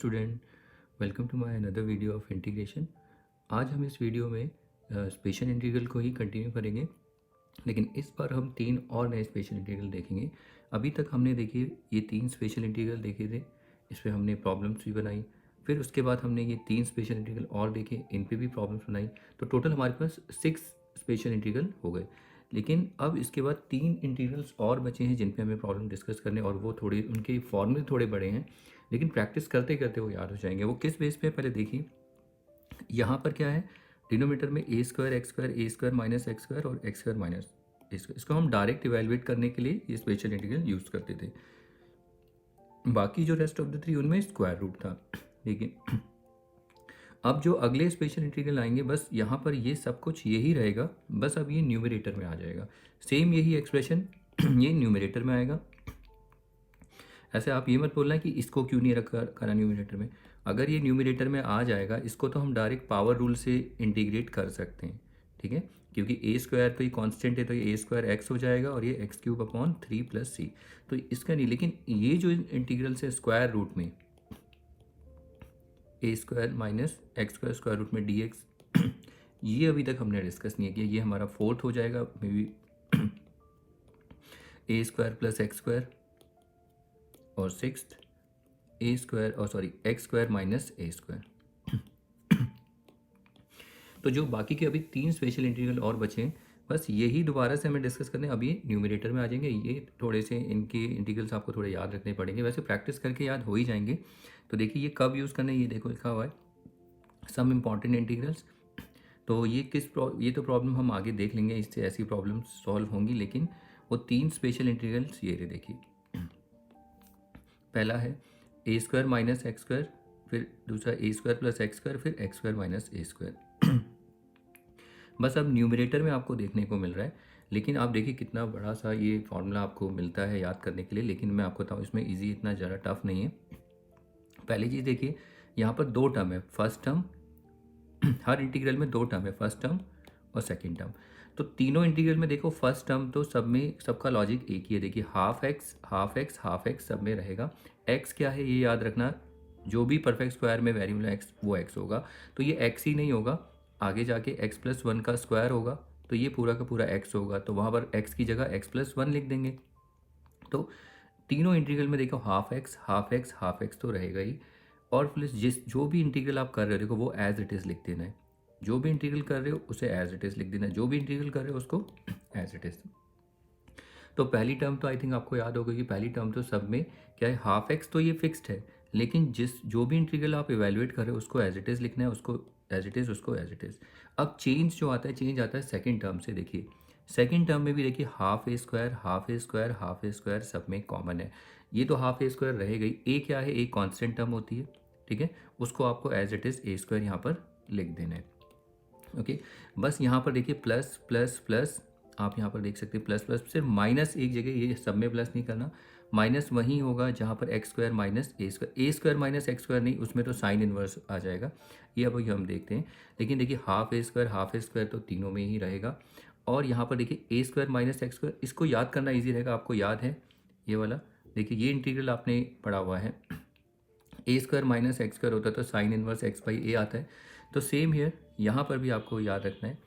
Student, welcome to my another video of integration. आज हम इस वीडियो में स्पेशल इंटीग्रल को ही कंटिन्यू करेंगे, लेकिन इस बार हम 3 और नए स्पेशल इंटीग्रल देखेंगे। अभी तक हमने देखिए ये 3 स्पेशल इंटीग्रल देखे थे, इस पर हमने प्रॉब्लम्स भी बनाई। फिर उसके बाद हमने ये 3 स्पेशल इंटीग्रल और देखे, इन पे भी प्रॉब्लम्स बनाई। तो टोटल हमारे पास 6 स्पेशल इंटीग्रल हो गए। लेकिन अब इसके बाद 3 इंटीग्रल्स और बचे हैं जिन पे हमें प्रॉब्लम डिस्कस करने, और वो थोड़े उनके फॉर्मूले थोड़े बड़े हैं, लेकिन प्रैक्टिस करते करते वो याद हो जाएंगे। वो किस बेस पे, पहले देखिए। यहाँ पर क्या है, डिनोमीटर में A square x square, A square minus x square और x square minus A square. इसको हम डायरेक्ट इवेलुएट करने के लिए ये स्पेशल इंटीग्रल यूज करते थे। बाकी जो रेस्ट ऑफ द 3 उनमें स्क्वायर रूट था। देखिए अब जो अगले स्पेशल इंटीग्रल आएंगे, बस यहाँ पर ये सब कुछ यही रहेगा, बस अब ये न्यूमरेटर में आ जाएगा। सेम यही एक्सप्रेशन ये न्यूमरेटर में आएगा। ऐसे आप ये मत बोलना कि इसको क्यों नहीं रखा करा न्यूमरेटर में। अगर ये न्यूमरेटर में आ जाएगा, इसको तो हम डायरेक्ट पावर रूल से इंटीग्रेट कर सकते हैं, ठीक है, क्योंकि ए स्क्वायर तो ये कांस्टेंट है, तो ये ए स्क्वायर एक्स हो जाएगा और ये एक्स क्यूब अपॉन 3 + सी। तो इसका नहीं, लेकिन ये जो इंटीग्रल से स्क्वायर रूट में A square minus x square square root में डी एक्स, ये अभी तक हमने डिस्कस नहीं किया। ये हमारा 4th हो जाएगा may be. A square plus x square और 6th ए स्क्वायर, और sorry x square minus A square. तो जो बाकी के अभी 3 स्पेशल इंटीग्रल और बचे हैं, बस यही दोबारा से हमें डिस्कस करने। अब ये न्यूमरेटर में आ जाएंगे। ये थोड़े से इनके इंटीग्रल्स आपको थोड़े याद रखने पड़ेंगे, वैसे प्रैक्टिस करके याद हो ही जाएंगे। तो देखिए ये कब यूज़ करना है, ये देखो लिखा हुआ है सम इम्पॉर्टेंट इंटीग्रल्स। तो ये ये तो प्रॉब्लम हम आगे देख लेंगे, इससे ऐसी प्रॉब्लम सॉल्व होंगी। लेकिन वो 3 स्पेशल इंटीग्रल्स ये देखिए, पहला है ए स्क्वायर माइनस एक्स स्क्वायर, फिर दूसरा ए स्क्वायर प्लस एक्स स्क्वायर, फिर x square minus A square. बस अब न्यूमरेटर में आपको देखने को मिल रहा है, लेकिन आप देखिए कितना बड़ा सा ये फॉर्मूला आपको मिलता है याद करने के लिए। लेकिन मैं आपको बताऊँ, इसमें इजी इतना ज़्यादा टफ नहीं है। पहली चीज़ देखिए, यहाँ पर 2 टर्म है, फर्स्ट टर्म हर इंटीग्रल में 2 टर्म है, फर्स्ट टर्म और सेकेंड टर्म। तो तीनों इंटीग्रल में देखो फर्स्ट टर्म तो सब में, सबका लॉजिक एक ही है। देखिए half x half x half x सब में रहेगा। एक्स क्या है ये याद रखना, जो भी परफेक्ट स्क्वायर में वेरिएबल एक्स वो एक्स होगा। तो ये एक्स ही नहीं होगा, आगे जाके x+1 का स्क्वायर होगा, तो ये पूरा का पूरा x होगा। तो वहाँ पर x की जगह x+1 लिख देंगे। तो तीनों इंटीग्रल में देखो half x half x half x तो रहेगा ही। और प्लस जो भी इंटीग्रल आप कर रहे हो देखो वो एज इट इज़ लिख देना है। जो भी इंटीग्रल कर रहे हो उसे एज इट इज़ लिख देना है, जो भी इंटीग्रल कर रहे हो उसको एज इट इज़। तो पहली टर्म तो आई थिंक आपको याद होगा कि पहली टर्म तो सब में क्या है, हाफ एक्स तो ये फिक्स्ड है, लेकिन जो भी इंटीग्रल आप इवेलुएट कर रहे हो उसको एज इट इज़ लिखना है, उसको एज इट इज़, उसको एज इट इज़। अब चेंज जो आता है, चेंज आता है सेकेंड टर्म से। देखिए सेकेंड टर्म में भी देखिए हाफ ए स्क्वायर हाफ ए स्क्वायर हाफ ए स्क्वायर सब में कॉमन है। ये तो हाफ ए स्क्वायर रहेगा ही। ए क्या है, ए कांस्टेंट टर्म होती है, ठीक है, उसको आपको as it is a square यहाँ पर लिख देना है। ओके, बस यहाँ पर देखिए प्लस प्लस प्लस, आप यहाँ पर देख सकते हैं प्लस प्लस, सिर्फ माइनस एक जगह, ये सब में प्लस नहीं करना। माइनस वहीं होगा जहाँ पर x square minus A square minus x square नहीं, उसमें तो साइन इन्वर्स आ जाएगा। ये अब हम देखते हैं। लेकिन देखिए हाफ ए स्क्वायर तो तीनों में ही रहेगा। और यहाँ पर देखिए ए स्क्वायर माइनस एक्स स्क्वायर, इसको याद करना ईजी रहेगा, आपको याद है ये वाला। देखिए ये इंटीग्रल आपने पढ़ा हुआ है, ए स्क्वायर माइनस एक्स स्क्वायर होता है तो साइन इन्वर्स एक्स बाई ए आता है। तो सेम हियर यहाँ पर भी आपको याद रखना है,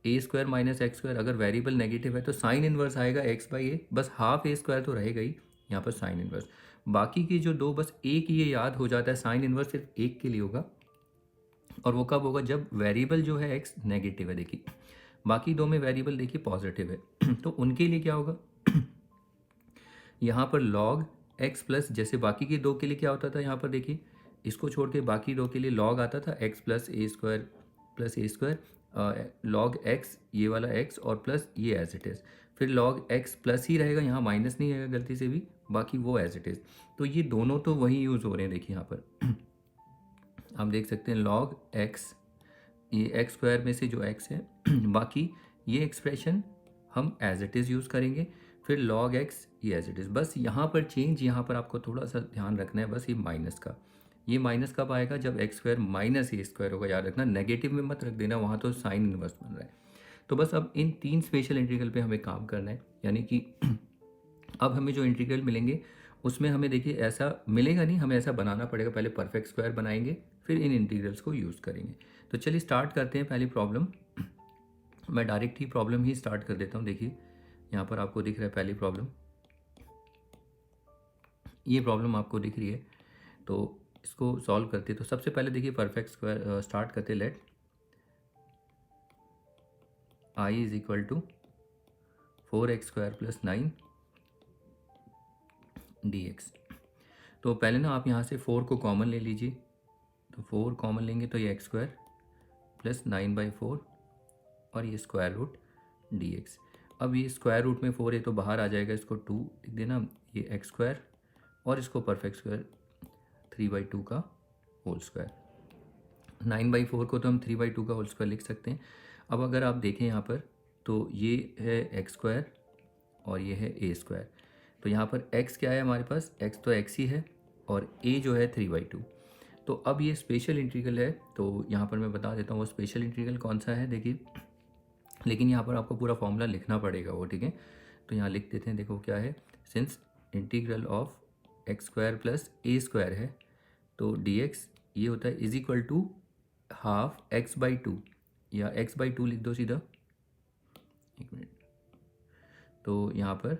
ए स्क्वायर माइनस एक्स स्क्वायर अगर वेरिएबल नेगेटिव है तो साइन इन्वर्स आएगा एक्स बाई ए, बस हाफ ए स्क्वायर तो रहेगा ही यहाँ पर साइन इन्वर्स। बाकी की जो दो, बस एक ये याद हो जाता है, साइन इन्वर्स सिर्फ एक के लिए होगा, और वो कब होगा, जब वेरिएबल जो है एक्स नेगेटिव है। देखिए बाकी दो में वेरिएबल देखिए पॉजिटिव है तो उनके लिए क्या होगा यहाँ पर लॉग एक्स प्लस, जैसे बाकी के दो के लिए क्या होता था, यहाँ पर देखिए इसको छोड़ के बाकी दो के लिए लॉग आता था एक्स प्लस ए स्क्वायर लॉग एक्स, ये वाला एक्स और प्लस ये एज इट इज़। फिर लॉग एक्स प्लस ही रहेगा, यहाँ माइनस नहीं आएगा गलती से भी, बाकी वो एज इट इज़। तो ये दोनों तो वही यूज़ हो रहे हैं। देखिए यहाँ पर आप देख सकते हैं लॉग एक्स, ये एक्स स्क्वायर में से जो एक्स है बाकी ये एक्सप्रेशन हम एज इट इज़ यूज़ करेंगे। फिर लॉग एक्स ये एज इट इज़। बस यहाँ पर चेंज, यहाँ पर आपको थोड़ा सा ध्यान रखना है, बस ये माइनस का। ये माइनस कब आएगा, जब x square minus A square होगा, याद रखना, नेगेटिव में मत रख देना, वहाँ तो साइन इनवर्स बन रहा है। तो बस अब इन 3 स्पेशल इंटीग्रल पे हमें काम करना है, यानी कि अब हमें जो इंटीग्रल मिलेंगे उसमें हमें देखिए ऐसा मिलेगा नहीं, हमें ऐसा बनाना पड़ेगा। पहले परफेक्ट स्क्वायर बनाएंगे, फिर इन इंटीग्रल्स को यूज़ करेंगे। तो चलिए स्टार्ट करते हैं पहली प्रॉब्लम। मैं डायरेक्ट ही प्रॉब्लम ही स्टार्ट कर देता हूँ। देखिए यहाँ पर आपको दिख रहा है पहली प्रॉब्लम, ये प्रॉब्लम आपको दिख रही है। तो इसको सॉल्व करते हैं। तो सबसे पहले देखिए परफेक्ट स्क्वायर स्टार्ट करते। Let I is equal to 4x² + 9 dx। तो पहले ना आप यहाँ से 4 को कॉमन ले लीजिए। तो 4 कॉमन लेंगे तो ये x² + 9/4 और ये स्क्वायर रूट dx। अब ये स्क्वायर रूट में 4 है तो बाहर आ जाएगा, इसको 2 लिख देना। ये x² और इसको परफेक्ट स्क्वायर 3/2 का होल स्क्वायर। 9/4 को तो हम 3/2 का होल स्क्वायर लिख सकते हैं। अब अगर आप देखें यहाँ पर तो ये है x² और ये है a²। तो यहाँ पर x क्या है हमारे पास, x तो x ही है और a जो है 3/2। तो अब ये स्पेशल इंटीग्रल है, तो यहाँ पर मैं बता देता हूँ वो स्पेशल इंटीग्रल कौन सा है। देखिए, लेकिन यहाँ पर आपको पूरा फॉर्मूला लिखना पड़ेगा वो, ठीक है। तो यहाँ लिख देते हैं। देखो क्या है, since integral of x² + a² है तो dx ये होता है is equal to half x/2 या x/2 लिख दो सीधा। एक मिनट। तो यहाँ पर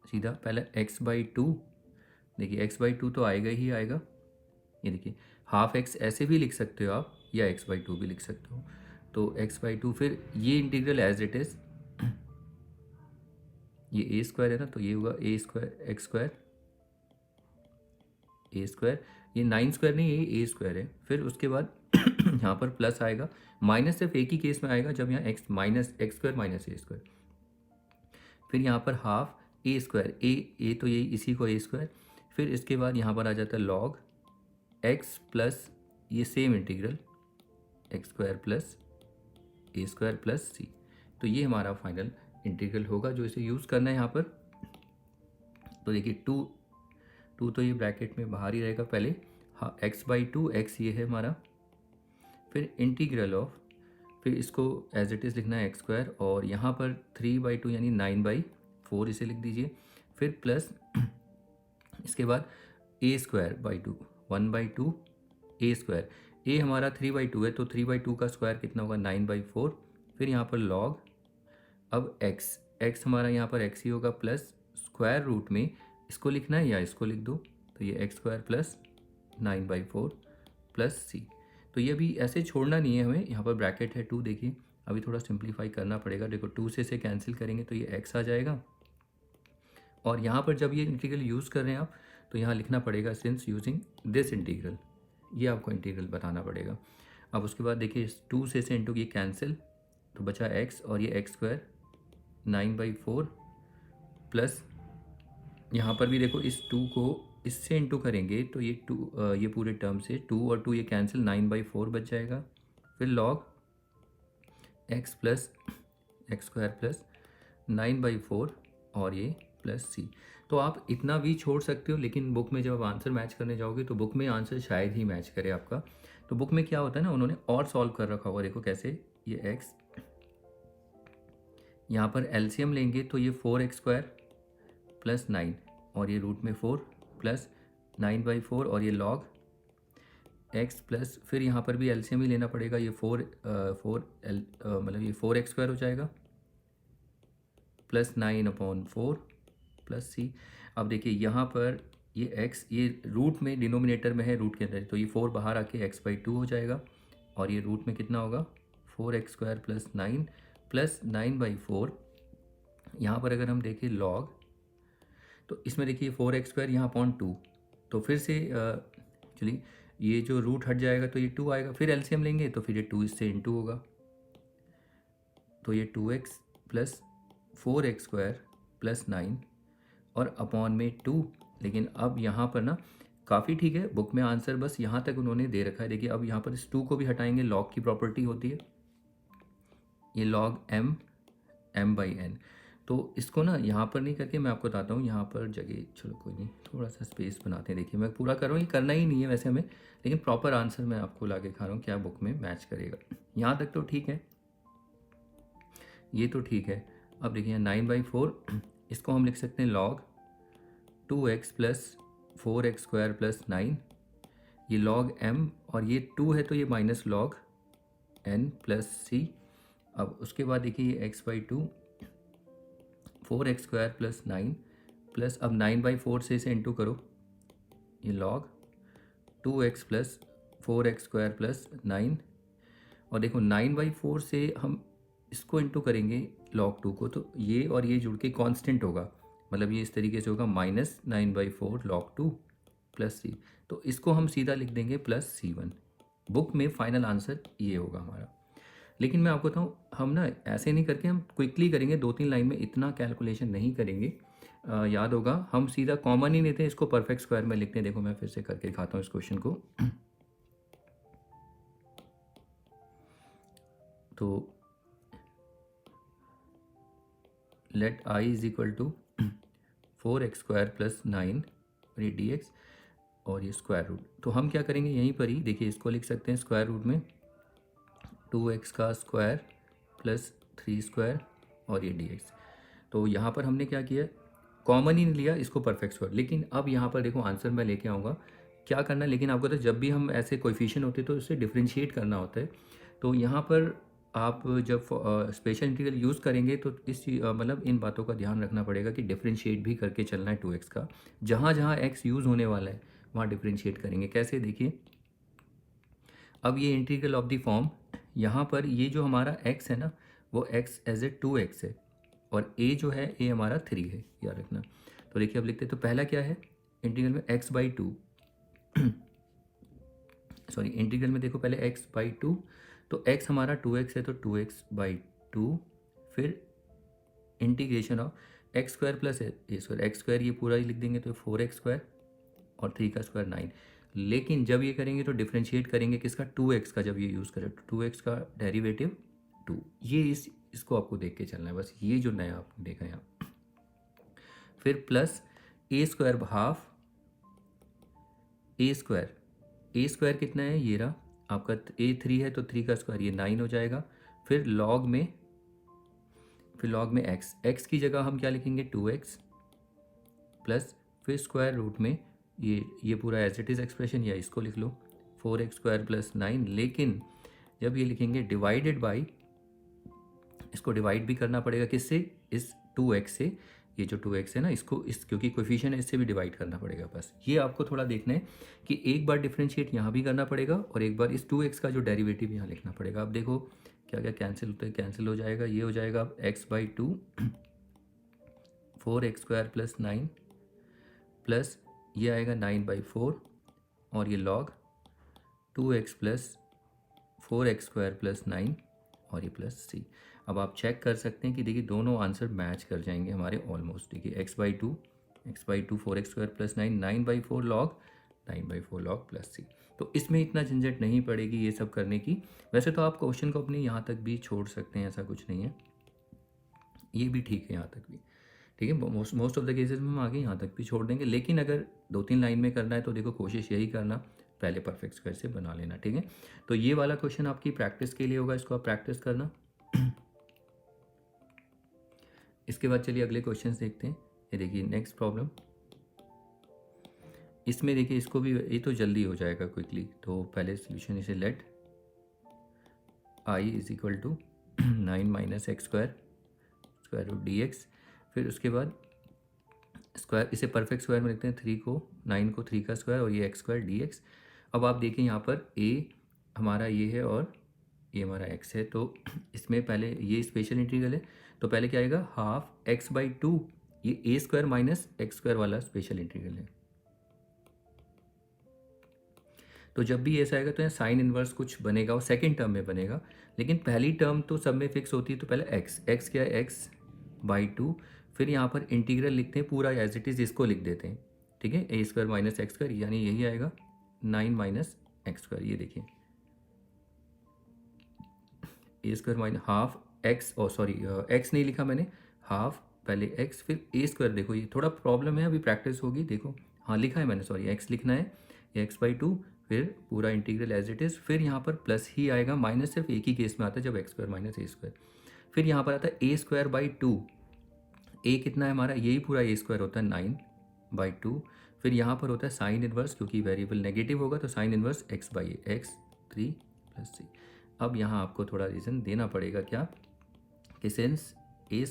सीधा पहले x/2, देखिए x/2 तो आएगा ही आएगा। ये देखिए हाफ x ऐसे भी लिख सकते हो आप या x/2 भी लिख सकते हो। तो x/2 फिर ये इंटीग्रल एज इट इज़, ये a² है ना, तो ये होगा a² x², a²। ये 9² नहीं, ये a² है। फिर उसके बाद यहाँ पर प्लस आएगा। माइनस सिर्फ एक ही केस में आएगा जब यहाँ x minus x² minus a²। फिर यहाँ पर हाफ a², a तो यही इसी को a²। फिर इसके बाद यहाँ पर आ जाता है log x प्लस ये same integral x² + a² + c। तो ये हमारा फाइनल इंटीग्रल होगा जो इसे यूज़ करना है यहाँ पर। तो देखिए 2 तो ये ब्रैकेट में बाहर ही रहेगा पहले। हाँ, x/2 x ये है हमारा। फिर इंटीग्रल ऑफ, फिर इसको एज इट इज़ लिखना है x² और यहाँ पर 3/2 यानी 9/4 इसे लिख दीजिए। फिर प्लस इसके बाद a²/2 1/2 a²। a हमारा 3/2 है तो 3/2 का स्क्वायर कितना होगा 9/4। फिर यहाँ पर log, अब x हमारा यहाँ पर x ही होगा प्लस स्क्वायर रूट में इसको लिखना है या इसको लिख दो। तो ये x² + 9/4 + c। तो ये भी ऐसे छोड़ना नहीं है हमें, यहाँ पर ब्रैकेट है 2। देखिए अभी थोड़ा सिंप्लीफाई करना पड़ेगा। देखो 2 से इसे कैंसिल करेंगे तो ये x आ जाएगा। और यहाँ पर जब ये इंटीग्रल यूज़ कर रहे हैं आप तो यहाँ लिखना पड़ेगा सिंस यूजिंग दिस इंटीग्रल, ये आपको इंटीग्रल बताना पड़ेगा। अब उसके बाद देखिए 2 से इंटू ये कैंसिल तो बचा x और ये x² 9/4 प्लस यहाँ पर भी देखो इस 2 को इससे इंटू करेंगे तो ये 2 ये पूरे टर्म से 2 और 2 ये कैंसिल 9/4 बच जाएगा। फिर log x plus x² plus 9/4 और ये प्लस c। तो आप इतना भी छोड़ सकते हो, लेकिन बुक में जब आप आंसर मैच करने जाओगे तो बुक में आंसर शायद ही मैच करे आपका। तो बुक में क्या होता है ना, उन्होंने और सॉल्व कर रखा होगा। देखो कैसे, ये x यहाँ पर एलसीएम लेंगे तो ये 4x² + 9 और ये रूट में 4 प्लस 9/4 और ये log x प्लस, फिर यहाँ पर भी एलसीएम ही लेना पड़ेगा। ये 4 मतलब ये 4x² हो जाएगा प्लस 9/4 प्लस c। अब देखिए यहाँ पर ये x ये रूट में डिनोमिनेटर में है, रूट के अंदर, तो ये 4 बाहर आके x/2 हो जाएगा और ये रूट में कितना होगा 4x² + 9 प्लस 9/4। यहाँ पर अगर हम देखें log, तो इसमें देखिए 4x² यहाँ अपॉन 2, तो फिर से चलिए ये जो रूट हट जाएगा तो ये 2 आएगा। फिर एलसीएम लेंगे तो फिर ये 2 इससे इंटू होगा तो ये 2x प्लस 4x² + 9 और अपॉन में 2। लेकिन अब यहाँ पर ना काफ़ी ठीक है, बुक में आंसर बस यहाँ तक उन्होंने दे रखा है। देखिए अब यहाँ पर इस 2 को भी हटाएंगे, log की प्रॉपर्टी होती है ये log m/n। तो इसको ना यहाँ पर नहीं करके मैं आपको बताता हूँ यहाँ पर जगह, चलो कोई नहीं, थोड़ा सा स्पेस बनाते हैं। देखिए मैं पूरा कर रहा हूँ, ये करना ही नहीं है वैसे हमें, लेकिन प्रॉपर आंसर मैं आपको ला के खा रहा हूँ क्या बुक में मैच करेगा। यहाँ तक तो ठीक है, ये तो ठीक है। अब देखिए 9/4 इसको हम लिख सकते हैं log 2x plus 4x² plus 9, ये log m, और ये 2 है तो ये minus log n plus c। अब उसके बाद देखिए ये x/2 4x² प्लस 9 प्लस, अब 9/4 से इसे इंटू करो, ये log 2x plus 4x² plus 9, और देखो 9/4 से हम इसको इंटू करेंगे log 2 को, तो ये और ये जुड़ के कांस्टेंट होगा, मतलब ये इस तरीके से होगा -9/4 log 2 प्लस c, तो इसको हम सीधा लिख देंगे प्लस c1। बुक में फाइनल आंसर ये होगा हमारा। लेकिन मैं आपको बताऊँ, हम ना ऐसे नहीं करके हम क्विकली करेंगे, 2-3 लाइन में इतना कैलकुलेशन नहीं करेंगे। याद होगा हम सीधा कॉमन ही लेते हैं, इसको परफेक्ट स्क्वायर में लिखते हैं। देखो मैं फिर से करके दिखाता हूँ इस क्वेश्चन को। तो let I is equal to 4x² plus 9 और ये dx और ये स्क्वायर रूट, तो हम क्या करेंगे यहीं पर ही देखिए, इसको लिख सकते हैं स्क्वायर रूट में 2x का स्क्वायर प्लस 3² और ये dx। तो यहाँ पर हमने क्या किया, कॉमन ही नहीं लिया, इसको परफेक्ट स्क्वायर। लेकिन अब यहाँ पर देखो आंसर मैं लेके आऊँगा क्या करना है, लेकिन आपको तो जब भी हम ऐसे कोएफिशिएंट होते हैं तो उससे डिफ्रेंशिएट करना होता है। तो यहाँ पर आप जब स्पेशल इंटीग्रल यूज़ करेंगे तो इस मतलब इन बातों का ध्यान रखना पड़ेगा कि डिफ्रेंशिएट भी करके चलना है 2x का, जहाँ जहाँ x यूज़ होने वाला है वहाँ डिफ्रेंशिएट करेंगे। कैसे, देखिए अब ये इंटीग्रल ऑफ द फॉर्म, यहाँ पर ये जो हमारा x है ना वो x एज ए 2x है, और a जो है a हमारा 3 है, याद रखना। तो देखिए अब लिखते हैं, तो पहला क्या है इंटीग्रल में x/2 सॉरी इंटीग्रल में देखो पहले x/2, तो x हमारा 2x है तो 2x/2, फिर integration of x² plus a², x² ये पूरा ही लिख देंगे तो 4x² और 3 का स्क्वायर 9। लेकिन जब ये करेंगे तो डिफ्रेंशिएट करेंगे किसका, 2x का, जब ये यूज़ करें तो 2x का डेरिवेटिव 2, ये इसको आपको देख के चलना है बस, ये जो नया आपने देखा यहाँ। फिर प्लस a² हाफ a² कितना है, ये रहा आपका a3 है तो 3 का स्क्वायर ये 9 हो जाएगा। फिर लॉग में x की जगह हम क्या लिखेंगे 2x प्लस, फिर स्क्वायर रूट में ये पूरा एज इट इज़ एक्सप्रेशन, या इसको लिख लो 4x² प्लस 9। लेकिन जब ये लिखेंगे डिवाइडेड बाई, इसको डिवाइड भी करना पड़ेगा किससे, इस 2x से, ये जो 2x है ना इसको क्योंकि कोफिशिएंट है इससे भी डिवाइड करना पड़ेगा। बस ये आपको थोड़ा देखना है कि एक बार डिफ्रेंशिएट यहाँ भी करना पड़ेगा और एक बार इस 2x का जो डेरिवेटिव यहाँ लिखना पड़ेगा। अब देखो क्या क्या कैंसिल होता है, कैंसिल हो जाएगा, ये हो जाएगा अब x/2 4x² प्लस 9 प्लस ये आएगा 9/4 और ये log 2x plus 4x² plus 9 और ये प्लस c। अब आप चेक कर सकते हैं कि देखिए दोनों आंसर मैच कर जाएंगे हमारे ऑलमोस्ट। देखिए x/2 4x² plus 9 9/4 log plus c। तो इसमें इतना झंझट नहीं पड़ेगी ये सब करने की। वैसे तो आप क्वेश्चन को अपने यहाँ तक भी छोड़ सकते हैं, ऐसा कुछ नहीं है, ये भी ठीक है यहाँ तक भी, ठीक है। मोस्ट ऑफ द केसेस में हम आगे यहाँ तक भी छोड़ देंगे, लेकिन अगर 2-3 लाइन में करना है तो देखो कोशिश यही करना, पहले परफेक्ट स्क्वायर से बना लेना, ठीक है। तो ये वाला क्वेश्चन आपकी प्रैक्टिस के लिए होगा, इसको आप प्रैक्टिस करना। इसके बाद चलिए अगले क्वेश्चन देखते हैं। ये देखिए नेक्स्ट प्रॉब्लम, इसमें देखिए इसको भी, ये तो जल्दी हो जाएगा क्विकली। तो पहले सोल्यूशन इसे let I is equal to 9 minus x² square root dx, फिर उसके बाद स्क्वायर, इसे परफेक्ट स्क्वायर में लिखते हैं, 9 को 3 का स्क्वायर और ये x² dx। अब आप देखें यहाँ पर a हमारा ये है और ये हमारा x है, तो इसमें पहले ये स्पेशल इंटीग्रल है, तो पहले क्या आएगा हाफ x/2, ये a² माइनस x² वाला स्पेशल इंटीग्रल है। तो जब भी ऐसा आएगा तो यहाँ साइन इनवर्स कुछ बनेगा, वो सेकंड टर्म में बनेगा, लेकिन पहली टर्म तो सब में फिक्स होती है। तो पहले x क्या है x/2, फिर यहाँ पर इंटीग्रल लिखते हैं पूरा एज इट इज़, इसको लिख देते हैं, ठीक है, a² माइनस x², यानी यही आएगा 9 माइनस x²। ये देखिए a² minus half x, sorry x नहीं लिखा मैंने, हाफ पहले x फिर a²। देखो ये थोड़ा प्रॉब्लम है, अभी प्रैक्टिस होगी। देखो हाँ लिखा है मैंने, सॉरी x लिखना है, x/2 फिर पूरा इंटीग्रल एज इट इज़, फिर यहाँ पर प्लस ही आएगा, माइनस सिर्फ एक ही केस में आता है जब x² माइनस a²। फिर यहाँ पर आता है a²/2, ए कितना है हमारा, यही पूरा ए स्क्वायर होता है 9/2। फिर यहाँ पर होता है साइन इनवर्स, क्योंकि वेरिएबल नेगेटिव होगा तो sine inverse x/a, x3 + c। अब यहाँ आपको थोड़ा रीज़न देना पड़ेगा क्या, कि सिंस a² -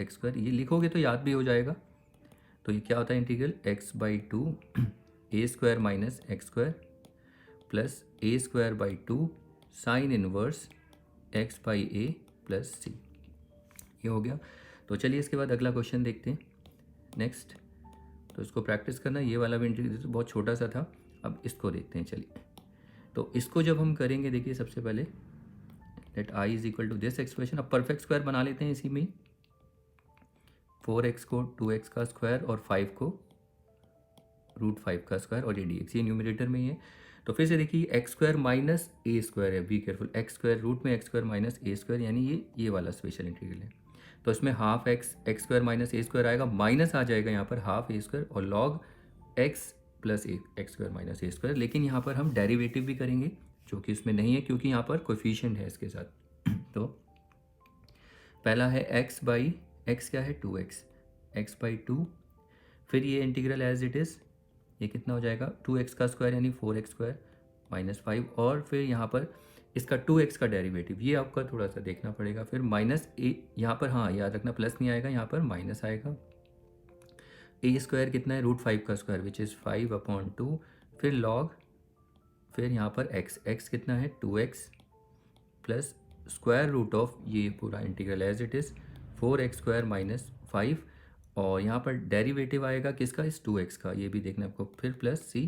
x², ये लिखोगे तो याद भी हो जाएगा। तो ये क्या होता है, integral x/2 a² - x² plus a²/2 sine inverse x/a plus c। ये हो गया। तो चलिए इसके बाद अगला क्वेश्चन देखते हैं। नेक्स्ट, तो इसको प्रैक्टिस करना, ये वाला भी इंटीग्रल तो बहुत छोटा सा था। अब इसको देखते हैं। चलिए, तो इसको जब हम करेंगे, देखिए सबसे पहले लेट i = दिस एक्सप्रेशन। अब परफेक्ट स्क्वायर बना लेते हैं इसी में, 4x को 2x का स्क्वायर और 5 को √5 का स्क्वायर, और ये dx, ये न्यूमरेटर में ही है। तो फिर से देखिए x² माइनस a स्क्वायर है, बी केयरफुल, x² रूट में x² माइनस a स्क्वायर, यानी ये वाला स्पेशल इंटीग्रल है। तो इसमें half x² minus a square आएगा, माइनस आ जाएगा यहाँ पर हाफ a स्क्वायर, और log x plus x² minus a square. लेकिन यहाँ पर हम डेरिवेटिव भी करेंगे, जो कि इसमें नहीं है क्योंकि यहाँ पर कोफिशिएंट है इसके साथ। तो पहला है x क्या है, 2x, x/2। फिर ये इंटीग्रल एज इट इज़, ये कितना हो जाएगा, 2x का स्क्वायर यानी 4x² माइनस 5, और फिर यहाँ पर इसका 2x का डेरिवेटिव, ये आपका थोड़ा सा देखना पड़ेगा। फिर माइनस a, यहाँ पर हाँ याद रखना प्लस नहीं आएगा, यहाँ पर माइनस आएगा। a² कितना है, √5 का स्क्वायर विच इज़ 5/2। फिर लॉग, फिर यहाँ पर x कितना है, 2x plus square root of ये पूरा integral as it is 4x² minus 5, और यहाँ पर डेरिवेटिव आएगा किसका, इस 2x का, ये भी देखना है आपको। फिर प्लस c,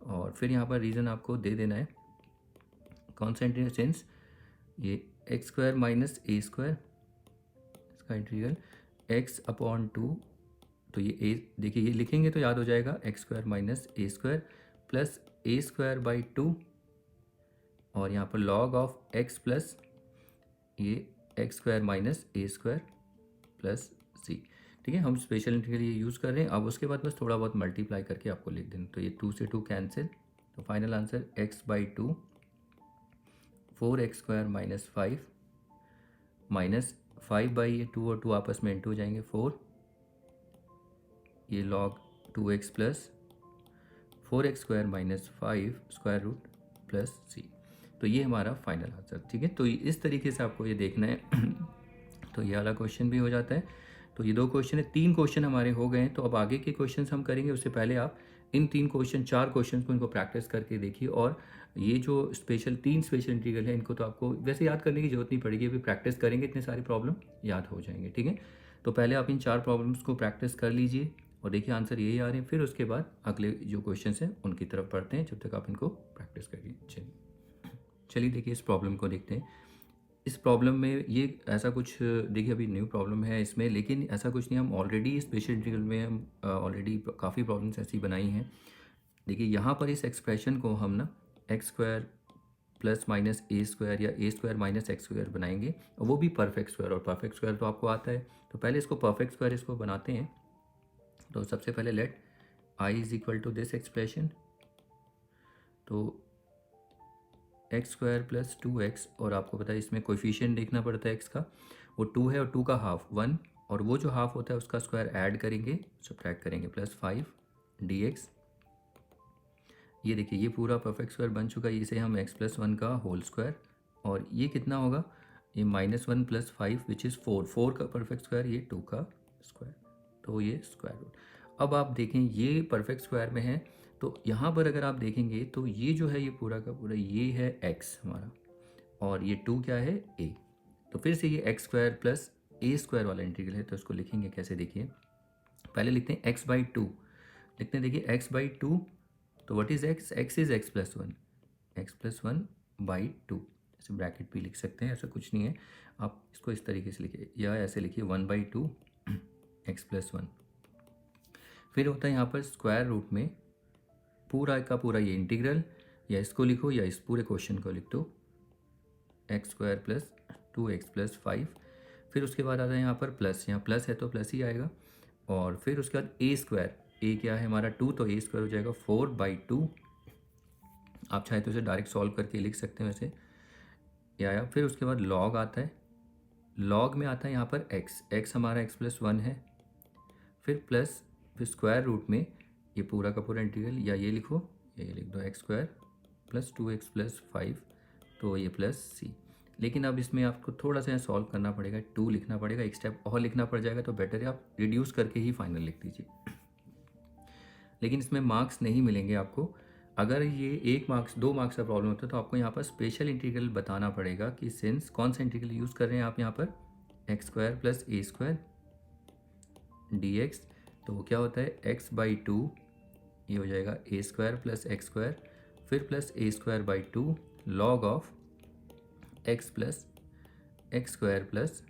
और फिर यहाँ पर रीज़न आपको दे देना है कौन सा इंटीग्रल, सिंस ये x² माइनस a स्क्वायर, इसका इंटीग्रल x/2। तो ये a, देखिए ये लिखेंगे तो याद हो जाएगा, x² minus a square plus a²/2, और यहाँ पर लॉग ऑफ x प्लस ये x² minus a square plus c। ठीक है, हम स्पेशल इंटीग्रल ये यूज़ कर रहे हैं। अब उसके बाद बस थोड़ा बहुत मल्टीप्लाई करके आपको लिख देना। तो ये 2 से 2 कैंसिल, तो final answer x/2 4x² minus 5 minus 5/2 और 2 आपस में इंटू हो जाएंगे 4, ये log 2x plus 4x² minus 5 square root plus c। तो ये हमारा फाइनल आंसर। ठीक है, तो इस तरीके से आपको ये देखना है। तो ये वाला क्वेश्चन भी हो जाता है। तो ये 2 क्वेश्चन है, 3 क्वेश्चन हमारे हो गए हैं। तो अब आगे के क्वेश्चन हम करेंगे, उससे पहले आप इन 4 क्वेश्चन को इनको प्रैक्टिस करके देखिए। और ये जो 3 स्पेशल इंटीग्रल है, इनको तो आपको वैसे याद करने की जरूरत नहीं पड़ेगी, अभी प्रैक्टिस करेंगे इतने सारे प्रॉब्लम याद हो जाएंगे। ठीक है, तो पहले आप इन 4 प्रॉब्लम्स को प्रैक्टिस कर लीजिए, और देखिए आंसर यही आ रहे हैं। फिर उसके बाद अगले जो क्वेश्चन हैं उनकी तरफ बढ़ते हैं, जब तक आप इनको प्रैक्टिस करिए। चलिए देखिए इस प्रॉब्लम को देखते हैं। इस प्रॉब्लम में ये ऐसा कुछ, देखिए अभी न्यू प्रॉब्लम है इसमें, लेकिन ऐसा कुछ नहीं, हम ऑलरेडी स्पेशल इंटीग्रल में हम ऑलरेडी काफ़ी प्रॉब्लम्स ऐसी बनाई हैं। देखिए यहाँ पर इस एक्सप्रेशन को हम ना x² plus minus a square या a² माइनस x² बनाएंगे, और वो भी परफेक्ट स्क्वायर, और परफेक्ट स्क्वायर तो आपको आता है। तो पहले इसको परफेक्ट स्क्वायर इसको बनाते हैं। तो सबसे पहले लेट i = दिस एक्सप्रेशन, तो x² प्लस 2x, और आपको पता है इसमें कोएफिशिएंट देखना पड़ता है x का, वो 2 है, और 2 का हाफ 1, और वो जो हाफ होता है उसका स्क्वायर ऐड करेंगे, सब्ट्रैक्ट करेंगे, प्लस 5 dx। ये देखिए ये पूरा परफेक्ट स्क्वायर बन चुका है, इसे हम x + 1 का होल स्क्वायर, और ये कितना होगा, ये -1 + 5 विच इज़ 4 का परफेक्ट स्क्वायर, ये 2 का स्क्वायर, तो ये स्क्वायर रूट। अब आप देखें ये परफेक्ट स्क्वायर में है, तो यहाँ पर अगर आप देखेंगे तो ये जो है ये पूरा का पूरा ये है x हमारा, और ये 2 क्या है a। तो फिर से ये x² प्लस a स्क्वायर वाला इंटीग्रल है, तो इसको लिखेंगे कैसे, देखिए पहले लिखते हैं x/2, लिखते हैं देखिए x/2, तो what is x, x is x + 1, x + 1/2, ऐसे ब्रैकेट भी लिख सकते हैं, ऐसा कुछ नहीं है। आप इसको इस तरीके से लिखिए, या ऐसे लिखिए 1/2 x + 1। फिर होता है यहाँ पर स्क्वायर रूट में पूरा का पूरा ये इंटीग्रल, या इसको लिखो या इस पूरे क्वेश्चन को लिख दो, x² प्लस 2x प्लस 5। फिर उसके बाद आता है यहाँ पर प्लस, यहाँ प्लस है तो प्लस ही आएगा, और फिर उसके बाद a², a क्या है हमारा 2, तो a² हो जाएगा 4/2। आप चाहे तो इसे डायरेक्ट सॉल्व करके लिख सकते हैं वैसे, या फिर उसके बाद लॉग आता है लॉग में आता है यहाँ पर एक्स हमारा x प्लस वन है, फिर प्लस, फिर स्क्वायर रूट में ये पूरा का पूरा इंटीग्रल, या ये लिखो, ये लिख दो x square plus 2x plus 5, तो ये प्लस सी। लेकिन अब इसमें आपको थोड़ा सा सॉल्व करना पड़ेगा, 2 लिखना पड़ेगा, एक स्टेप और लिखना पड़ जाएगा, तो बेटर है आप रिड्यूस करके ही फाइनल लिख दीजिए। लेकिन इसमें मार्क्स नहीं मिलेंगे आपको। अगर ये 1 मार्क्स 2 मार्क्स का प्रॉब्लम होता है तो आपको यहाँ पर स्पेशल इंटीग्रल बताना पड़ेगा कि सिंस कौन सा इंटीग्रल यूज़ कर रहे हैं आप यहाँ पर, एक्स स्क्वायर प्लस ए स्क्वायर डी एक्स, तो वो क्या होता है एक्स बाई टू, ये हो जाएगा A square plus x square, फिर plus A square by two log of X plus x square plus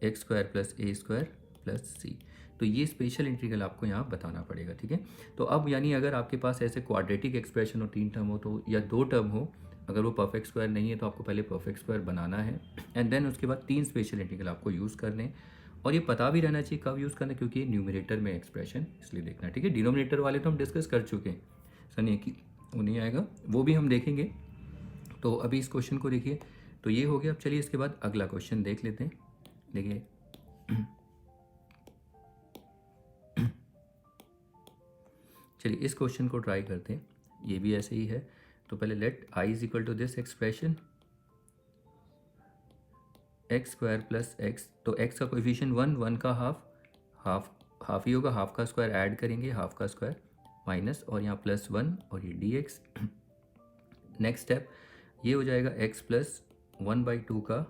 x square plus A square plus C. तो ये स्पेशल इंटीग्रल आपको यहाँ बताना पड़ेगा, ठीक है। तो अब यानी अगर आपके पास ऐसे क्वाड्रेटिक एक्सप्रेशन हो, 3 टर्म हो तो, या 2 टर्म हो, अगर वो परफेक्ट स्क्वायर नहीं है तो आपको पहले परफेक्ट स्क्वायर बनाना है, एंड देन उसके बाद 3 स्पेशल इंटीग्रल आपको यूज़ करने, और ये पता भी रहना चाहिए कब यूज़ करना, क्योंकि ये न्यूमरेटर में एक्सप्रेशन, इसलिए देखना, ठीक है। डिनोमिनेटर वाले तो हम डिस्कस कर चुके हैं, ऐसा नहीं है कि वो नहीं आएगा, वो भी हम देखेंगे। तो अभी इस क्वेश्चन को देखिए, तो ये हो गया। अब चलिए इसके बाद अगला क्वेश्चन देख लेते हैं। देखिए चलिए इस क्वेश्चन को ट्राई करते हैं, ये भी ऐसे ही है। तो पहले let I is equal to this expression x square plus x, तो एक्स का कोएफिशिएंट 1, 1 का हाफ ही होगा, हाफ का स्क्वायर ऐड करेंगे, हाफ का स्क्वायर माइनस, और यहाँ प्लस 1 और ये डी एक्स। नेक्स्ट स्टेप ये हो जाएगा एक्स प्लस 1/2 का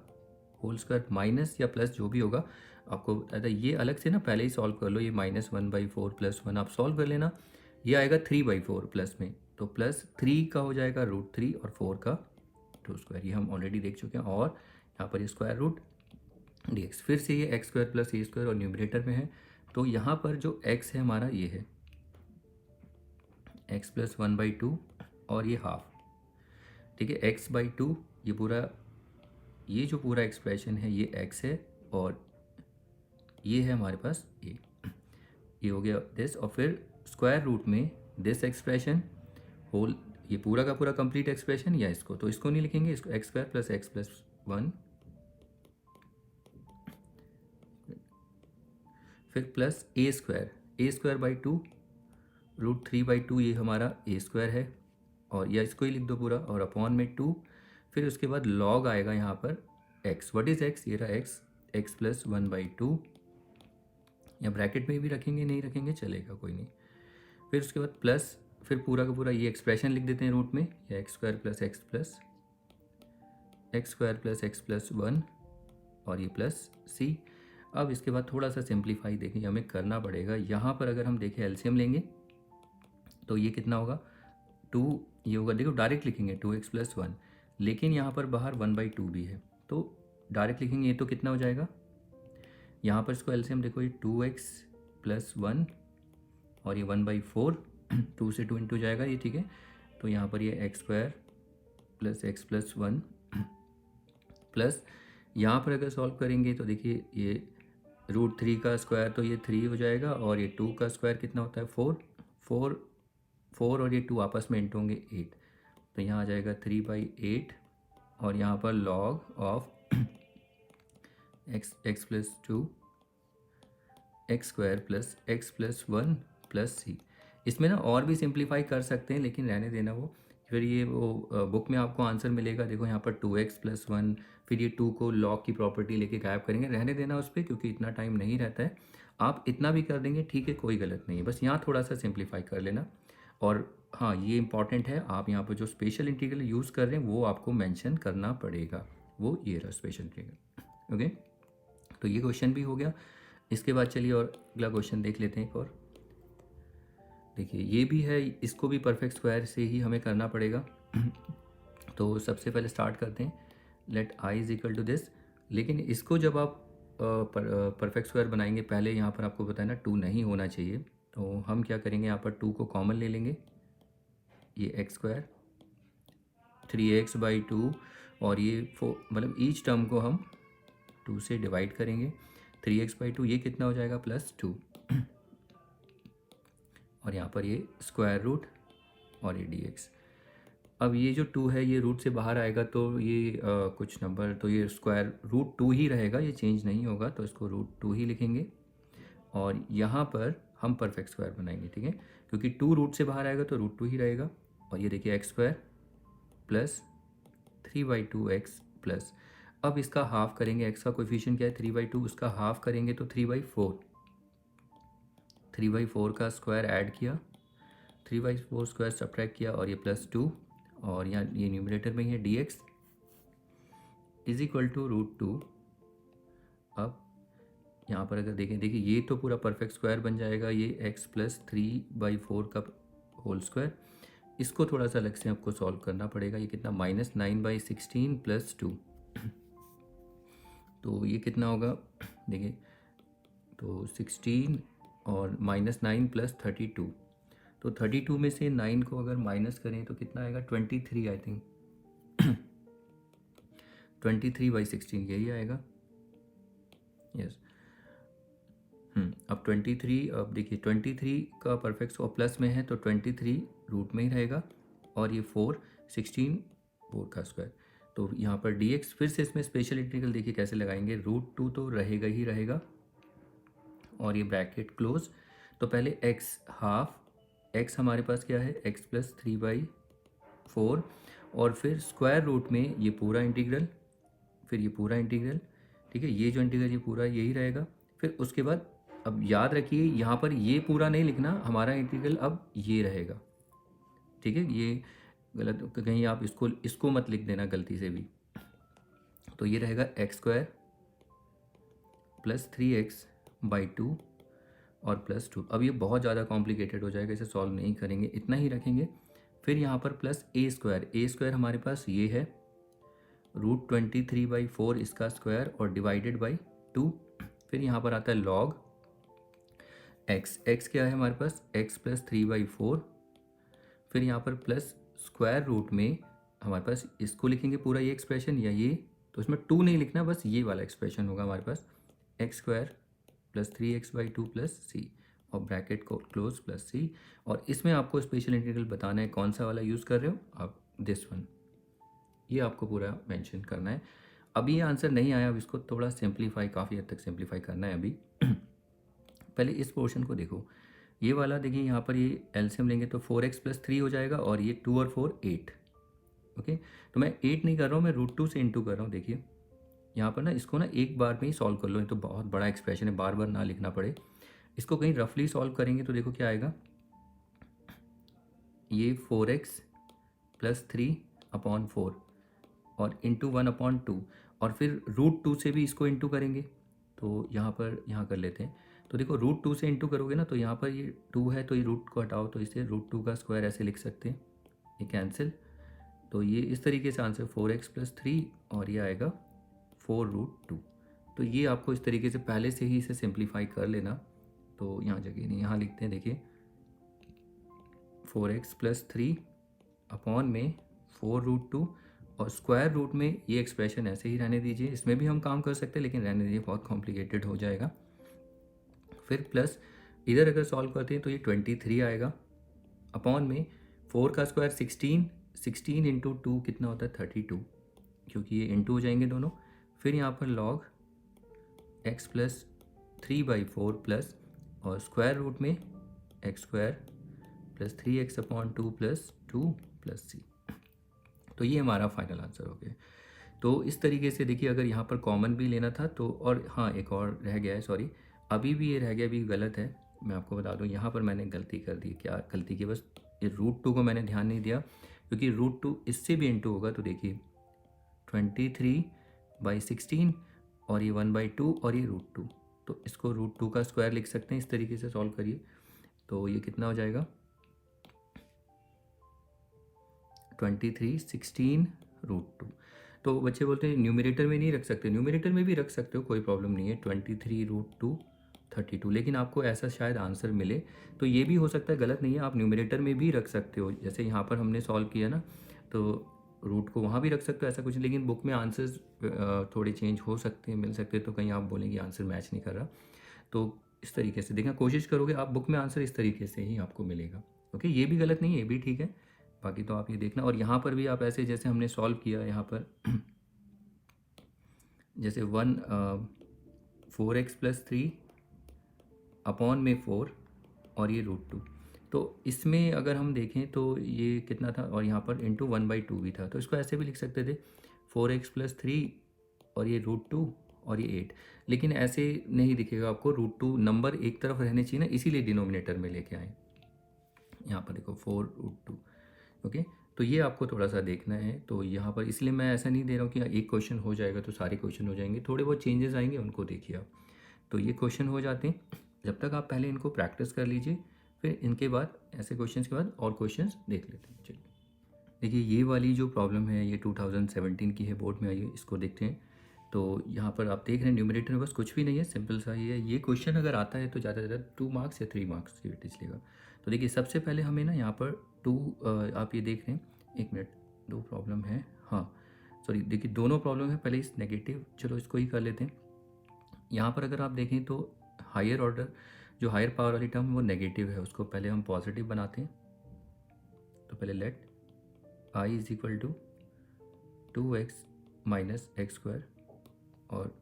होल स्क्वायर माइनस या प्लस जो भी होगा आपको बताया था, ये अलग से ना पहले ही सॉल्व कर लो, ये -1/4 प्लस 1 आप सॉल्व कर लेना, ये आएगा 3/4 प्लस में, तो प्लस 3 का हो जाएगा √3 और 4 का 2 स्क्वायर, ये हम ऑलरेडी देख चुके हैं, और यहाँ पर ये स्क्वायर रूट dx, फिर से ये एक्स स्क्वायर प्लस ए स्क्वायर और न्यूमरेटर में है, तो यहाँ पर जो x है हमारा ये है x प्लस 1/2 और ये हाफ, ठीक है, x/2, ये पूरा, ये जो पूरा एक्सप्रेशन है ये x है, और ये है हमारे पास ये हो गया दिस, और फिर स्क्वायर रूट में दिस एक्सप्रेशन होल, ये पूरा का पूरा कंप्लीट एक्सप्रेशन, या इसको, तो इसको नहीं लिखेंगे, इसको x square plus X plus 1, फिर प्लस ए स्क्वायर बाई 2 √3/2, ये हमारा ए स्क्वायर है, और या इसको ही लिख दो पूरा, और अपॉन में 2, फिर उसके बाद लॉग आएगा यहाँ पर एक्स, व्हाट इज़ एक्स, ये रहा एक्स प्लस 1/2, या ब्रैकेट में भी रखेंगे, नहीं रखेंगे चलेगा, कोई नहीं, फिर उसके बाद प्लस, फिर पूरा का पूरा ये एक्सप्रेशन लिख देते हैं रूट में, या x square plus X plus 1, और ये प्लस सी। अब इसके बाद थोड़ा सा सिंप्लीफाई देखेंगे, हमें करना पड़ेगा, यहाँ पर अगर हम देखें एलसीएम लेंगे तो ये कितना होगा 2, ये होगा, देखो डायरेक्ट लिखेंगे 2x प्लस 1, लेकिन यहाँ पर बाहर 1/2 भी है, तो डायरेक्ट लिखेंगे, ये तो कितना हो जाएगा, यहाँ पर इसको एलसीएम देखो, ये 2x प्लस 1 और ये 1/4, 2 से 2 इंटू जाएगा ये, ठीक है। तो यहाँ पर ये x square plus X plus 1 plus, यहाँ पर अगर सॉल्व करेंगे तो देखिए ये √3 का स्क्वायर, तो ये 3 हो जाएगा, और ये 2 का स्क्वायर कितना होता है 4 और ये 2 आपस में इंटू होंगे 8, तो यहाँ आ जाएगा 3/8, और यहाँ पर log of X plus 2 X square plus X plus 1 plus C. इसमें ना और भी सिंप्लीफाई कर सकते हैं, लेकिन रहने देना वो, फिर ये वो बुक में आपको आंसर मिलेगा, देखो यहाँ पर 2x प्लस 1, फिर ये 2 को लॉग की प्रॉपर्टी लेके गायब करेंगे, रहने देना उस पर, क्योंकि इतना टाइम नहीं रहता है, आप इतना भी कर देंगे ठीक है, कोई गलत नहीं है, बस यहाँ थोड़ा सा सिंप्लीफाई कर लेना। और हाँ ये इंपॉर्टेंट है, आप यहाँ पर जो स्पेशल इंटीग्रल यूज़ कर रहे हैं वो आपको मेंशन करना पड़ेगा, वो ये रहा स्पेशल इंटीग्रल, ओके। तो ये क्वेश्चन भी हो गया। इसके बाद चलिए और अगला क्वेश्चन देख लेते हैं एक और। देखिए ये भी है, इसको भी परफेक्ट स्क्वायर से ही हमें करना पड़ेगा। तो सबसे पहले स्टार्ट करते हैं, let I is equal to this, लेकिन इसको जब आप परफेक्ट स्क्वायर बनाएंगे, पहले यहाँ पर आपको बताया ना 2 नहीं होना चाहिए, तो हम क्या करेंगे, यहाँ पर 2 को कॉमन ले लेंगे, ये एक्स स्क्वायर 3x/2, और ये 4, मतलब ईच टर्म को हम 2 से डिवाइड करेंगे, 3x/2, ये कितना हो जाएगा +2, और यहाँ पर ये स्क्वायर रूट और ये dx। अब ये जो 2 है ये रूट से बाहर आएगा तो ये कुछ नंबर, तो ये स्क्वायर रूट 2 ही रहेगा, ये चेंज नहीं होगा, तो इसको रूट 2 ही लिखेंगे। और यहाँ पर हम परफेक्ट स्क्वायर बनाएंगे, ठीक है, क्योंकि 2 रूट से बाहर आएगा तो रूट 2 ही रहेगा। और ये देखिए x square plus 3/2x plus, अब इसका हाफ करेंगे, x का कोफिशिएंट क्या है 3/2, उसका हाफ करेंगे तो 3/4, 3/4 का स्क्वायर ऐड किया, 3/4 स्क्वायर सब्ट्रैक्ट किया और ये +2, और यहाँ ये न्यूमरेटर में ही है dx इज इक्वल टू √2। अब यहाँ पर अगर देखें, देखिए ये तो पूरा परफेक्ट स्क्वायर बन जाएगा, ये x प्लस 3/4 का होल स्क्वायर, इसको थोड़ा सा अलग से आपको सॉल्व करना पड़ेगा। ये कितना -9/16 प्लस 2, तो ये कितना होगा देखिए, तो 16 और -9 प्लस 32, तो 32 में से 9 को अगर माइनस करें तो कितना आएगा 23 आई थिंक 23/16 यही आएगा। यस अब 23, अब देखिए 23 का परफेक्ट और प्लस में है तो 23 रूट में ही रहेगा, और ये 16 4 का स्क्वायर, तो यहाँ पर dx फिर से इसमें स्पेशल इंटीग्रल देखिए कैसे लगाएंगे, √2 तो रहेगा ही रहेगा, और ये ब्रैकेट क्लोज, तो पहले x हाफ, x हमारे पास क्या है x प्लस 3/4, और फिर स्क्वायर रूट में ये पूरा इंटीग्रल, फिर ये पूरा इंटीग्रल, ठीक है, ये जो इंटीग्रल ये पूरा यही रहेगा। फिर उसके बाद अब याद रखिए यहाँ पर ये पूरा नहीं लिखना, हमारा इंटीग्रल अब ये रहेगा, ठीक है, ये गलत कहीं आप इसको मत लिख देना गलती से भी, तो ये रहेगा एक्स स्क्वायर प्लस 3x/2 और +2। अब ये बहुत ज़्यादा कॉम्प्लिकेटेड हो जाएगा, इसे सॉल्व नहीं करेंगे, इतना ही रखेंगे। फिर यहाँ पर प्लस a² हमारे पास ये है √23/4 इसका स्क्वायर और डिवाइडेड बाई 2। फिर यहाँ पर आता है लॉग x क्या है हमारे पास x प्लस 3/4, फिर यहाँ पर प्लस स्क्वायर रूट में हमारे पास इसको लिखेंगे पूरा ये एक्सप्रेशन या ये, तो इसमें 2 नहीं लिखना, बस ये वाला एक्सप्रेशन होगा हमारे पास x² plus 3x/2 plus c, और ब्रैकेट को क्लोज प्लस c, और इसमें आपको स्पेशल इंटीग्रल बताना है कौन सा वाला यूज़ कर रहे हो आप, दिस वन, ये आपको पूरा मेंशन करना है। अभी ये आंसर नहीं आया, अब इसको थोड़ा सिंप्लीफाई, काफ़ी हद तक सिंप्लीफाई करना है अभी पहले इस पोर्शन को देखो, ये वाला देखिए यहाँ पर ये एलसीएम लेंगे तो 4x प्लस 3 हो जाएगा, और ये 2 और 4 8, ओके, तो मैं 8 नहीं कर रहा हूँ, मैं √2 से इंटू कर रहा हूँ। देखिए यहाँ पर ना इसको ना एक बार में ही सॉल्व कर लो, ये तो बहुत बड़ा एक्सप्रेशन है, बार बार ना लिखना पड़े, इसको कहीं रफली सॉल्व करेंगे तो देखो क्या आएगा, ये 4x प्लस 3/4 और इंटू 1/2, और फिर √2 से भी इसको इंटू करेंगे, तो यहाँ कर लेते हैं, तो देखो √2 से इंटू करोगे ना तो यहाँ पर ये 2 है तो ये रूट को हटाओ, तो इसे √2 का स्क्वायर ऐसे लिख सकते हैं, ये कैंसिल, तो ये इस तरीके से आंसर 4x प्लस 3 और ये आएगा 4√2। तो ये आपको इस तरीके से पहले से ही इसे सिंप्लीफाई कर लेना, तो यहाँ जगह नहीं, यहाँ लिखते हैं, देखिए 4x प्लस 3 अपॉन में 4√2, और स्क्वायर रूट में ये एक्सप्रेशन ऐसे ही रहने दीजिए, इसमें भी हम काम कर सकते हैं लेकिन रहने दीजिए, बहुत कॉम्प्लिकेटेड हो जाएगा। फिर प्लस इधर अगर सॉल्व करते हैं तो ये 23 आएगा, अपॉन में 4 का स्क्वायर 16 इंटू 2 कितना होता है 32, क्योंकि ये इंटू हो जाएंगे दोनों। फिर यहाँ पर लॉग x प्लस 3/4 प्लस, और स्क्वायर रूट में x² plus 3x/2 plus 2 plus c, तो ये हमारा फाइनल आंसर हो गया। तो इस तरीके से देखिए, अगर यहाँ पर कॉमन भी लेना था तो, और हाँ एक और रह गया है, सॉरी अभी भी ये रह गया, अभी गलत है, मैं आपको बता दूँ, यहाँ पर मैंने गलती कर दी, क्या गलती की, बस ये √2 को मैंने ध्यान नहीं दिया, क्योंकि √2 इससे भी इंटू होगा, तो देखिए 23/16 और ये 1/2 और ये √2, तो इसको √2 का स्क्वायर लिख सकते हैं, इस तरीके से सॉल्व करिए, तो ये कितना हो जाएगा 23/16 √2। तो बच्चे बोलते हैं न्यूमरेटर में नहीं रख सकते, न्यूमरेटर में भी रख सकते हो, कोई प्रॉब्लम नहीं है, 23√2 32, लेकिन आपको ऐसा शायद आंसर मिले, तो ये भी हो सकता है, गलत नहीं है, आप न्यूमरेटर में भी रख सकते हो, जैसे यहाँ पर हमने सॉल्व किया ना, तो रूट को वहाँ भी रख सकते हो, ऐसा कुछ, लेकिन बुक में आंसर्स थोड़े चेंज हो सकते हैं, मिल सकते हैं, तो कहीं आप बोलेंगे आंसर मैच नहीं कर रहा, तो इस तरीके से देखना कोशिश करोगे आप, बुक में आंसर इस तरीके से ही आपको मिलेगा, ओके, ये भी गलत नहीं है, ये भी ठीक है, बाकी तो आप ये देखना। और यहाँ पर भी आप ऐसे जैसे हमने सॉल्व किया यहाँ पर जैसे 4x+3 अपॉन में 4 और ये √2, तो इसमें अगर हम देखें तो ये कितना था, और यहाँ पर इंटू 1/2 भी था, तो इसको ऐसे भी लिख सकते थे 4x+3 और ये √2 और ये 8। लेकिन ऐसे नहीं दिखेगा आपको, √2 नंबर एक तरफ रहने चाहिए ना, इसीलिए डिनोमिनेटर में लेके आए। यहाँ पर देखो 4√2, ओके। तो ये आपको थोड़ा सा देखना है। तो यहाँ पर इसलिए मैं ऐसा नहीं दे रहा हूँ कि एक क्वेश्चन हो जाएगा तो सारे क्वेश्चन हो जाएंगे, थोड़े बहुत चेंजेस आएंगे, उनको देखिए आप। तो ये क्वेश्चन हो जाते हैं, जब तक आप पहले इनको प्रैक्टिस कर लीजिए, फिर इनके बाद ऐसे क्वेश्चंस के बाद और क्वेश्चंस देख लेते हैं। चलिए देखिए, ये वाली जो प्रॉब्लम है ये 2017 की है, बोर्ड में आई है, इसको देखते हैं। तो यहाँ पर आप देख रहे हैं न्यूमरेटर में बस कुछ भी नहीं है, सिंपल सा ही है। ये क्वेश्चन अगर आता है तो ज़्यादा से ज़्यादा 2 मार्क्स या 3 मार्क्स की वेटेज लेगा। तो देखिए सबसे पहले हमें ना यहाँ पर आप ये देख रहे हैं, 1 मिनट, 2 प्रॉब्लम है, हाँ सॉरी, देखिए दोनों प्रॉब्लम है। पहले इस नेगेटिव, चलो इसको ही कर लेते हैं। यहाँ पर अगर आप देखें तो हायर ऑर्डर, जो हायर पावर वाली टर्म वो नेगेटिव है, उसको पहले हम पॉजिटिव बनाते हैं। तो पहले लेट I = 2x - x² और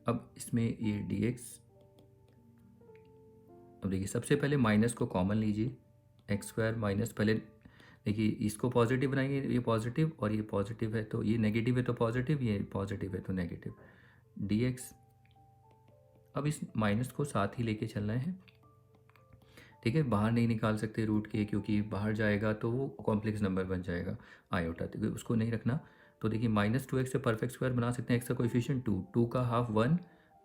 अब इसमें ये dx, अब देखिए सबसे पहले माइनस को कॉमन लीजिए, x² माइनस, पहले देखिए इसको पॉजिटिव बनाएंगे, ये पॉजिटिव और ये पॉजिटिव है, तो ये नेगेटिव है तो पॉजिटिव, ये पॉजिटिव है तो नेगेटिव, dx। अब इस माइनस को साथ ही लेके चलना है, ठीक है। बाहर नहीं निकाल सकते रूट के, क्योंकि बाहर जाएगा तो वो कॉम्प्लेक्स नंबर बन जाएगा आयोटा, तो उसको नहीं रखना। तो देखिए -2x से परफेक्ट स्क्वायर बना सकते हैं। x का कोएफिशिएंट 2, 2 का हाफ 1,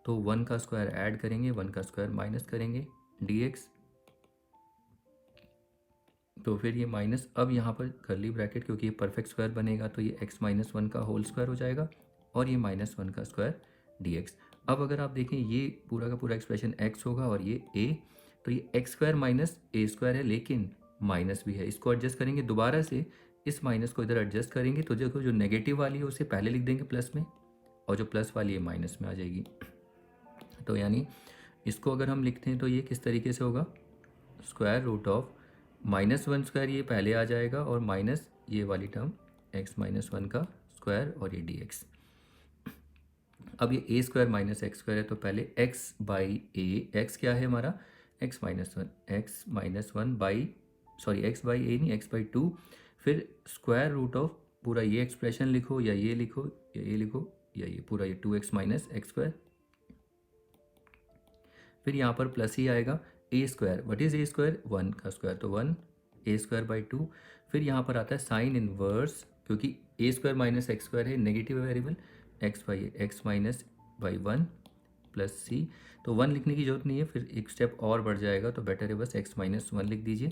तो 1 का स्क्वायर ऐड करेंगे, 1 का स्क्वायर माइनस करेंगे, dx। तो फिर ये माइनस, अब यहाँ पर कर्ली ब्रैकेट, क्योंकि ये परफेक्ट स्क्वायर बनेगा तो ये x - 1 का होल स्क्वायर हो जाएगा और ये -1 का स्क्वायर dx। अब अगर आप देखें ये पूरा का पूरा एक्सप्रेशन x होगा और ये a, तो ये x² - a² है, लेकिन माइनस भी है, इसको एडजस्ट करेंगे दोबारा से, इस माइनस को इधर एडजस्ट करेंगे, तो देखो जो नेगेटिव वाली है उसे पहले लिख देंगे प्लस में, और जो प्लस वाली है माइनस में आ जाएगी। तो यानी इसको अगर हम लिखते हैं तो ये किस तरीके से होगा, √ऑफ -1² ये पहले आ जाएगा, और माइनस ये वाली टर्म x - 1 का स्क्वायर और ये dx। अब ये a² - x² है, तो पहले x/a, x क्या है हमारा, x - 1, x/a नहीं, x/2, फिर √ऑफ पूरा ये एक्सप्रेशन लिखो या ये लिखो या ये लिखो या ये पूरा, ये 2x - x², फिर यहाँ पर प्लस ही आएगा a², व्हाट इज a², 1 का स्क्वायर, तो 1 a²/2। फिर यहाँ पर आता है साइन इनवर्स, क्योंकि a² - x² है, negative variable, x/1 plus c, तो 1 लिखने की जरूरत नहीं है, फिर एक स्टेप और बढ़ जाएगा, तो बेटर है बस x - 1 लिख दीजिए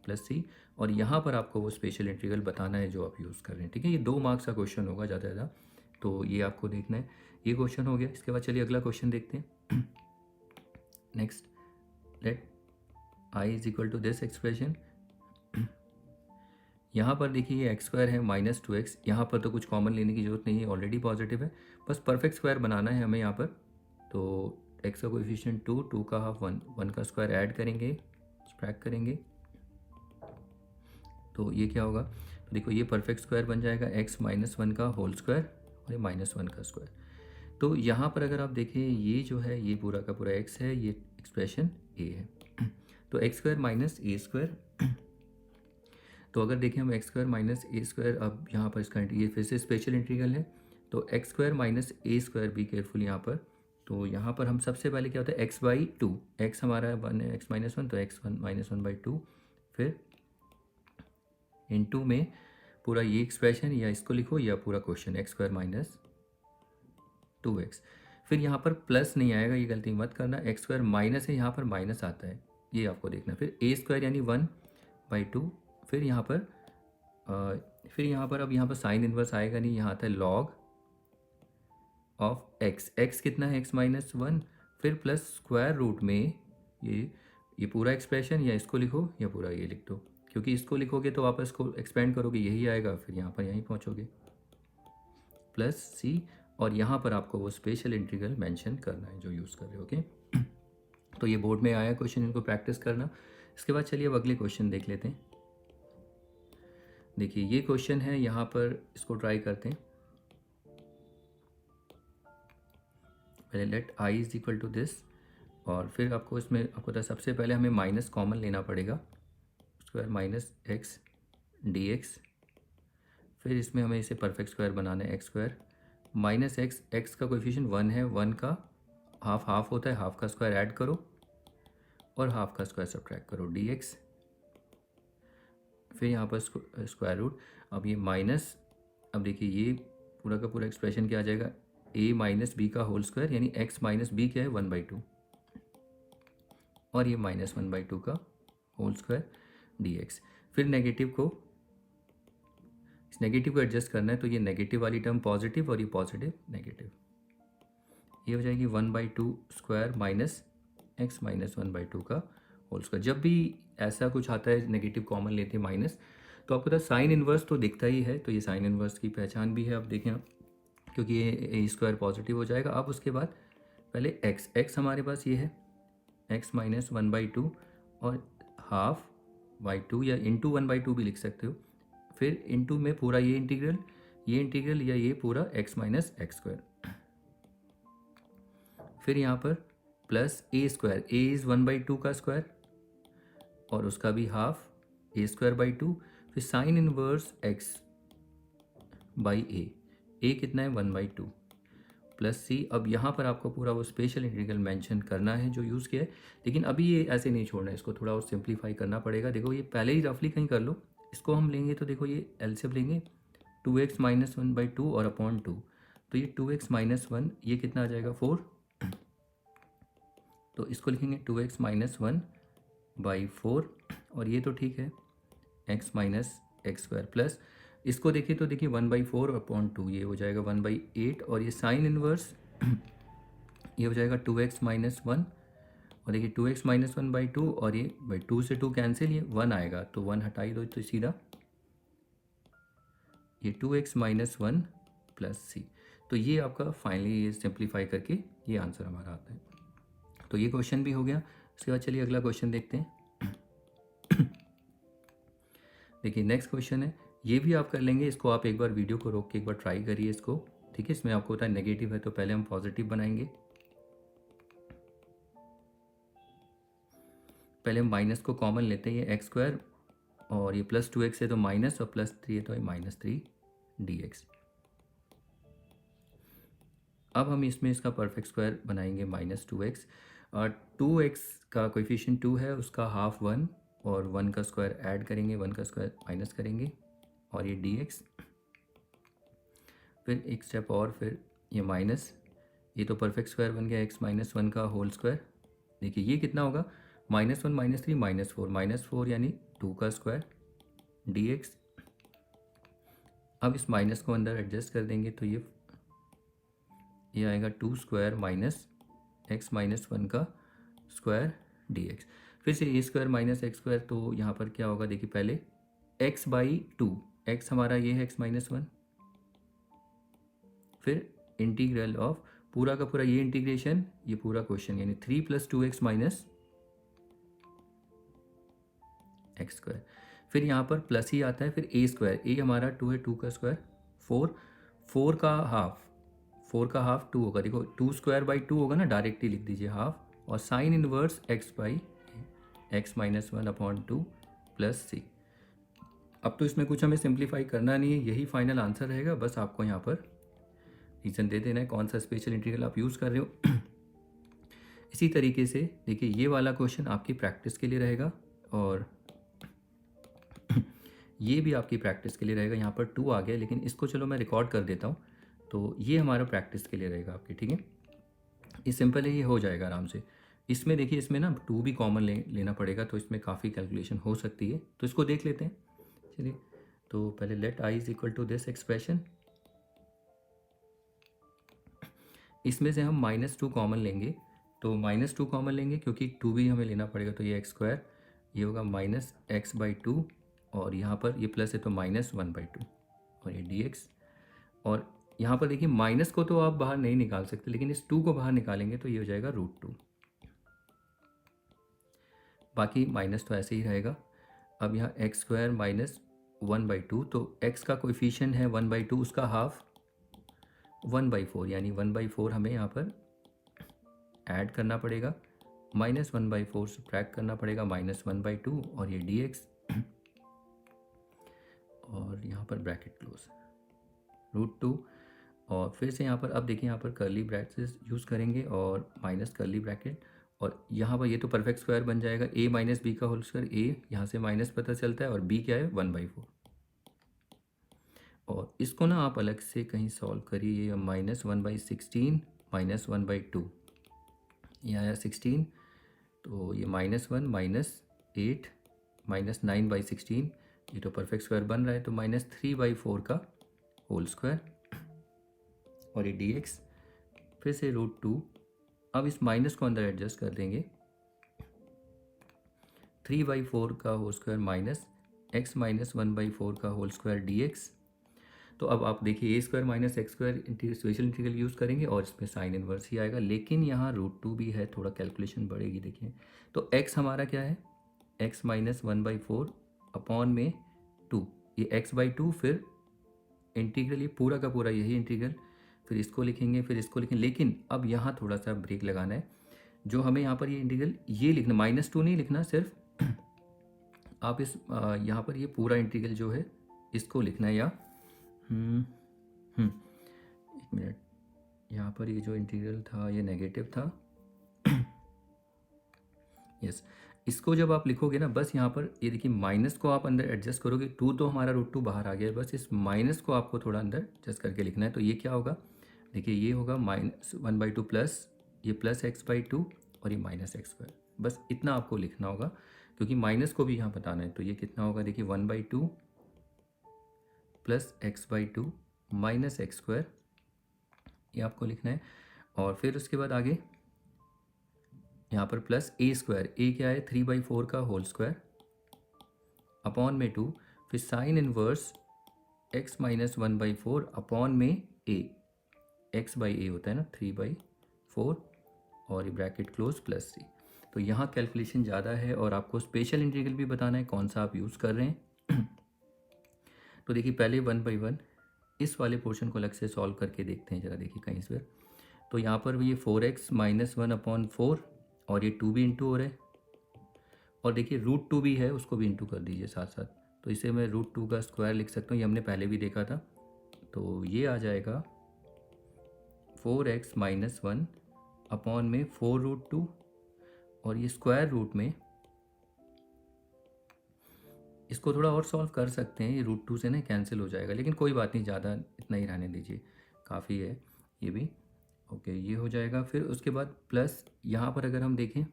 प्लस c। और यहाँ पर आपको वो स्पेशल इंटीग्रल बताना है जो आप यूज़ कर रहे हैं, ठीक है। ये 2 मार्क्स का क्वेश्चन होगा ज़्यादा ज़्यादा, तो ये आपको देखना है। ये क्वेश्चन हो गया, इसके बाद चलिए अगला क्वेश्चन देखते हैं। Next, let I = this expression. यहाँ पर देखिए ये x² है -2x, यहाँ पर तो कुछ कॉमन लेने की जरूरत नहीं है, ऑलरेडी पॉजिटिव है, बस परफेक्ट स्क्वायर बनाना है हमें यहाँ पर। तो x का कोएफिशिएंट 2, 2 का हाफ 1, 1 का स्क्वायर ऐड करेंगे, सब्ट्रैक्ट करेंगे, तो ये क्या होगा, तो देखो ये परफेक्ट स्क्वायर बन जाएगा, x - 1 का होल स्क्वायर और ये -1 का स्क्वायर। तो यहाँ पर अगर आप देखें ये जो है ये पूरा का पूरा x है, ये एक्सप्रेशन a है। तो x² - a², तो अगर देखें हम x² - a², अब यहाँ पर इसका ये फिर से स्पेशल इंटीग्रल है, तो x² - a², बी केयरफुल यहाँ पर। तो यहाँ पर हम सबसे पहले क्या होता है, x/2, x हमारा 1 है, x - 1, तो x 1 - 1/2, फिर इनटू में पूरा ये एक्सप्रेशन, या इसको लिखो या पूरा क्वेश्चन x² - 2x। फिर यहाँ पर प्लस नहीं आएगा, ये गलती मत करना, x² माइनस है, यहाँ पर माइनस आता है, ये आपको देखना। फिर a² यानी 1/2, फिर यहाँ पर अब यहाँ पर साइन इनवर्स आएगा नहीं, यहाँ आता है लॉग ऑफ x, x कितना है, x - 1, फिर प्लस स्क्वायर रूट में ये पूरा एक्सप्रेशन, या इसको लिखो या पूरा ये लिख दो, क्योंकि इसको लिखोगे तो वापस को एक्सपेंड करोगे यही आएगा, फिर यहाँ पर यहीं पहुँचोगे, प्लस c, और यहाँ पर आपको वो स्पेशल इंटीग्रल मेंशन करना है जो यूज़ कर रहे हो, ओके। तो ये बोर्ड में आया क्वेश्चन, इनको प्रैक्टिस करना। इसके बाद चलिए अब अगले क्वेश्चन देख लेते हैं। देखिए ये क्वेश्चन है, यहाँ पर इसको ट्राई करते हैं। पहले let I is equal to this, और फिर आपको इसमें आपको पता है सबसे पहले हमें माइनस कॉमन लेना पड़ेगा, square minus x d x. फिर इसमें हमें इसे परफेक्ट स्क्वायर बनाना है, X square minus x, x का कोएफिशिएंट 1 है, 1 का हाफ हाफ होता है, हाफ का स्क्वायर ऐड करो और हाफ का स्क्वायर सब्ट्रैक्ट करो, डी एक्स। फिर यहाँ पर स्क्वायर रूट। अब ये माइनस, अब देखिए ये पूरा का पूरा एक्सप्रेशन क्या आ जाएगा, a माइनस बी का होल स्क्वायर, यानी x माइनस बी क्या है 1/2, और ये -1/2 का होल स्क्वायर dx। फिर नेगेटिव को, इस नेगेटिव को एडजस्ट करना है, तो ये नेगेटिव वाली टर्म पॉजिटिव और ये पॉजिटिव नेगेटिव, ये हो जाएगी 1/2 स्क्वायर माइनस एक्स माइनस 1/2 का होल स्क्वायर। जब भी ऐसा कुछ आता है नेगेटिव कॉमन लेते हैं माइनस, तो आपको पता साइन इन्वर्स तो दिखता ही है, तो ये साइन इन्वर्स की पहचान भी है। अब देखें आप, क्योंकि ये ए स्क्वायर पॉजिटिव हो जाएगा। अब उसके बाद पहले एक्स, एक्स हमारे पास ये है एक्स माइनस 1/2 और हाफ बाई 2, या इंटू 1/2 भी लिख सकते हो। फिर इंटू में पूरा ये इंटीग्रल या ये पूरा एक्स माइनस एक्स स्क्वायर। फिर यहाँ पर plus A square, A is 1/2 का स्क्वायर और उसका भी हाफ, ए स्क्वायर बाई 2। फिर साइन इनवर्स एक्स बाई ए कितना है 1/2 प्लस सी। अब यहाँ पर आपको पूरा वो स्पेशल इंटीग्रल मेंशन करना है जो यूज़ किया है, लेकिन अभी ये ऐसे नहीं छोड़ना है, इसको थोड़ा और सिंप्लीफाई करना पड़ेगा। देखो ये पहले ही रफली कहीं कर लो, इसको हम लेंगे तो देखो ये एलसीएम लेंगे 2x माइनस 1/2 और अपॉन 2, तो ये 2x माइनस 1 ये कितना आ जाएगा 4, तो इसको लिखेंगे 2x माइनस 1/4, और ये तो ठीक है x minus x square plus, इसको देखिए तो देखिए 1/4 अपॉन 2 ये हो जाएगा 1/8, और ये साइन इनवर्स ये हो जाएगा 2x माइनस 1, और देखिए 2x माइनस 1/2 और ये बाई 2 से 2 कैंसिल, ये 1 आएगा तो 1 हटाई दो, तो सीधा ये 2x माइनस 1 प्लस सी। तो ये आपका फाइनली ये सिंप्लीफाई करके ये आंसर हमारा आता है। तो ये क्वेश्चन भी हो गया। उसके बाद चलिए अगला क्वेश्चन देखते हैं। देखिए नेक्स्ट क्वेश्चन है, ये भी आप कर लेंगे, इसको आप एक बार वीडियो को रोक के एक बार ट्राई करिए इसको, ठीक है। इसमें आपको होता है नेगेटिव है तो पहले हम पॉजिटिव बनाएंगे, पहले हम माइनस को कॉमन लेते हैं, ये एक्स स्क्वायर और ये प्लस 2x है तो माइनस, और प्लस 3 है तो -3 dx। अब हम इसमें इसका परफेक्ट स्क्वायर बनाएंगे -2x, और 2x का कोएफिशिएंट 2 है, उसका हाफ 1 और 1 का स्क्वायर ऐड करेंगे, 1 का स्क्वायर माइनस करेंगे, और ये dx। फिर एक स्टेप और, फिर ये माइनस, ये तो परफेक्ट स्क्वायर बन गया x माइनस 1 का होल स्क्वायर। देखिए ये कितना होगा -1 -3 -4 यानी 2 का स्क्वायर dx। अब इस माइनस को अंदर एडजस्ट कर देंगे तो ये आएगा 2 स्क्वायर माइनस एक्स माइनस 1 का स्क्वायर dx। फिर से ए स्क्वायर माइनस एक्स स्क्वायर, तो यहाँ पर क्या होगा देखिए पहले x बाई 2, एक्स हमारा ये है x माइनस 1, फिर इंटीग्रल ऑफ पूरा का पूरा ये इंटीग्रेशन, ये पूरा क्वेश्चन यानी 3 + 2x माइनस एक्स स्क्वायर। फिर यहाँ पर प्लस ही आता है, फिर ए स्क्वायर, ए हमारा 2 है, 2 का स्क्वायर 4, 4 का हाफ 2 होगा, देखो 2 स्क्वायर बाई 2 होगा ना, डायरेक्टली लिख दीजिए हाफ, और sine inverse x by X minus 1 upon 2 plus C. अब तो इसमें कुछ हमें सिंप्लीफाई करना नहीं है, यही फाइनल आंसर रहेगा, बस आपको यहाँ पर रीज़न दे देना है कौन सा स्पेशल इंटीग्रल आप यूज़ कर रहे हो। इसी तरीके से देखिए ये वाला क्वेश्चन आपकी प्रैक्टिस के लिए रहेगा, और ये भी आपकी प्रैक्टिस के लिए रहेगा। यहाँ पर 2 आ गया, लेकिन इसको चलो मैं रिकॉर्ड कर देता हूँ, तो ये हमारा प्रैक्टिस के लिए रहेगा आपकी, ठीक है। ये सिंपल है, ये हो जाएगा आराम से। इसमें देखिए इसमें ना 2 भी कॉमन लेना पड़ेगा, तो इसमें काफ़ी कैलकुलेशन हो सकती है, तो इसको देख लेते हैं। चलिए तो पहले let I is equal to this expression, इसमें से हम -2 कॉमन लेंगे, तो -2 कॉमन लेंगे क्योंकि 2 भी हमें लेना पड़ेगा, तो ये एक्स स्क्वायर ये होगा -x/2, और यहाँ पर ये प्लस है तो -1/2, और ये dx। और यहाँ पर देखिए माइनस को तो आप बाहर नहीं निकाल सकते, लेकिन इस 2 को बाहर निकालेंगे तो ये हो जाएगा √2। बाकी माइनस तो ऐसे ही रहेगा। अब यहाँ एक्स स्क्वायर माइनस 1/2, तो एक्स का कोएफिशिएंट है 1/2, उसका हाफ 1/4, यानी 1/4 हमें यहाँ पर ऐड करना पड़ेगा, -1/4 सब्ट्रैक्ट करना पड़ेगा, -1/2, और ये dx, और यहाँ पर ब्रैकेट क्लोज, √2, और फिर से यहाँ पर अब देखिए यहाँ पर कर्ली ब्रैकेट्स यूज़ करेंगे और माइनस कर्ली ब्रैकेट, और यहाँ पर ये तो परफेक्ट स्क्वायर बन जाएगा, a माइनस बी का होल स्क्वायर, a यहाँ से माइनस पता चलता है और b क्या है 1/4। और इसको ना आप अलग से कहीं सॉल्व करिए, -1/16 -1/2, ये आया 16, तो ये -1 -8 -9/16, ये तो परफेक्ट स्क्वायर बन रहा है, तो -3/4 का होल स्क्वायर, और ये dx फिर से √2। अब इस माइनस को अंदर एडजस्ट कर देंगे, 3/4 का whole square minus x minus 1/4 का होल स्क्वायर dx। तो अब आप देखिए a square minus x square special integral use करेंगे और इसमें साइन इनवर्स ही आएगा, लेकिन यहाँ √2 भी है, थोड़ा कैलकुलेशन बढ़ेगी देखिए। तो x हमारा क्या है, x माइनस 1/4 अपॉन में 2, ये x/2, फिर इंटीग्रल ये पूरा का पूरा यही इंटीग्रल, फिर इसको लिखेंगे, फिर इसको लिखेंगे, लेकिन अब यहाँ थोड़ा सा ब्रेक लगाना है। जो हमें यहाँ पर ये इंटीग्रल ये लिखना, -2 नहीं लिखना, सिर्फ आप इस यहाँ पर ये पूरा इंटीग्रल जो है इसको लिखना है, या एक मिनट, यहाँ पर ये जो इंटीग्रल था ये नेगेटिव था, यस, इसको जब आप लिखोगे ना, बस यहाँ पर ये देखिए माइनस को आप अंदर एडजस्ट करोगे, 2 तो हमारा √2 बाहर आ गया है, बस इस माइनस को आपको थोड़ा अंदर एडजस्ट करके लिखना है। तो ये क्या होगा, देखिए ये होगा -1/2 प्लस ये प्लस x/2 और ये -x², बस इतना आपको लिखना होगा, क्योंकि माइनस को भी यहाँ बताना है। तो ये कितना होगा, देखिए 1/2 प्लस x/2 माइनस x², ये आपको लिखना है। और फिर उसके बाद आगे यहाँ पर प्लस a², a क्या है 3/4 का होल स्क्वायर अपॉन में 2, फिर sign inverse x minus 1/4 upon में a, x/a होता है ना 3/4, और ये ब्रैकेट क्लोज प्लस c। तो यहाँ कैलकुलेशन ज़्यादा है और आपको स्पेशल इंटीग्रल भी बताना है कौन सा आप यूज़ कर रहे हैं। तो देखिए पहले 1/1 इस वाले पोर्शन को अलग से सॉल्व करके देखते हैं, ज़रा देखिए कहीं से। तो यहाँ पर ये 4x माइनस 1/4, और ये 2 भी इंटू हो रहा है, और देखिए √2 भी है, उसको भी इंटू कर दीजिए साथ साथ। तो इसे मैं √2 का स्क्वायर लिख सकता हूँ, ये हमने पहले भी देखा था। तो ये आ जाएगा 4x माइनस 1 अपॉन में 4√2, और ये स्क्वायर रूट में इसको थोड़ा और सॉल्व कर सकते हैं, ये √2 से ना कैंसिल हो जाएगा, लेकिन कोई बात नहीं, ज़्यादा इतना ही रहने दीजिए, काफ़ी है ये भी। ओके, ये हो जाएगा। फिर उसके बाद प्लस यहाँ पर अगर हम देखें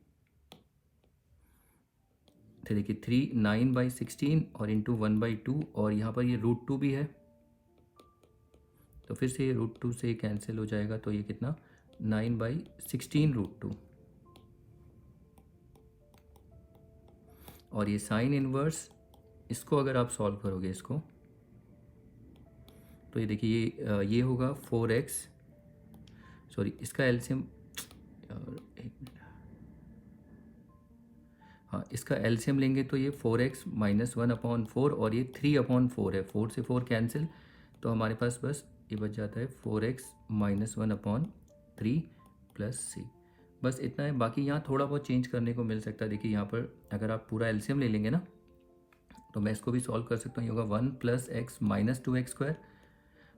तो देखिए 9/16 और इंटू 1/2, और यहाँ पर ये √2 भी है, तो फिर से ये √2 से कैंसिल हो जाएगा, तो ये कितना 9/16 √2, और ये साइन इनवर्स, इसको अगर आप सॉल्व करोगे इसको, तो ये देखिए ये होगा 4x, सॉरी इसका एलसीएम, एक मिनट, हाँ इसका एलसीएम लेंगे तो ये 4x माइनस 1/4, और ये 3/4 है, 4 से 4 कैंसिल, तो हमारे पास बस ये बच जाता है 4x माइनस 1/3 प्लस c, बस इतना है। बाकी यहाँ थोड़ा बहुत चेंज करने को मिल सकता है। देखिए यहाँ पर अगर आप पूरा एलसीएम ले लेंगे ना, तो मैं इसको भी सॉल्व कर सकता हूँ, ये होगा 1 + x माइनस 2x²,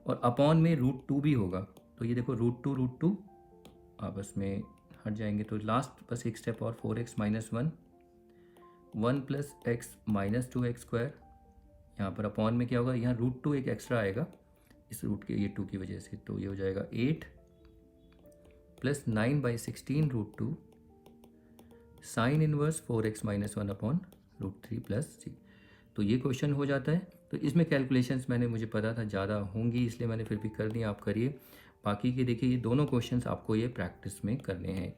और अपॉन में √2 भी होगा, तो ये देखो √2 आपस में हट जाएंगे, तो लास्ट बस एक स्टेप और 4x minus 1 + x minus 2x², यहाँ पर अपॉन में क्या होगा, यहाँ √2 एक एक्स्ट्रा आएगा इस रूट के ये 2 की वजह से, तो ये हो जाएगा 8 + 9/16 √2 sine inverse 4x minus 1/√3 plus c। तो ये क्वेश्चन हो जाता है। तो इसमें कैलकुलेशंस मैंने, मुझे पता था ज़्यादा होंगी इसलिए मैंने फिर भी कर दिया, आप करिए। बाकी के देखिए ये दोनों क्वेश्चंस आपको ये प्रैक्टिस में करने हैं।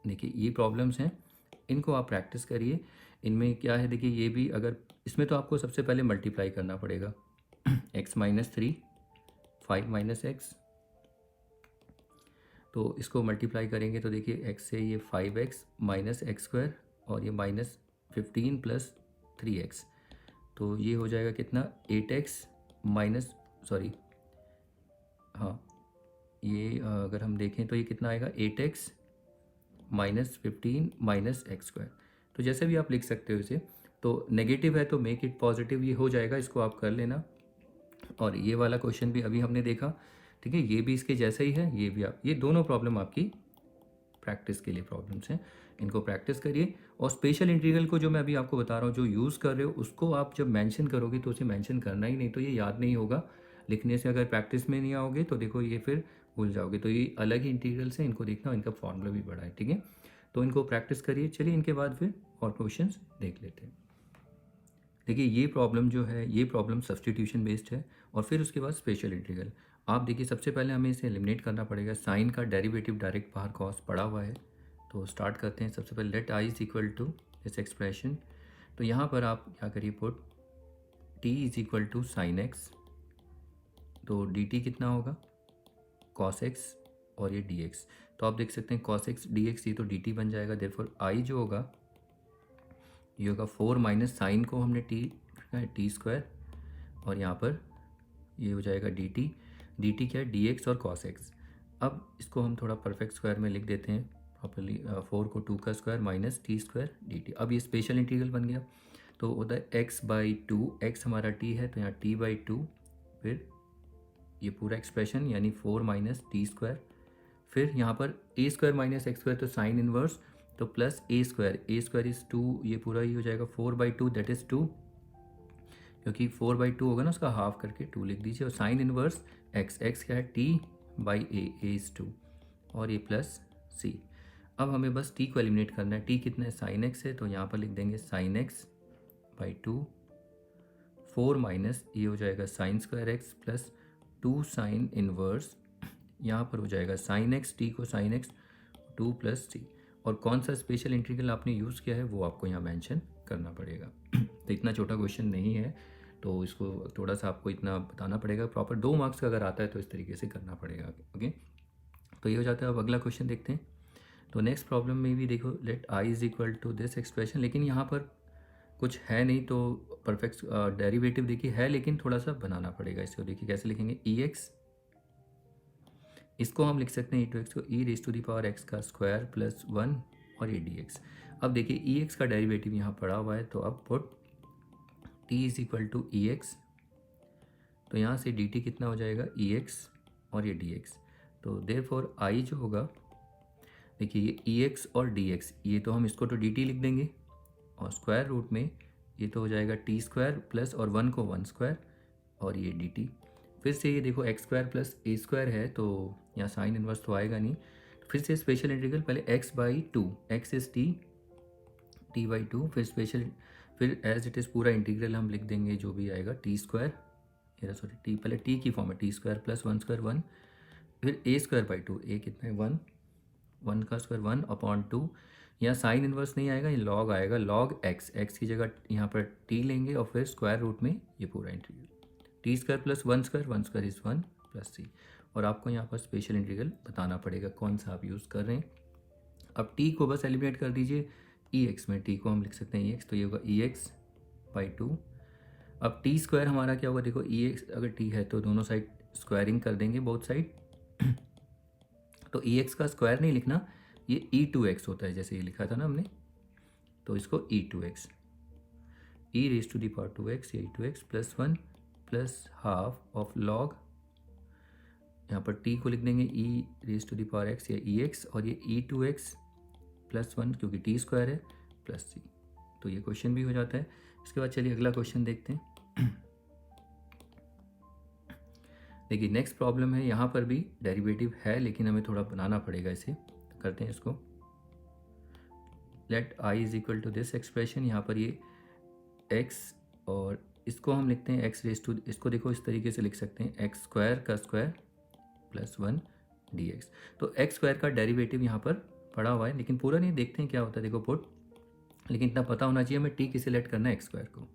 देखिए ये प्रॉब्लम्स हैं, इनको आप प्रैक्टिस करिए। इनमें क्या है, देखिए ये भी, अगर इसमें तो आपको सबसे पहले मल्टीप्लाई करना पड़ेगा x माइनस 3 5 माइनस एक्स, तो इसको मल्टीप्लाई करेंगे तो देखिए x से ये 5x माइनस x² और ये -15 प्लस 3x, तो ये हो जाएगा कितना 8x माइनस, सॉरी हाँ, ये अगर हम देखें तो ये कितना आएगा 8x -15 माइनस एक्स स्क्वायर। तो जैसे भी आप लिख सकते हो इसे, तो नेगेटिव है तो मेक इट पॉजिटिव, ये हो जाएगा, इसको आप कर लेना। और ये वाला क्वेश्चन भी अभी हमने देखा, ठीक है, ये भी इसके जैसा ही है, ये भी आप, ये दोनों प्रॉब्लम आपकी प्रैक्टिस के लिए प्रॉब्लम्स हैं, इनको प्रैक्टिस करिए। और स्पेशल इंटीग्रल को जो मैं अभी आपको बता रहा हूँ, जो यूज़ कर रहे हो, उसको आप जब मेंशन करोगे तो उसे मेंशन करना ही नहीं, तो ये याद नहीं होगा लिखने से। अगर प्रैक्टिस में नहीं आओगे तो देखो ये फिर भूल जाओगे। तो ये अलग ही इंटीग्रल्स हैं, इनको देखना, इनका फॉर्मूला भी बड़ा है, ठीक है। तो इनको प्रैक्टिस करिए। चलिए इनके बाद फिर और क्वेश्चंस देख लेते हैं। देखिए ये प्रॉब्लम जो है, ये प्रॉब्लम सब्सटीट्यूशन बेस्ड है, और फिर उसके बाद स्पेशल इंटीग्रल। आप देखिए सबसे पहले हमें इसे एलिमिनेट करना पड़ेगा। साइन का डेरिवेटिव डायरेक्ट बाहर कॉस पड़ा हुआ है, तो स्टार्ट करते हैं। सबसे पहले let I is equal to this expression, तो यहाँ पर आप क्या करिए, put t is equal to sine x, तो डी टी कितना होगा कॉस एक्स, और ये डी एक्स, तो आप देख सकते हैं कॉस एक्स डी एक्स, ये तो डी टी बन जाएगा। देयरफॉर आई जो होगा ये होगा 4 माइनस साइन को हमने टी स्क्वायर, और यहाँ पर ये हो जाएगा डी टी क्या है डी एक्स और कॉस एक्स। अब इसको हम थोड़ा परफेक्ट स्क्वायर में लिख देते हैं प्रॉपरली, 4 को 2 का square minus t square d T. अब ये स्पेशल इंटीग्रल बन गया, तो होता है एक्स बाई टू, एक्स हमारा टी है तो यहाँ टी बाई टू, फिर ये पूरा एक्सप्रेशन यानी 4 माइनस टी स्क्वायर, फिर यहाँ पर ए स्क्वायर माइनस एक्स स्क्वायर, तो साइन इनवर्स, तो प्लस ए स्क्वायर इज़ 2, ये पूरा ही हो जाएगा 4/2 दैट इज़ 2, क्योंकि 4/2 होगा ना, उसका हाफ करके 2 लिख दीजिए। और साइन इनवर्स एक्स क्या है टी बाई ए इज़ 2, और ये प्लस सी। अब हमें बस टी को एलिमिनेट करना है। टी कितना है साइन एक्स है, तो यहाँ पर लिख देंगे साइन एक्स बाई 2, 4 माइनस ये हो जाएगा sine square x plus 2 sine inverse, यहाँ पर हो जाएगा साइन एक्स, टी को साइन एक्स 2 प्लस सी। और कौन सा स्पेशल इंटीग्रल आपने यूज़ किया है वो आपको यहाँ मेंशन करना पड़ेगा। तो इतना छोटा क्वेश्चन नहीं है, तो इसको थोड़ा सा आपको इतना बताना पड़ेगा प्रॉपर। 2 मार्क्स का अगर आता है तो इस तरीके से करना पड़ेगा, ओके। तो ये हो जाता है। अब अगला क्वेश्चन देखते हैं। तो नेक्स्ट प्रॉब्लम में भी देखो let I is equal to this expression, लेकिन यहाँ पर कुछ है नहीं, तो परफेक्ट डेरिवेटिव देखिए है, लेकिन थोड़ा सा बनाना पड़ेगा इसको। देखिए कैसे लिखेंगे, ई एक्स, इसको हम लिख सकते हैं ई टू एक्स को E raise to the power X का स्क्वायर प्लस 1, और ये डी एक्स। अब देखिए ई एक्स का डेरिवेटिव यहाँ पड़ा हुआ है, तो अब put t is equal to e x, तो यहाँ से डी टी कितना हो जाएगा ई एक्स, और ये डी एक्स। तो देयरफॉर आई जो होगा, देखिए ये ई एक्स और डी एक्स, ये तो हम इसको तो डी टी लिख देंगे, और स्क्वायर रूट में ये तो हो जाएगा टी स्क्वायर प्लस और 1 को 1 स्क्वायर, और ये डी टी। फिर से ये देखो एक्स स्क्वायर प्लस ए स्क्वायर है, तो यहाँ साइन इनवर्स तो आएगा नहीं। फिर से स्पेशल इंटीग्रल, पहले x by to, x is T by two, फिर स्पेशल, फिर एज इट इज़ पूरा इंटीग्रल हम लिख देंगे जो भी आएगा टी स्क्वायर, ये सॉरी टी, पहले टी की फॉर्म है टी स्क्वायर प्लस 1 स्क्वायर 1, फिर ए स्क्वायर बाई टू, ए कितना है 1, 1 का स्क्वायर 1 अपॉन 2, यहाँ साइन इनवर्स नहीं आएगा, ये लॉग आएगा, लॉग एक्स, एक्स की जगह यहाँ पर टी लेंगे, और फिर स्क्वायर रूट में ये पूरा integral T square plus 1 square is 1 plus C. और आपको यहाँ पर स्पेशल इंटीग्रल बताना पड़ेगा कौन सा आप यूज़ कर रहे हैं। अब टी को बस एलिमिनेट कर दीजिए ई एक्स में, टी को हम लिख सकते हैं ई एक्स, तो ये होगा ई एक्स बाई टू। अब टी स्क्वायर हमारा क्या होगा, देखो ई एक्स अगर टी है तो दोनों साइड स्क्वायरिंग कर देंगे, बोथ साइड। तो ई एक्स का स्क्वायर नहीं लिखना, ये ई टू एक्स होता है, जैसे ये लिखा था ना हमने, तो इसको E two X, E raise to the power 2x, ये E two X plus 1 plus half of log, यहाँ पर t को लिख देंगे E raise to the power X या ई एक्स, और ये ई टू एक्स प्लस 1 क्योंकि टी स्क्वायर है प्लस सी। तो ये क्वेश्चन भी हो जाता है। इसके बाद चलिए अगला क्वेश्चन देखते हैं। देखिए नेक्स्ट प्रॉब्लम है, यहाँ पर भी डेरिवेटिव है लेकिन हमें थोड़ा बनाना पड़ेगा इसे। करते हैं इसको, let I is equal to this expression, यहाँ पर ये x, और इसको हम लिखते हैं एक्स रेज टू, इसको देखो इस तरीके से लिख सकते हैं एक्स स्क्वायर का स्क्वायर प्लस 1 डी एक्स। तो एक्स स्क्वायर का डेरिवेटिव यहाँ पर पड़ा हुआ है, लेकिन पूरा नहीं, देखते हैं क्या होता है। देखो पुट, लेकिन इतना पता होना चाहिए हमें टी किसे लेट करना है एक्स स्क्वायर को।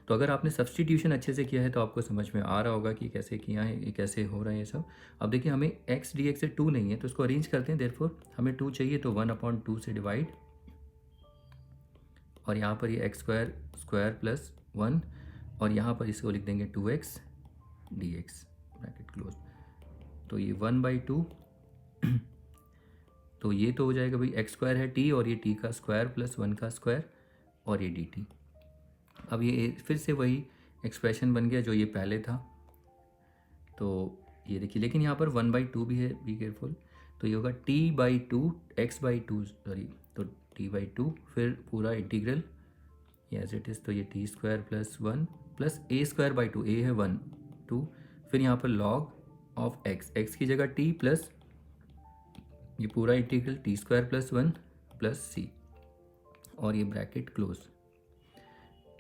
तो अगर आपने सब्सटीट्यूशन अच्छे से किया है तो आपको समझ में आ रहा होगा कि कैसे किया है, ये कैसे हो रहा है ये सब। अब देखिए हमें एक्स डी एक्स से 2 नहीं है, तो इसको अरेंज करते हैं। देयरफॉर हमें 2 चाहिए, तो 1/2 से डिवाइड, और यहाँ पर ये एक्स स्क्वायर स्क्वायर प्लस 1 और यहाँ पर इसको लिख देंगे 2x dx ब्रैकेट क्लोज। तो ये 1/2 तो ये तो हो जाएगा भाई एक्स स्क्वायर है t और ये t का स्क्वायर प्लस 1 का स्क्वायर और ये dt। अब ये फिर से वही एक्सप्रेशन बन गया जो ये पहले था। तो ये देखिए, लेकिन यहाँ पर 1/2 भी है, बी केयरफुल। तो ये होगा t/2 x/2 सॉरी, तो t/2 फिर पूरा इंटीग्रल एज इट इज़। तो ये T square plus 1 plus a square by 2, a है 1 2 फिर यहाँ पर लॉग ऑफ x की जगह t प्लस ये पूरा integral T square plus 1 plus c और ये ब्रैकेट क्लोज।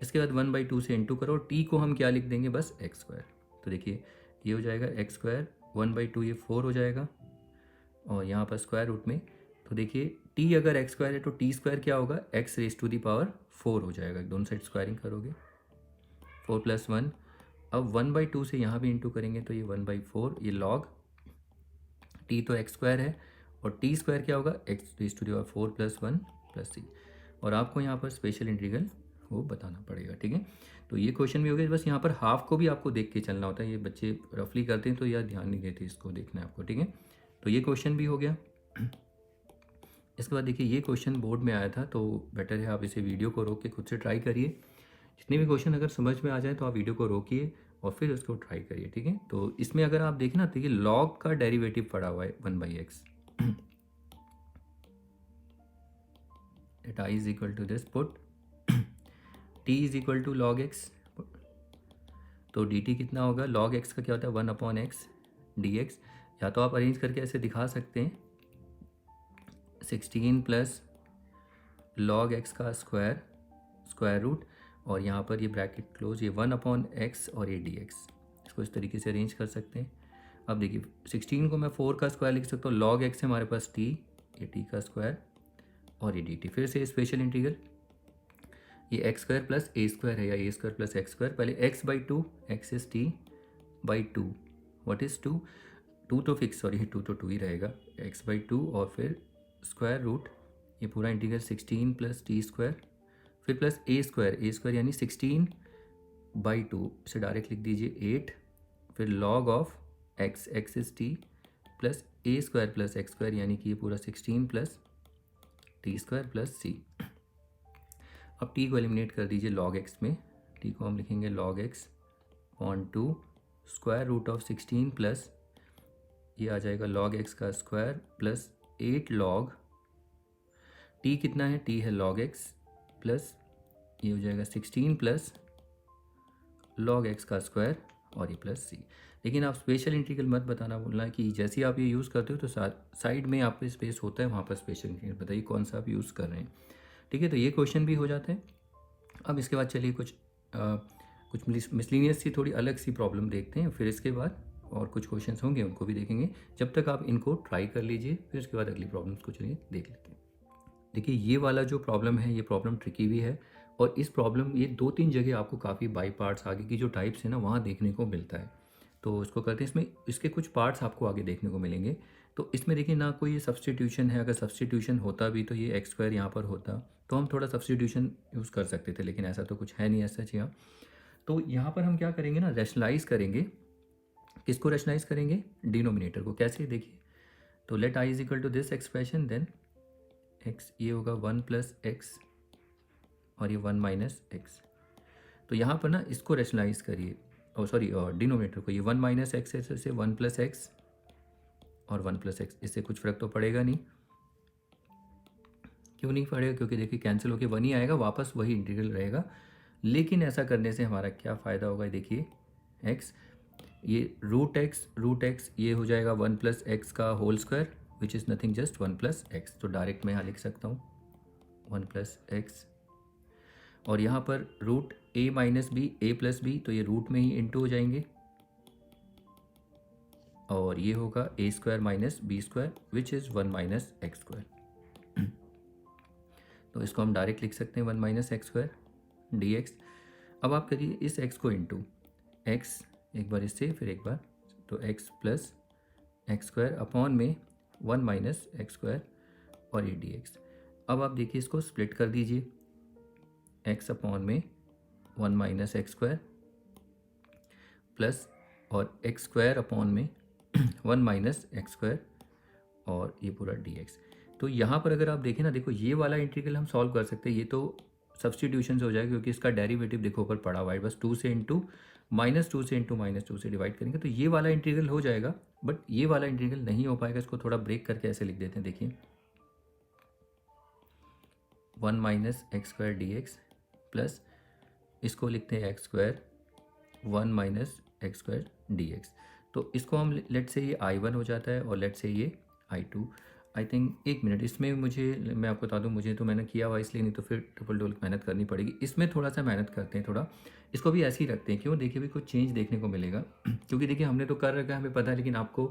इसके बाद 1/2 से इंटू करो, t को हम क्या लिख देंगे, बस एक्स स्क्वायर। तो देखिए ये हो जाएगा एक्स स्क्वायर 1/2, ये 4 हो जाएगा और यहाँ पर स्क्वायर रूट में। तो देखिए t अगर एक्स स्क्वायर है तो टी स्क्वायर क्या होगा, x raise to the power 4 हो जाएगा। दोनों साइड स्क्वायरिंग करोगे 4 प्लस 1। अब 1/2 से यहाँ भी इंटू करेंगे तो ये 1/4, ये लॉग t तो एक्स स्क्वायर है और टी स्क्वायर क्या होगा, x raise to the power 4 plus 1 plus c। और आपको यहाँ पर स्पेशल इंटीग्रल वो बताना पड़ेगा, ठीक है। तो ये क्वेश्चन भी हो गया। बस यहाँ पर हाफ को भी आपको देख के चलना होता है, ये बच्चे रफली करते हैं तो यार ध्यान नहीं देते, इसको देखना है आपको, ठीक है। तो ये क्वेश्चन भी हो गया। इसके बाद देखिए ये क्वेश्चन बोर्ड में आया था, तो बेटर है आप इसे वीडियो को रोक के खुद से ट्राई करिए। जितने भी क्वेश्चन अगर समझ में आ जाए तो आप वीडियो को रोकिए और फिर उसको ट्राई करिए, ठीक है। तो इसमें अगर आप देखें ना, तो ये लॉग का डेरिवेटिव पड़ा हुआ है 1/x at i is equal to this, put t is equal to log x. तो dt कितना होगा, लॉग x का क्या होता है 1/x dx। या तो आप अरेंज करके ऐसे दिखा सकते हैं 16 प्लस लॉग x का स्क्वायर स्क्वायर रूट और यहाँ पर ये ब्रैकेट क्लोज, ये 1/x और ये dx। इसको इस तरीके से अरेंज कर सकते हैं। अब देखिए 16 को मैं 4 का स्क्वायर लिख सकता हूँ, लॉग x है हमारे पास t, ये t का स्क्वायर और ये dt। फिर से स्पेशल इंटीग्रल, ये एक्स स्क्वायर प्लस ए स्क्वायर है या ए स्क्वायर प्लस एक्स स्क्वायर। पहले x/2, x is t/2, what is 2, 2 तो फिक्स, सॉरी 2 तो 2 ही रहेगा, x/2 और फिर स्क्वायर रूट ये पूरा इंटीग्रल 16 प्लस टी स्क्वायर फिर प्लस ए स्क्वायर यानी 16/2, इसे डायरेक्ट लिख दीजिए 8 फिर log of x is t plus A square plus x square यानी कि ये पूरा 16 plus t square plus c। अब t को एलिमिनेट कर दीजिए लॉग x में, t को हम लिखेंगे log x on 2 square root of 16 plus ये आ जाएगा लॉग x का स्क्वायर प्लस 8 लॉग t कितना है, t है लॉग x प्लस ये हो जाएगा 16 प्लस लॉग x का स्क्वायर और ये प्लस c। लेकिन आप स्पेशल इंटीग्रल मत बताना, बोलना कि जैसे ही आप ये यूज़ करते हो तो साइड में आप पे स्पेस होता है, वहाँ पर स्पेशल इंटीग्रल बताइए कौन सा आप यूज़ कर रहे हैं, ठीक है। तो ये क्वेश्चन भी हो जाते हैं। अब इसके बाद चलिए कुछ मिसलिनियस सी थोड़ी अलग सी प्रॉब्लम देखते हैं, फिर इसके बाद और कुछ क्वेश्चंस होंगे उनको भी देखेंगे। जब तक आप इनको ट्राई कर लीजिए, फिर उसके बाद अगली प्रॉब्लम्स को चलिए देख लेते हैं। देखिए ये वाला जो प्रॉब्लम है, ये प्रॉब्लम ट्रिकी भी है और इस प्रॉब्लम ये 2-3 जगह आपको काफ़ी बाई पार्ट्स आगे की जो टाइप्स है ना वहाँ देखने को मिलता है। तो इसको करते हैं, इसमें इसके कुछ पार्ट्स आपको आगे देखने को मिलेंगे। तो इसमें देखिए ना कोई ये सब्सटीट्यूशन है, अगर सब्सटीट्यूशन होता भी तो ये एक्स स्क्वायर यहाँ पर होता तो हम थोड़ा सब्सटीट्यूशन यूज़ कर सकते थे, लेकिन ऐसा तो कुछ है नहीं ऐसा चाहिए। तो यहाँ पर हम क्या करेंगे ना, रैशनलाइज करेंगे। किसको रैशनलाइज करेंगे, डिनोमिनेटर को। कैसे, देखिए तो let I is equal to this expression, then x ये होगा 1 प्लस एक्स और ये 1 माइनस एक्स। तो यहाँ पर ना इसको रैशनलाइज करिए, और सॉरी डिनोमिनेटर को, ये 1 माइनस एक्स है, इससे 1 प्लस एक्स और 1 प्लस एक्स, इससे कुछ फ़र्क तो पड़ेगा नहीं। क्यों नहीं पड़ेगा, क्योंकि देखिए कैंसिल होकर 1 ही आएगा, वापस वही इंटीग्रल रहेगा। लेकिन ऐसा करने से हमारा क्या फ़ायदा होगा, देखिए एक्स ये रूट एक्स ये हो जाएगा 1 प्लस एक्स का whole square which is nothing just 1 plus x. तो डायरेक्ट मैं यहाँ लिख सकता हूँ 1 प्लस एक्स और यहाँ पर root a minus b a plus b, तो ये रूट में ही इंटू हो जाएंगे और ये होगा a square minus b square which is 1 minus x square. तो इसको हम डायरेक्ट लिख सकते हैं 1 minus x square d x. अब आप करिए इस x को इंटू एक्स, एक बार इससे फिर एक बार, तो x plus x square upon में 1 माइनस एक्स स्क्वायर और ये डी एक्स। अब आप देखिए इसको स्प्लिट कर दीजिए, एक्स अपॉन में 1 माइनस एक्स स्क्वायर प्लस और एक्स स्क्वायर अपॉन में 1 माइनस एक्स स्क्वायर और ये पूरा dx। तो यहाँ पर अगर आप देखें ना, देखो ये वाला इंटीग्रल हम सॉल्व कर सकते हैं, ये तो सब्सटीट्यूशन से हो जाएगा क्योंकि इसका डेरिवेटिव देखो ऊपर पड़ा हुआ है, बस 2 से इंटू -2 से इंटू -2 से डिवाइड करेंगे तो ये वाला इंटीग्रल हो जाएगा। बट ये वाला इंटीग्रल नहीं हो पाएगा, इसको थोड़ा ब्रेक करके ऐसे लिख देते हैं, देखिए 1 minus x square d x plus इसको लिखते हैं x square 1 minus x square d x. तो इसको हम लेट से ये I1 हो जाता है और लेट से ये I2। आई थिंक एक मिनट, इसमें मुझे मैं आपको बता दूं, मुझे तो मैंने किया हुआ इसलिए, नहीं तो फिर ट्रिपल डबल मेहनत करनी पड़ेगी। इसमें थोड़ा सा मेहनत करते हैं, थोड़ा इसको भी ऐसे ही रखते हैं, क्यों, देखिए भी कुछ चेंज देखने को मिलेगा क्योंकि देखिए हमने तो कर रखा है, हमें पता है, लेकिन आपको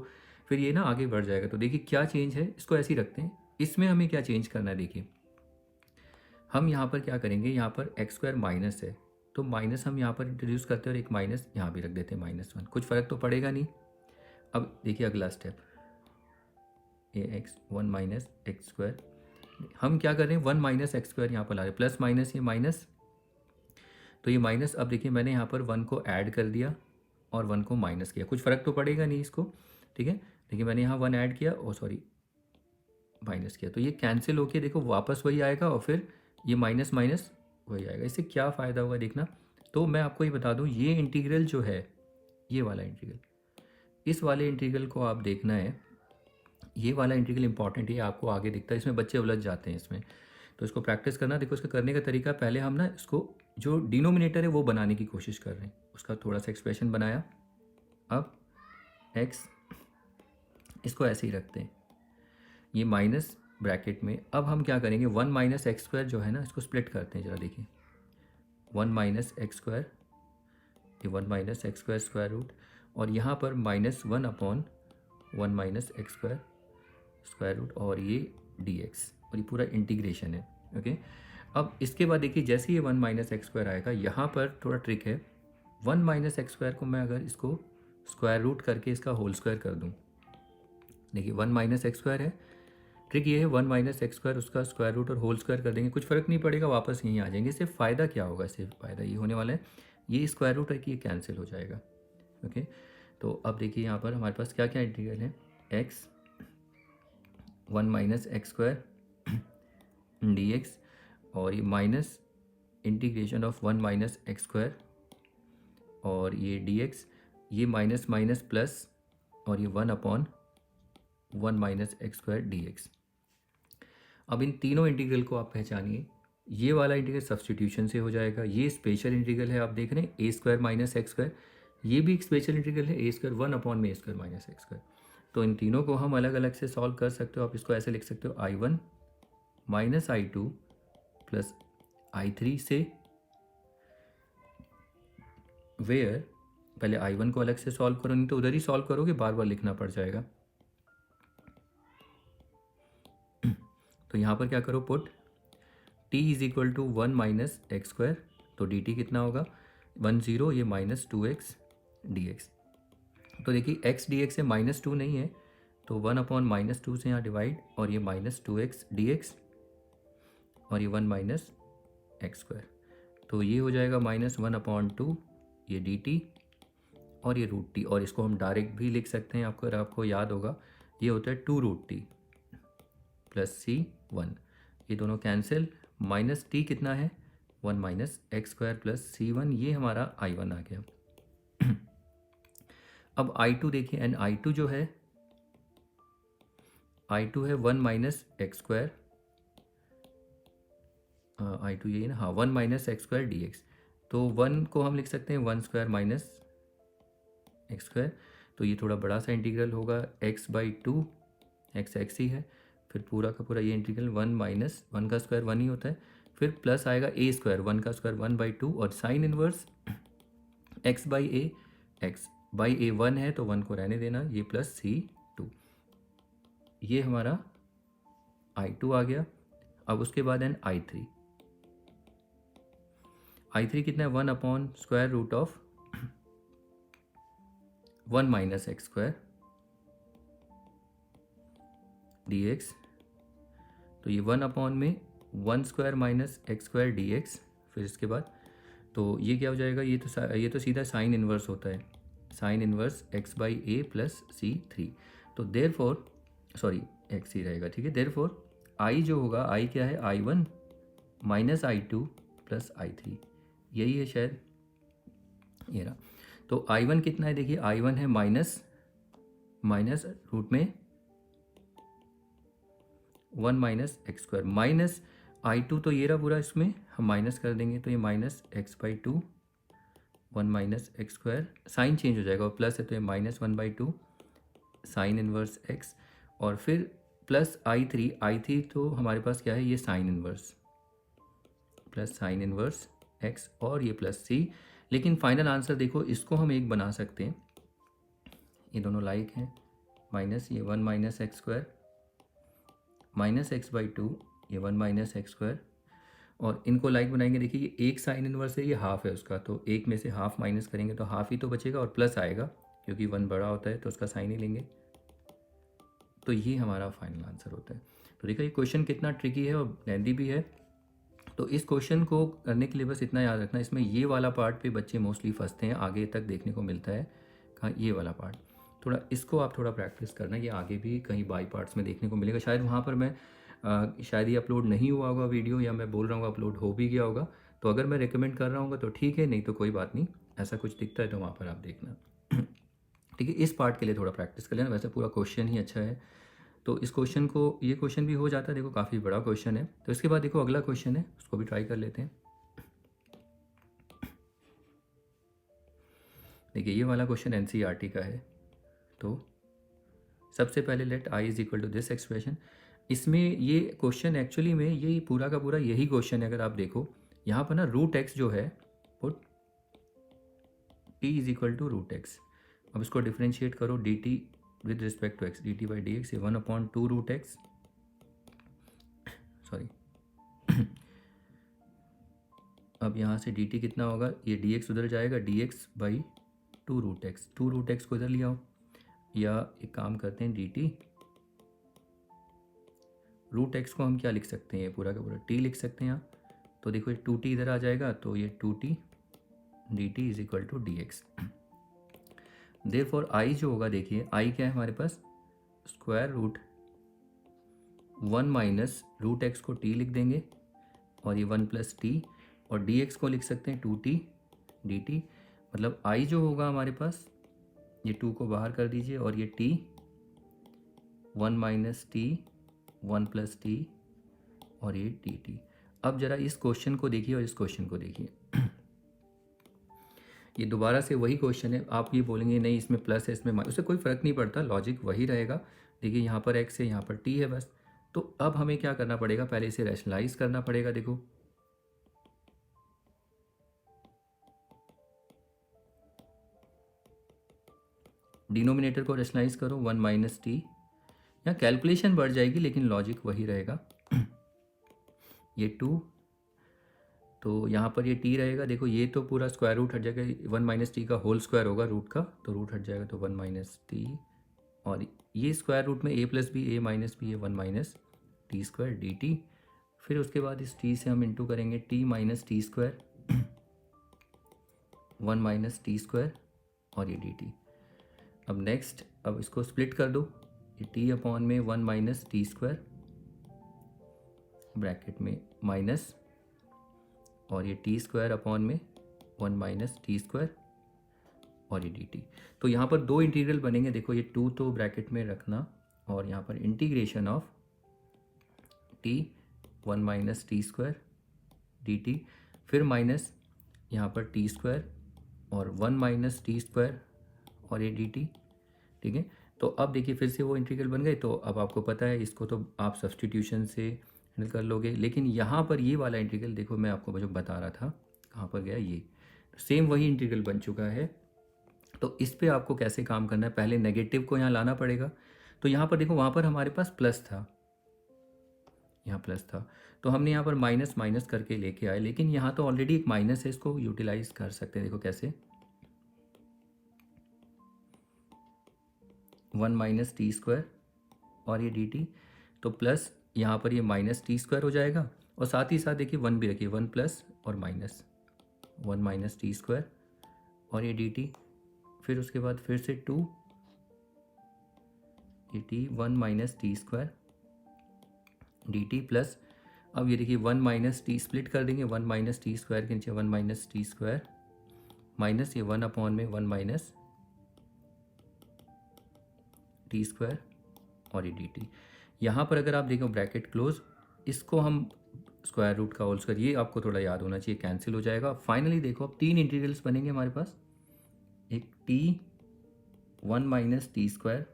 फिर ये ना आगे बढ़ जाएगा। तो देखिए क्या चेंज है, इसको ऐसे ही रखते हैं। इसमें हमें क्या चेंज करना है, देखिए हम यहाँ पर क्या करेंगे, यहाँ पर एक्स स्क्वायर माइनस है तो माइनस हम यहाँ पर इंट्रोड्यूस करते हैं और एक माइनस यहाँ भी रख देते हैं -1, कुछ फ़र्क तो पड़ेगा नहीं। अब देखिए अगला स्टेप, ए एक्स 1 माइनस एक्स स्क्वायर, हम क्या कर रहे हैं 1 माइनस एक्स स्क्वायर यहाँ पर ला रहे हैं, प्लस माइनस ये माइनस, तो ये माइनस, अब देखिए मैंने यहाँ पर 1 को ऐड कर दिया और 1 को माइनस किया, कुछ फ़र्क तो पड़ेगा नहीं इसको, ठीक है। देखिए मैंने यहाँ 1 ऐड किया और सॉरी माइनस किया, तो ये कैंसिल होके देखो वापस वही आएगा और फिर ये माइनस माइनस वही आएगा। इससे क्या फ़ायदा होगा देखना। तो मैं आपको ये बता दूँ, ये इंटीग्रल जो है, ये वाला इंटीग्रल, इस वाले इंटीग्रल को आप देखना है, ये वाला इंटीग्रल इंपॉर्टेंट है, आपको आगे दिखता है, इसमें बच्चे उलझ जाते हैं इसमें, तो इसको प्रैक्टिस करना। देखो इसका करने का तरीका, पहले हम ना इसको जो डिनोमिनेटर है वो बनाने की कोशिश कर रहे हैं, उसका थोड़ा सा एक्सप्रेशन बनाया, अब x इसको ऐसे ही रखते हैं, ये माइनस ब्रैकेट में, अब हम क्या करेंगे 1 माइनस एक्स स्क्वायर जो है ना, इसको स्प्लिट करते हैं, ज़रा देखिए 1 माइनस एक्स स्क्वायर, ये 1 minus x square square root, और यहाँ पर -1 upon 1 minus x square square root और ये dx, और ये पूरा इंटीग्रेशन है, ओके। अब इसके बाद देखिए जैसे ये 1 माइनस एक्स स्क्वायर आएगा, यहाँ पर थोड़ा ट्रिक है, 1 माइनस एक्स स्क्वायर को मैं अगर इसको स्क्वायर रूट करके इसका होल स्क्वायर कर दूँ, देखिए 1 माइनस एक्स स्क्वायर है, ट्रिक ये है 1 माइनस एक्स स्क्वायर उसका स्क्वायर रूट और होल स्क्वायर कर देंगे, कुछ फ़र्क नहीं पड़ेगा, वापस यहीं आ जाएंगे। इससे फ़ायदा क्या होगा, इससे फ़ायदा ये होने वाला है, ये स्क्वायर रूट है कि ये कैंसिल हो जाएगा, ओके। तो अब देखिए यहाँ पर हमारे पास क्या क्या इंटीग्रल है, x 1 minus x square d x, और ये minus integration of 1 minus x square और ये डी एक्स, ये माइनस माइनस प्लस और ये 1 upon 1 minus x square d x. अब इन तीनों इंटीग्रल को आप पहचानिए, ये वाला इंटीग्रल सब्सटीट्यूशन से हो जाएगा, ये स्पेशल इंटीग्रल है, आप देख रहे हैं ए स्क्वायर माइनस एक्स स्क्वायर, ये भी एक स्पेशल इंटीग्रल है, ए स्क्वायर 1 अपॉन में A square minus x square. तो इन तीनों को हम अलग अलग से सॉल्व कर सकते हो, आप इसको ऐसे लिख सकते हो I1 minus I2 plus I3 से, वेयर पहले I1 को अलग से सॉल्व करो, नहीं तो उधर ही सॉल्व करोगे, बार बार लिखना पड़ जाएगा। तो यहाँ पर क्या करो, put t is equal to 1 minus x square, तो dt कितना होगा 1 0, ये -2x dx। तो देखिए x dx से -2 नहीं है, तो 1 अपॉन -2 से यहाँ डिवाइड, और ये -2x dx और ये 1 माइनस एक्स स्क्वायर, तो ये हो जाएगा -1 अपॉन 2 ये dt और ये रूट टी, और इसको हम डायरेक्ट भी लिख सकते हैं, आपको अगर आपको याद होगा ये होता है 2 रूट टी प्लस C1, ये दोनों कैंसिल, माइनस टी कितना है 1 minus x square plus C1, ये हमारा I1 आ गया। अब I2 देखिए, एंड I2 जो है, I2 है 1 माइनस एक्स स्क्वायर, I2 यही ना, हाँ 1 minus x square d x, तो 1 को हम लिख सकते हैं 1 स्क्वायर माइनस एक्स स्क्वायर, तो ये थोड़ा बड़ा सा इंटीग्रल होगा, x/2, x ही है, फिर पूरा का पूरा ये इंटीग्रल 1 माइनस 1 का स्क्वायर 1 ही होता है, फिर प्लस आएगा a स्क्वायर, 1 का स्क्वायर 1/2, और साइन इनवर्स x/a, x/a 1 है तो 1 को रहने देना, ये प्लस C2, ये हमारा I2 आ गया। अब उसके बाद एन I3 कितना है 1 upon square root of 1 minus x square dx, तो ये 1 अपॉन में 1 square minus x square dx, फिर इसके बाद तो ये क्या हो जाएगा, ये तो सीधा साइन इन्वर्स होता है, sine inverse x by a plus c three. तो देयर फोर सॉरी एक्स ही रहेगा, ठीक है। देयर फोर आई जो होगा, आई क्या है, I1 minus I2 plus I3, यही है शायद, ये रहा। तो I1 कितना है, देखिए I1 है माइनस रूट में 1 minus x square, minus I2 तो ये रहा पूरा, इसमें हम माइनस कर देंगे तो ये minus x by two 1 minus x square, sign change हो जाएगा और प्लस है तो ये minus 1 by two sine inverse x, और फिर प्लस I3 तो हमारे पास क्या है, ये sine inverse plus sign inverse x और ये प्लस सी। लेकिन फाइनल आंसर देखो, इसको हम एक बना सकते हैं, ये दोनों लाइक हैं, माइनस ये 1 minus x square minus x by to ये 1 माइनस एक्स स्क्वायर, और इनको लाइक बनाएंगे। देखिए ये एक साइन इनवर्स है, ये हाफ है उसका, तो एक में से हाफ माइनस करेंगे तो हाफ ही तो बचेगा और प्लस आएगा क्योंकि 1 बड़ा होता है तो उसका साइन ही लेंगे। तो ये हमारा फाइनल आंसर होता है। तो देखो ये क्वेश्चन कितना ट्रिकी है और लेंथी भी है। तो इस क्वेश्चन को करने के लिए बस इतना याद रखना, इसमें ये वाला पार्ट पे बच्चे मोस्टली फंसते हैं, आगे तक देखने को मिलता है कहाँ, ये वाला पार्ट थोड़ा, इसको आप थोड़ा प्रैक्टिस करना, ये आगे भी कहीं बाई पार्ट्स में देखने को मिलेगा। शायद वहाँ पर मैं शायद ये अपलोड नहीं हुआ होगा वीडियो, या मैं बोल रहा हूँ अपलोड हो भी गया होगा, तो अगर मैं रिकमेंड कर रहा हूँ तो ठीक है, नहीं तो कोई बात नहीं, ऐसा कुछ दिखता है तो वहाँ पर आप देखना। ठीक है, इस पार्ट के लिए थोड़ा प्रैक्टिस कर लेना, वैसे पूरा क्वेश्चन ही अच्छा है। तो इस क्वेश्चन को, ये क्वेश्चन भी हो जाता है, देखो काफ़ी बड़ा क्वेश्चन है। तो इसके बाद देखो अगला क्वेश्चन है, उसको भी ट्राई कर लेते हैं। देखिए ये वाला क्वेश्चन एनसीईआरटी का है। तो सबसे पहले let I is equal to this expression, इसमें ये क्वेश्चन एक्चुअली में ये पूरा का पूरा यही क्वेश्चन है। अगर आप देखो यहाँ पर ना रूट एक्स जो है वो t is equal to root x, अब इसको डिफ्रेंशिएट करो d t with respect to x, d t by d x, ये 1/2 रूट एक्स, सॉरी अब यहाँ से डी टी कितना होगा, ये डी एक्स उधर जाएगा, d x by 2 root x, 2 root x को इधर ले आओ, या एक काम करते हैं डी टी रूट एक्स को हम क्या लिख सकते हैं, ये पूरा का पूरा टी लिख सकते हैं यहाँ। तो देखो ये 2t इधर आ जाएगा, तो ये 2t D T is equal to D X. Therefore I जो होगा, देखिए आई क्या है हमारे पास, square root 1 minus root x को t लिख देंगे, और ये 1 प्लस टी, और डी एक्स को लिख सकते हैं 2t डी टी। मतलब आई जो होगा हमारे पास, ये 2 को बाहर कर दीजिए, और ये t 1 minus T 1 plus T, और ये डी टी। अब जरा इस क्वेश्चन को देखिए और इस क्वेश्चन को देखिए, ये दोबारा से वही क्वेश्चन है। आप ये बोलेंगे नहीं इसमें प्लस है इसमें माइनस, उससे कोई फ़र्क नहीं पड़ता, लॉजिक वही रहेगा। देखिए यहाँ पर x है, यहाँ पर t है बस। तो अब हमें क्या करना पड़ेगा, पहले इसे रैशनलाइज करना पड़ेगा। देखो डिनोमिनेटर को रैशनलाइज करो, 1 माइनस टी, यहाँ कैलकुलेशन बढ़ जाएगी लेकिन लॉजिक वही रहेगा। ये 2, तो यहाँ पर ये t रहेगा, देखो ये तो पूरा स्क्वायर रूट हट जाएगा, 1 माइनस टी का होल स्क्वायर होगा रूट का, तो रूट हट जाएगा तो 1 माइनस टी, और ये स्क्वायर रूट में a plus b a minus b है 1 minus t square d t. फिर उसके बाद इस t से हम इंटू करेंगे t minus t square 1 minus t square, और ये डी टी। अब नेक्स्ट, अब इसको स्प्लिट कर दो, ये t अपॉन में 1 माइनस टी स्क्वायर ब्रैकेट में माइनस, और ये टी स्क्वायर अपॉन में 1 माइनस टी स्क्वायर, और ये डी टी। तो यहाँ पर दो इंटीग्रल बनेंगे, देखो ये 2 तो ब्रैकेट में रखना, और यहाँ पर integration of T 1 minus t square d t, फिर माइनस यहाँ पर टी स्क्वायर और 1 माइनस टी स्क्वायर, और ये डी टी। ठीक है, तो अब देखिए फिर से वो इंटीग्रल बन गए। तो अब आपको पता है इसको तो आप सब्सटीट्यूशन से हैंडल कर लोगे, लेकिन यहाँ पर ये वाला इंटीग्रल देखो, मैं आपको जो बता रहा था कहाँ पर गया, ये सेम वही इंटीग्रल बन चुका है। तो इस पे आपको कैसे काम करना है, पहले नेगेटिव को यहाँ लाना पड़ेगा। तो यहाँ पर देखो, वहाँ पर हमारे पास प्लस था, यहाँ प्लस था, तो हमने यहाँ पर माइनस माइनस करके लेके आए, लेकिन यहाँ तो ऑलरेडी एक माइनस है, इसको यूटिलाइज कर सकते हैं। देखो कैसे, 1 माइनस टी स्क्वायर और ये डी टी, तो प्लस यहाँ पर ये माइनस टी स्क्वायर हो जाएगा, और साथ ही साथ देखिए 1 भी रखिए, 1 प्लस और माइनस 1 माइनस टी स्क्वायर और ये डी टी, फिर उसके बाद फिर से 2 ये T 1 minus t square d T plus, अब ये देखिए 1 माइनस टी स्प्लिट कर देंगे, 1 माइनस टी स्क्वायर के नीचे 1 माइनस टी स्क्वायर माइनस ये 1 अपॉन में 1 माइनस टी स्क्वायर और ये डी टी। यहाँ पर अगर आप देखो ब्रैकेट क्लोज, इसको हम स्क्वायर रूट का होल स्क्वायर, ये आपको थोड़ा याद होना चाहिए, कैंसिल हो जाएगा। फाइनली देखो अब 3 इंटीग्रल्स बनेंगे हमारे पास, एक T 1 minus t square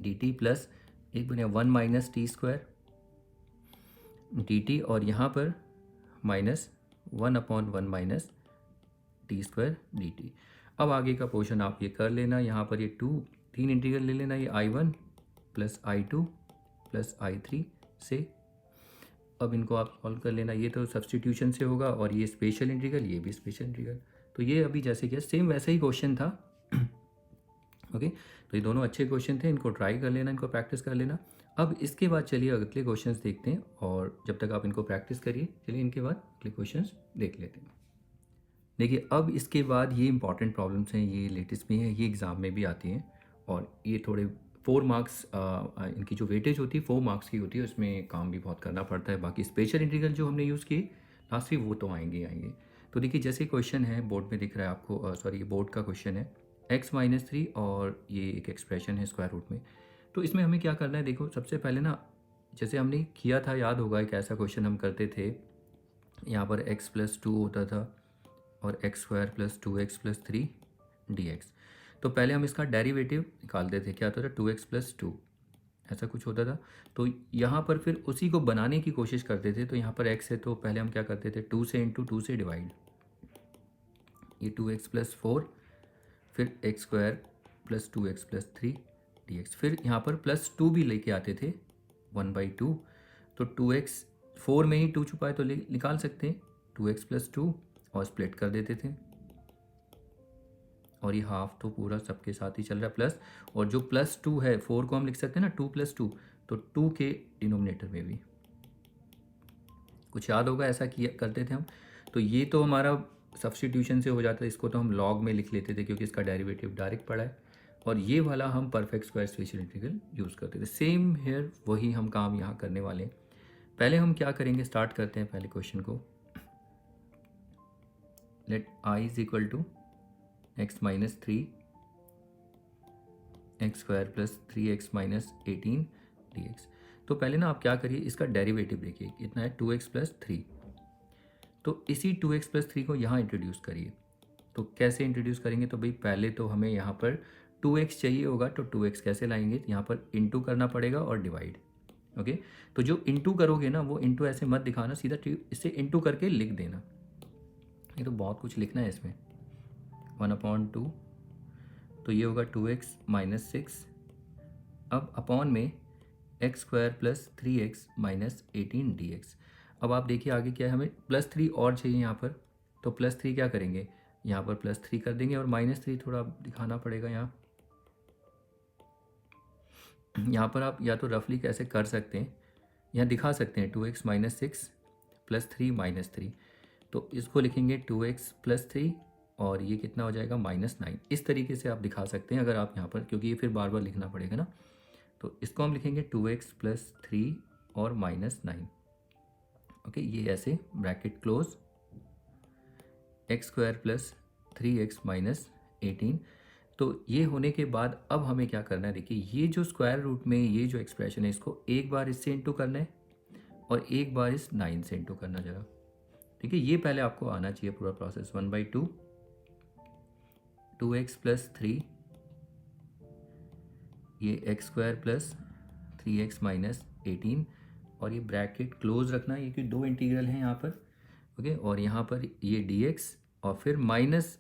d T plus एक बने 1 minus t square d T और यहाँ पर minus 1 upon 1 minus t square d T. अब आगे का पोर्शन आप ये कर लेना, यहाँ पर ये 3 इंटीग्रल ले लेना, ये I1 plus I2 plus I3 से। अब इनको आप सॉल्व कर लेना, ये तो सब्सटीट्यूशन से होगा और ये स्पेशल इंटीग्रल, ये भी स्पेशल इंटीग्रल। तो ये अभी जैसे किया सेम वैसा ही क्वेश्चन था। ओके, तो ये दोनों अच्छे क्वेश्चन थे, इनको ट्राई कर लेना, इनको प्रैक्टिस कर लेना। अब इसके बाद चलिए अगले क्वेश्चंस देखते हैं, और जब तक आप इनको प्रैक्टिस करिए चलिए इनके बाद अगले क्वेश्चंस देख लेते हैं। देखिए अब इसके बाद ये इंपॉर्टेंट प्रॉब्लम्स हैं, ये लेटेस्ट भी हैं, ये एग्ज़ाम में भी आती हैं और ये थोड़े 4 मार्क्स इनकी जो वेटेज होती है 4 मार्क्स की होती है, उसमें काम भी बहुत करना पड़ता है। बाकी स्पेशल इंटीग्रल जो हमने यूज़ किए लास्ट वो तो आएंगे। तो देखिए जैसे क्वेश्चन है बोर्ड में दिख रहा है आपको, सॉरी ये बोर्ड का क्वेश्चन है, x-3 और ये एक एक्सप्रेशन है स्क्वायर रूट में। तो इसमें हमें क्या करना है, देखो सबसे पहले ना जैसे हमने किया था, याद होगा एक ऐसा क्वेश्चन हम करते थे, यहाँ पर x + 2 होता था और x² + 2x + 3 dx। तो पहले हम इसका डेरिवेटिव निकालते थे, क्या होता था 2x + 2 ऐसा कुछ होता था। तो यहाँ पर फिर उसी को बनाने की कोशिश करते थे। तो यहाँ पर x है तो पहले हम क्या करते थे 2 से इंटू 2 से डिवाइड, ये 2x + 4 फिर x² + 2x + 3 dx। फिर यहाँ पर +2 भी लेके आते थे 1/2, तो 2x 4 में ही 2 छुपा है तो निकाल सकते हैं 2x + 2 और स्प्लिट कर देते थे, और ये हाफ तो पूरा सबके साथ ही चल रहा है प्लस, और जो +2 है 4 को हम लिख सकते हैं ना 2 + 2, तो 2 के डिनोमिनेटर में भी कुछ याद होगा ऐसा किया करते थे हम। तो ये तो हमारा सब्स्टिट्यूशन से हो जाता है, इसको तो हम लॉग में लिख लेते थे क्योंकि इसका डेरिवेटिव डायरेक्ट पड़ा है, और ये वाला हम perfect square special integral use करते थे। सेम हेयर वही हम काम यहाँ करने वाले हैं। पहले हम क्या करेंगे, स्टार्ट करते हैं पहले क्वेश्चन को। Let I = x - 3 x² + 3x - 18 dx। तो पहले ना आप क्या करिए, इसका डेरिवेटिव देखिए कितना है 2x + 3, तो इसी 2x + 3 को यहाँ इंट्रोड्यूस करिए। तो कैसे इंट्रोड्यूस करेंगे, तो भाई पहले तो हमें यहाँ पर 2x चाहिए होगा, तो 2x कैसे लाएंगे, यहाँ पर इंटू करना पड़ेगा और डिवाइड। ओके, तो जो इंटू करोगे ना वो इंटू ऐसे मत दिखाना, सीधा इससे इंटू करके लिख देना। ये तो बहुत कुछ लिखना है इसमें, 1/2, तो ये होगा 2x - 6, अब अपॉन में x² + 3x - 18 dx। अब आप देखिए आगे क्या है, हमें +3 और चाहिए यहाँ पर, तो +3 क्या करेंगे, यहाँ पर +3 कर देंगे और -3 थोड़ा दिखाना पड़ेगा यहाँ पर आप या तो रफली कैसे कर सकते हैं, यहाँ दिखा सकते हैं 2x - 6 + 3 - 3, तो इसको लिखेंगे 2x + 3 और ये कितना हो जाएगा -9। इस तरीके से आप दिखा सकते हैं अगर आप यहाँ पर, क्योंकि ये फिर बार बार लिखना पड़ेगा ना, तो इसको हम लिखेंगे 2x + 3 और -9। ओके, ये ऐसे ब्रैकेट क्लोज, x² + 3x - 18। तो ये होने के बाद अब हमें क्या करना है, देखिए ये जो स्क्वायर रूट में ये जो एक्सप्रेशन है इसको एक बार इससे इंटू करना है और एक बार इस 9 से इंटू करना जरा। ठीक है, ये पहले आपको आना चाहिए पूरा प्रोसेस। 1/2 2x + 3 ये x² + 3x - 18 और ये ब्रैकेट क्लोज रखना, ये कि 2 इंटीग्रल हैं यहाँ पर। ओके, और यहाँ पर ये dx और फिर माइनस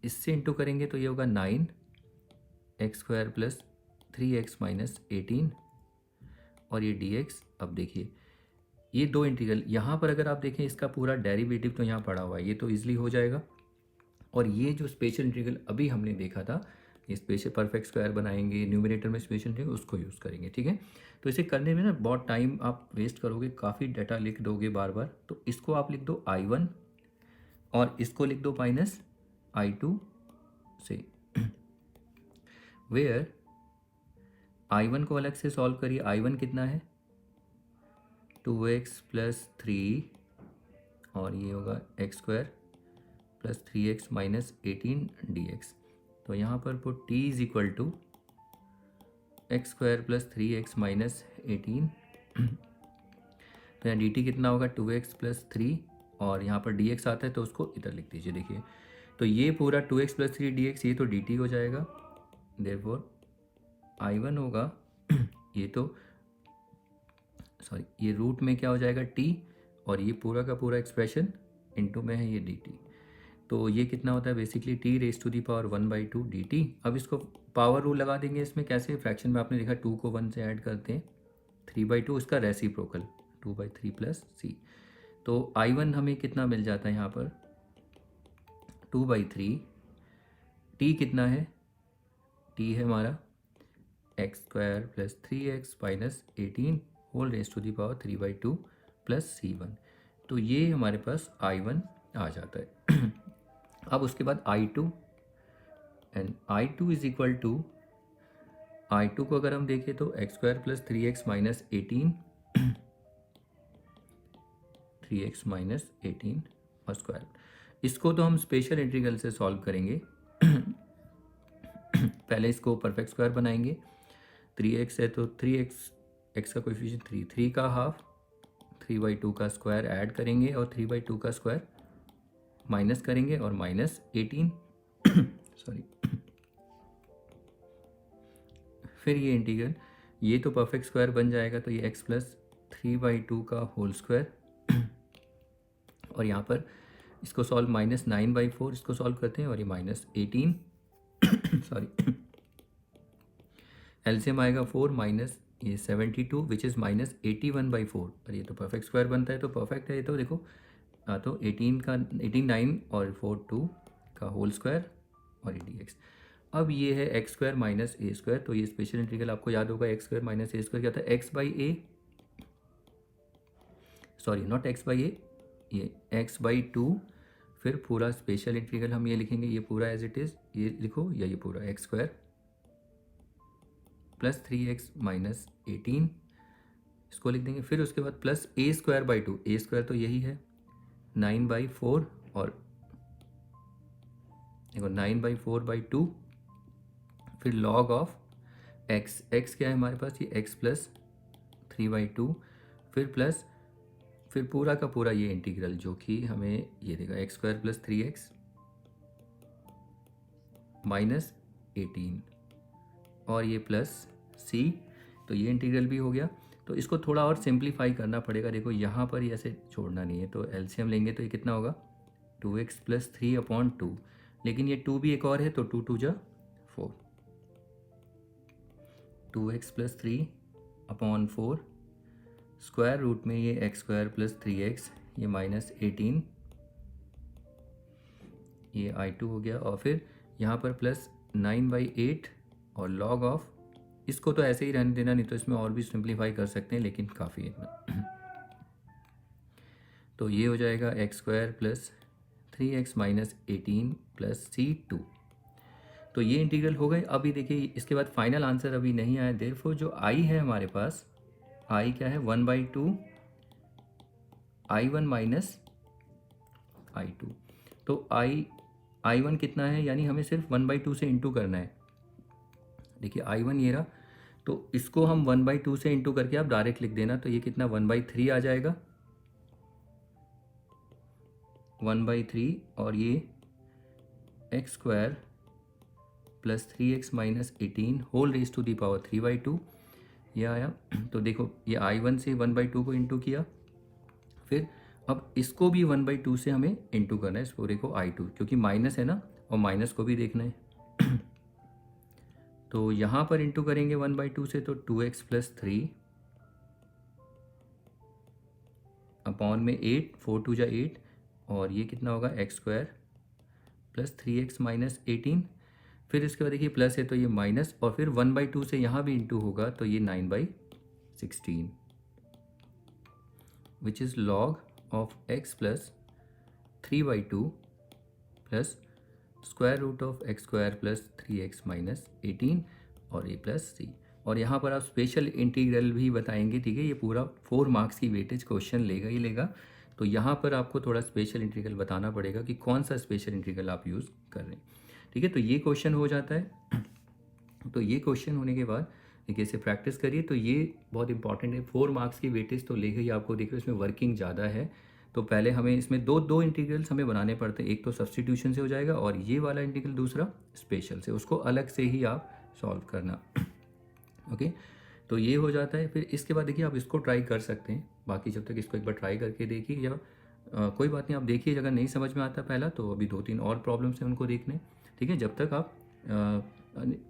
इससे इंटू करेंगे तो ये होगा 9 x² + 3x - 18 और ये dx। अब देखिए ये 2 इंटीग्रल यहाँ पर अगर आप देखें इसका पूरा डेरिवेटिव तो यहाँ पड़ा हुआ है, ये तो ईजिली हो जाएगा। और ये जो स्पेशल इंटीग्रल अभी हमने देखा था ये स्पेशल परफेक्ट स्क्वायर बनाएंगे, न्यूमरेटर में स्पेशल रहेंगे उसको यूज़ करेंगे, ठीक है। तो इसे करने में ना बहुत टाइम आप वेस्ट करोगे, काफ़ी डाटा लिख दोगे बार बार। तो इसको आप लिख दो I1 और इसको लिख दो माइनस I2 से, वेयर I1 को अलग से सॉल्व करिए। I1 कितना है 2x प्लस 3 और ये होगा x square plus 3x minus 18 dx। तो यहाँ पर put t is equal to x square plus 3x minus 18। तो यहाँ dt कितना होगा 2x प्लस 3 और यहाँ पर dx आता है तो उसको इधर लिख दीजिए। देखिए तो ये पूरा 2x प्लस 3 dx ये तो dt हो जाएगा, देयरफॉर I1 होगा ये तो सॉरी ये रूट में क्या हो जाएगा t और ये पूरा का पूरा एक्सप्रेशन इनटू में है ये dt। तो ये कितना होता है basically t raise to the power 1/2 dt। अब इसको पावर रूल लगा देंगे इसमें, कैसे फ्रैक्शन में आपने देखा 2 को 1 से ऐड करते हैं 3/2 इसका रेसिप्रोकल 2/3 प्लस c। तो I1 हमें कितना मिल जाता है यहाँ पर 2/3, t कितना है t है हमारा x square plus 3x minus 18 whole raise to the power 3/2 plus c1। तो ये हमारे पास I1 आ जाता है। अब उसके बाद I2 and I2 is equal to I2 को अगर हम देखें तो x square plus 3x minus 18 3x minus 18 और स्क्वायर। इसको तो हम स्पेशल इंटीग्रल से सॉल्व करेंगे। पहले इसको परफेक्ट स्क्वायर बनाएंगे। 3x है तो 3x x का कोएफिशिएंट 3 का हाफ 3/2 का स्क्वायर ऐड करेंगे और 3/2 का स्क्वायर माइनस करेंगे और माइनस 18 सॉरी। फिर ये इंटीग्रल ये तो परफेक्ट स्क्वायर बन जाएगा तो ये x प्लस 3/2 का होल स्क्वायर और यहाँ पर इसको सॉल्व -9/4 इसको सॉल्व करते हैं और ये -18 सॉरी एलसीएम आएगा 4 माइनस ये 72 विच इज़ -81/4 और ये तो परफेक्ट स्क्वायर बनता है तो परफेक्ट है ये तो देखो। तो 18 का 89 और 4 2 का होल स्क्वायर और ये dx। अब ये है X square minus A square. तो ये स्पेशल इंटीग्रल आपको याद होगा x square minus A square क्या था X by A sorry not X by A ये एक्स बाई 2 फिर पूरा स्पेशल इंटीग्रल हम ये लिखेंगे ये पूरा एज इट इज़ ये लिखो या ये पूरा x square plus 3x minus 18 इसको लिख देंगे। फिर उसके बाद plus A square by 2 A square तो यही है 9/4 और देखो 9/4/2 फिर log ऑफ x x क्या है हमारे पास ये x प्लस 3/2 फिर प्लस फिर पूरा का पूरा ये इंटीग्रल जो कि हमें ये देगा x square plus 3x minus 18 और ये प्लस c। तो ये इंटीग्रल भी हो गया। तो इसको थोड़ा और सिंप्लीफाई करना पड़ेगा। देखो यहाँ पर ये ऐसे छोड़ना नहीं है तो एलसीएम लेंगे तो ये कितना होगा 2x प्लस 3/2 लेकिन ये 2 भी एक और है तो 2 2 जा 4 2x प्लस 3/4 स्क्वायर रूट में ये एक्स स्क्वायर प्लस 3x ये -18 ये I2 हो गया और फिर यहाँ पर प्लस 9/8 और log ऑफ इसको तो ऐसे ही रहने देना नहीं तो इसमें और भी सिंप्लीफाई कर सकते हैं लेकिन काफ़ी है इतना। तो ये हो जाएगा x square plus 3x minus 18 plus c2। तो ये इंटीग्रल हो गए। अभी देखिए इसके बाद फाइनल आंसर अभी नहीं आया देयरफॉर जो I है हमारे पास I क्या है 1/2 I1 माइनस I2। तो I1 कितना है यानी हमें सिर्फ 1/2 से इंटू करना है। देखिए I1 ये रहा तो इसको हम 1/2 से इंटू करके आप डायरेक्ट लिख देना तो ये कितना 1/3 आ जाएगा 1/3 और ये x square plus 3x minus 18 whole raise to the power 3/2 ये आया। तो देखो ये I1 से 1/2 को इंटू किया फिर अब इसको भी 1/2 से हमें इंटू करना है इस पूरे को I2 क्योंकि माइनस है ना और माइनस को भी देखना है। तो यहाँ पर इंटू करेंगे 1/2 से तो 2x प्लस 3 अपॉन में 8 4 2 जा 8 और ये कितना होगा x square plus 3x minus 18। फिर इसके बाद देखिए प्लस है तो ये माइनस, और फिर 1/2 से यहाँ भी इंटू होगा तो ये 9/16 which is log of x plus 3/2 plus square root of x square plus 3x minus 18 और ए प्लस सी। और यहाँ पर आप स्पेशल इंटीग्रल भी बताएंगे, ठीक है। ये पूरा 4 मार्क्स की वेटेज क्वेश्चन लेगा ही लेगा, तो यहाँ पर आपको थोड़ा स्पेशल इंटीग्रल बताना पड़ेगा कि कौन सा स्पेशल इंटीग्रल आप यूज़ कर रहे हैं, ठीक है। तो ये क्वेश्चन हो जाता है। तो ये क्वेश्चन होने के बाद देखिए इसे प्रैक्टिस करिए, तो ये बहुत इंपॉर्टेंट है। 4 मार्क्स की वेटेज तो लेगा ही आपको, देखिए इसमें वर्किंग ज़्यादा है। तो पहले हमें इसमें दो इंटीग्रल्स हमें बनाने पड़ते हैं, एक तो सब्स्टिट्यूशन से हो जाएगा और ये वाला इंटीग्रल दूसरा स्पेशल से, उसको अलग से ही आप सॉल्व करना। ओके, तो ये हो जाता है। फिर इसके बाद देखिए आप इसको ट्राई कर सकते हैं, बाकी जब तक इसको एक बार ट्राई करके देखिए, या कोई बात नहीं आप देखिए, अगर नहीं समझ में आता पहला तो अभी 2-3 और प्रॉब्लम्स हैं उनको देखने, ठीक है। जब तक आप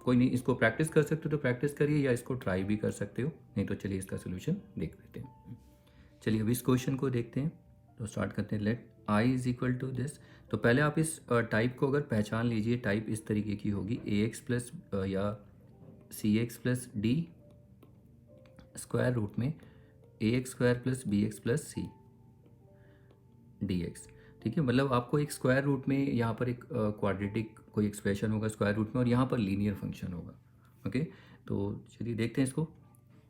कोई नहीं इसको प्रैक्टिस कर सकते हो तो प्रैक्टिस करिए, या इसको ट्राई भी कर सकते हो, नहीं तो चलिए इसका सोल्यूशन देख लेते हैं। चलिए अब इस क्वेश्चन को देखते हैं, तो स्टार्ट करते हैं। Let I is equal to this. तो पहले आप इस टाइप को अगर पहचान लीजिए, टाइप इस तरीके की होगी, ए एक्स प्लस या C X plus D square root में A X square plus B X plus C D X, ठीक है। मतलब आपको एक स्क्वायर रूट में यहाँ पर एक क्वाड्रेटिक कोई एक्सप्रेशन होगा स्क्वायर रूट में, और यहाँ पर लीनियर फंक्शन होगा। ओके, तो चलिए देखते हैं इसको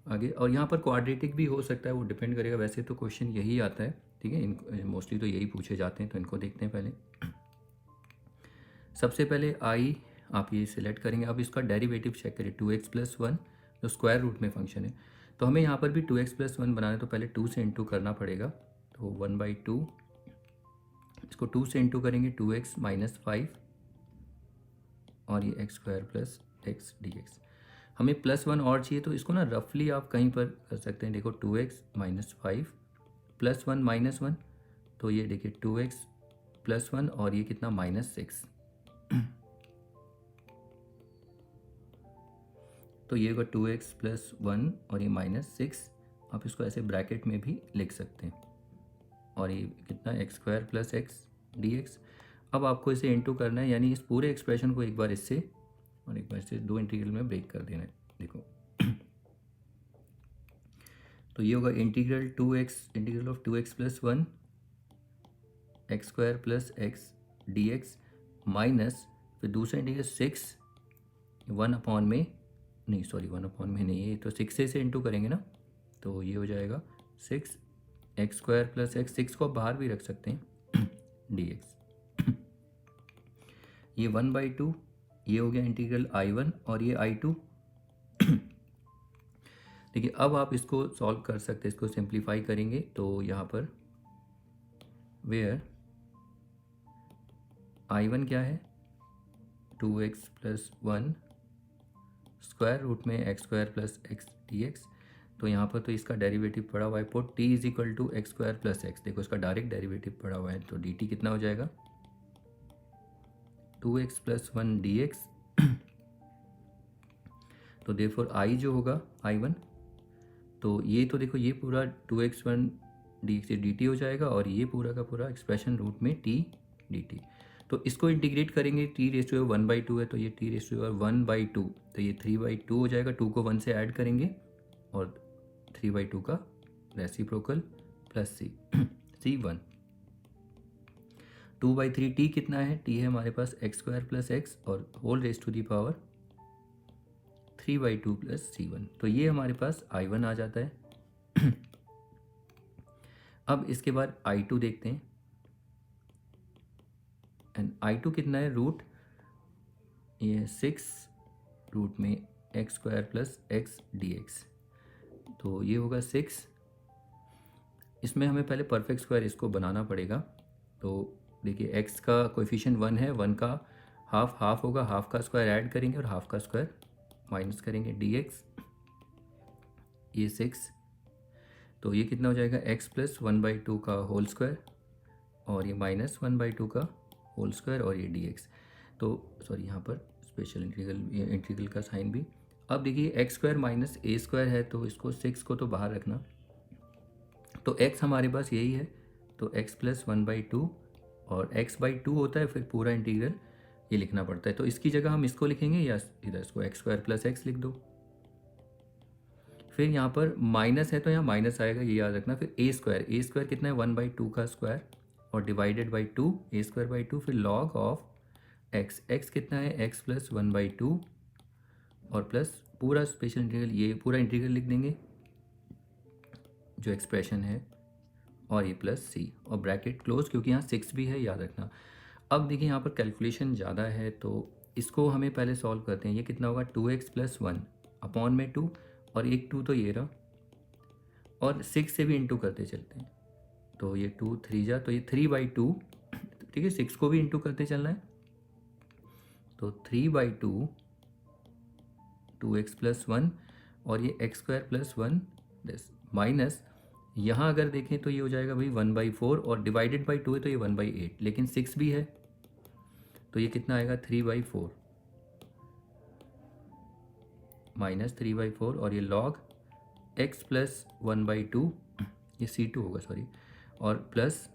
आगे। और यहाँ पर क्वाड्रेटिक भी हो सकता है, वो डिपेंड करेगा, वैसे तो क्वेश्चन यही आता है, ठीक है। इन मोस्टली तो यही पूछे जाते हैं, तो इनको देखते हैं पहले। सबसे पहले आई आप ये सिलेक्ट करेंगे। अब इसका डेरिवेटिव चेक करिए, 2x प्लस 1 जो स्क्वायर रूट में फंक्शन है, तो हमें यहाँ पर भी 2x प्लस 1 बनाना है, तो पहले 2 से इंटू करना पड़ेगा, तो 1/2, इसको 2 से इंटू करेंगे 2x माइनस 5 और ये x square plus x d x. हमें +1 और चाहिए, तो इसको ना रफली आप कहीं पर कर सकते हैं। देखो 2x माइनस 5 प्लस 1 माइनस 1, तो ये देखिए 2x प्लस 1 और ये कितना -6, तो ये होगा 2x प्लस 1 और ये -6। आप इसको ऐसे ब्रैकेट में भी लिख सकते हैं, और ये कितना x square plus x d x. अब आपको इसे इंटू करना है, यानी इस पूरे एक्सप्रेशन को एक बार इससे और एक बार इससे 2 इंटीग्रल में ब्रेक कर देना है। देखो तो ये होगा integral of 2x plus 1 x square plus x d x minus, फिर दूसरा इंटीग्रल 6 1 अपॉन में नहीं, सॉरी 1 अपॉन में नहीं है, तो 6 से इंटू करेंगे ना, तो ये हो जाएगा 6 एक्स स्क्वायर प्लस एक्स, 6 को आप बाहर भी रख सकते हैं, डी एक्स। ये 1/2, ये हो गया इंटीग्रल I1 और ये I2। देखिए अब आप इसको सॉल्व कर सकते हैं, इसको सिंप्लीफाई करेंगे, तो यहाँ पर वेयर I1 क्या है, 2x प्लस 1 स्क्वायर रूट में x square plus x d x, तो यहाँ पर तो इसका डेरिवेटिव पड़ा हुआ है, put t is equal to x square plus x. देखो इसका डायरेक्ट डेरिवेटिव पड़ा हुआ है, तो dt कितना हो जाएगा 2x प्लस 1 डी एक्स। तो देयरफॉर I जो होगा I1, तो ये तो देखो ये पूरा 2x1 डी से dt हो जाएगा, और ये पूरा का पूरा एक्सप्रेशन रूट में t dt। तो इसको इंटीग्रेट करेंगे, t रेस टू 1/2 है, तो ये t रेस टू 1/2, तो ये 3/2 हो जाएगा। 2 को 1 से ऐड करेंगे और 3/2 का रेसिप्रोकल प्लस c1। 2/3 t कितना है, t है हमारे पास एक्स स्क्वायर प्लस एक्स और whole raise to the power 3/2 plus c1, तो ये हमारे पास I1 आ जाता है। अब इसके बाद I2 देखते हैं, एंड I2 कितना है, रूट ये 6 रूट में x square plus x d x, तो ये होगा 6। इसमें हमें पहले परफेक्ट स्क्वायर इसको बनाना पड़ेगा, तो देखिए x का कोएफिशिएंट 1 है, 1 का हाफ होगा, हाफ का स्क्वायर ऐड करेंगे और हाफ का स्क्वायर माइनस करेंगे, dx ये 6, तो ये कितना हो जाएगा x प्लस 1/2 का होल स्क्वायर और ये माइनस 1/2 का होल स्क्वायर और ये dx। तो सॉरी यहाँ पर स्पेशल इंटीग्रल का साइन भी। अब देखिए x square minus A square है, तो इसको 6 को तो बाहर रखना, तो x हमारे पास यही है, तो x प्लस 1/2 और x/2 होता है फिर पूरा इंटीग्रल, ये लिखना पड़ता है। तो इसकी जगह हम इसको लिखेंगे या इधर इसको एक्स स्क्वायर प्लस एक्स लिख दो। फिर यहाँ पर माइनस है तो यहाँ माइनस आएगा, ये याद रखना। फिर ए स्क्वायर कितना है 1/2 का स्क्वायर और divided by 2, A square by 2। फिर लॉग ऑफ एक्स कितना है एक्स प्लस 1/2 और प्लस पूरा स्पेशल इंटीग्रल, ये पूरा इंटीग्रल लिख देंगे जो एक्सप्रेशन है, और ये प्लस सी और ब्रैकेट क्लोज, क्योंकि यहाँ 6 भी है, याद रखना। अब देखिए यहाँ पर कैलकुलेशन ज़्यादा है तो इसको हमें पहले सॉल्व करते हैं। ये कितना होगा 2x + 1 अपॉन में 2 और एक 2 तो ये रहा, और 6 से भी इंटू करते चलते हैं। तो ये 2 3 जा, तो ये 3/2, ठीक है। 6 को भी इंटू करते चलना है, तो 3/2 2x + 1 और ये x स्क्वायर प्लस 1 माइनस, यहाँ अगर देखें तो ये हो जाएगा भाई 1/4 और डिवाइडेड बाई 2 है तो ये 1/8, लेकिन 6 भी है तो ये कितना आएगा 3/4 माइनस 3/4 और ये लॉग x प्लस 1/2, ये C2 होगा सॉरी, और प्लस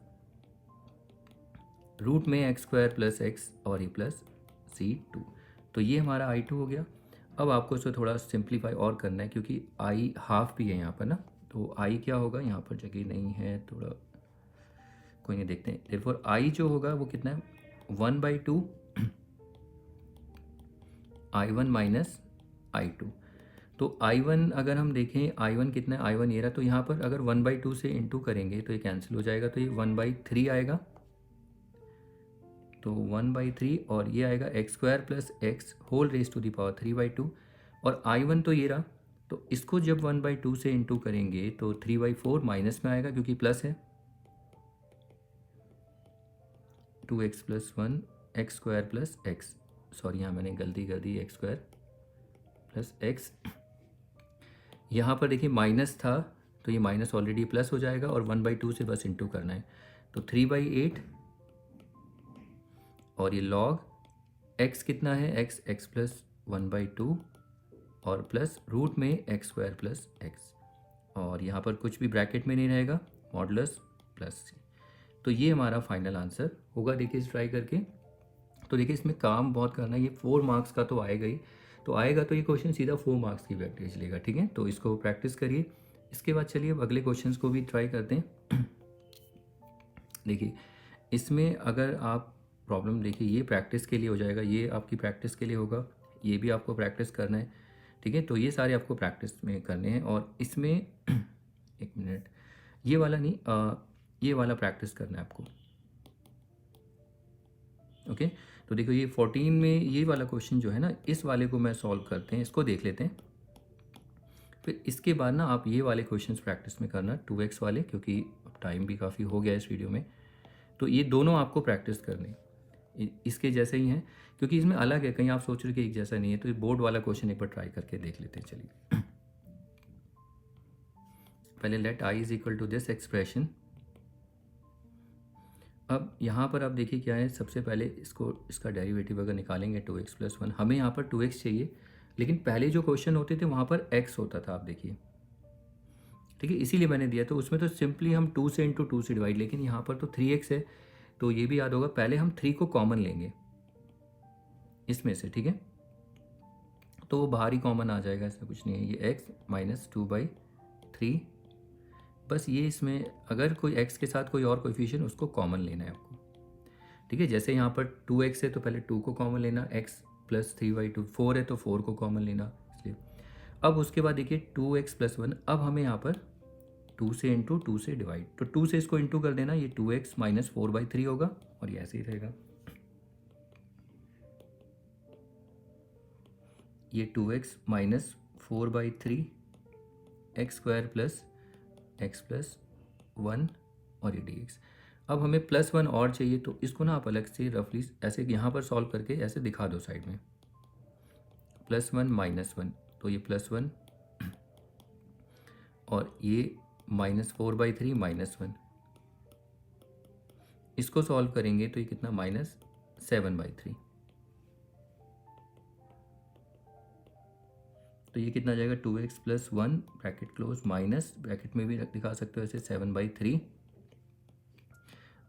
रूट में x स्क्वायर प्लस x और ये प्लस C2। तो ये हमारा I2 हो गया। अब आपको इसको थोड़ा सिंप्लीफाई और करना है क्योंकि I हाफ भी है यहाँ पर ना, तो I क्या होगा, यहाँ पर जगह नहीं है, थोड़ा कोई नहीं, देखते हैं। therefore I जो होगा वो कितना है 1/2 I1 माइनस I2। तो I1 अगर हम देखें I1 कितना है, I1 ये रहा, तो यहाँ पर अगर 1/2 से इंटू करेंगे तो ये कैंसिल हो जाएगा, तो ये 1/3 आएगा, तो 1/3 और ये आएगा x square plus x whole raise to the power 3/2 और I1 तो ये रहा, तो इसको जब 1/2 से इंटू करेंगे तो 3/4 माइनस में आएगा क्योंकि प्लस है, 2x + 1 x square plus x, sorry यहाँ मैंने गलती कर दी, एक्स स्क्वायर प्लस एक्स। यहाँ पर देखिए माइनस था तो ये माइनस ऑलरेडी प्लस हो जाएगा और 1/2 से बस इंटू करना है, तो 3/8 और ये लॉग x कितना है x प्लस 1/2 और प्लस रूट में एक्स स्क्वायर प्लस एक्स, और यहाँ पर कुछ भी ब्रैकेट में नहीं रहेगा, मॉडुलस प्लस सी। तो ये हमारा फाइनल आंसर होगा। देखिए इस ट्राई करके, तो देखिए इसमें काम बहुत करना है। ये 4 मार्क्स का तो आएगा ही, तो आएगा तो ये क्वेश्चन सीधा 4 मार्क्स की वेटेज लेगा, ठीक है। तो इसको प्रैक्टिस करिए। इसके बाद चलिए अब अगले क्वेश्चंस को भी ट्राई करते हैं। देखिए इसमें अगर आप प्रॉब्लम देखिए, ये प्रैक्टिस के लिए हो जाएगा, ये आपकी प्रैक्टिस के लिए होगा, ये भी आपको प्रैक्टिस करना है, ठीक है। तो ये सारे आपको प्रैक्टिस में करने हैं और इसमें एक मिनट, ये वाला नहीं, ये वाला प्रैक्टिस करना है आपको, ओके। तो देखो ये 14 में ये वाला क्वेश्चन जो है ना, इस वाले को मैं सॉल्व करते हैं, इसको देख लेते हैं। फिर इसके बाद ना आप ये वाले क्वेश्चंस प्रैक्टिस में करना 2x वाले, क्योंकि टाइम भी काफ़ी हो गया इस वीडियो में, तो ये दोनों आपको प्रैक्टिस करने इसके जैसे ही हैं, क्योंकि इसमें अलग है, कहीं आप सोच रहे कि एक जैसा नहीं है। तो ये बोर्ड वाला क्वेश्चन एक बार ट्राई करके देख लेते हैं। चलिए पहले let i = to this expression. अब यहाँ पर आप देखिए क्या है, सबसे पहले इसका डेरिवेटिव अगर निकालेंगे 2x + 1, हमें यहाँ पर 2x चाहिए, लेकिन पहले जो क्वेश्चन होते थे वहाँ पर x होता था, आप देखिए, ठीक है, इसीलिए मैंने दिया। तो उसमें तो सिंपली हम 2 से इंटू 2 से डिवाइड, लेकिन यहाँ पर तो 3x है, तो ये भी याद होगा, पहले हम 3 को कॉमन लेंगे इसमें से, ठीक है, तो वो बाहर ही कॉमन आ जाएगा, ऐसा कुछ नहीं है। ये x - 2/3, बस ये इसमें अगर कोई x के साथ कोई और कोएफिशिएंट उसको कॉमन लेना है आपको, ठीक है। जैसे यहाँ पर 2x है तो पहले 2 को कॉमन लेना, x + 3/2, 4 है तो 4 को कॉमन लेना, इसलिए। अब उसके बाद देखिए 2x + 1, अब हमें यहाँ पर 2 से इंटू 2 से डिवाइड, तो 2 से इसको इंटू कर देना, ये 2x - 4/3 होगा और ये ऐसे ही रहेगा। ये 2x - 4/3 x square plus X plus 1 और ये dx। अब हमें +1 और चाहिए, तो इसको ना आप अलग से रफली ऐसे यहाँ पर सॉल्व करके ऐसे दिखा दो साइड में, +1 - 1, तो ये +1 और ये -4/3 -1, इसको सॉल्व करेंगे तो ये कितना -7/3, तो ये कितना आ जाएगा 2x + 1 bracket close minus bracket में भी दिखा सकते हो ऐसे 7/3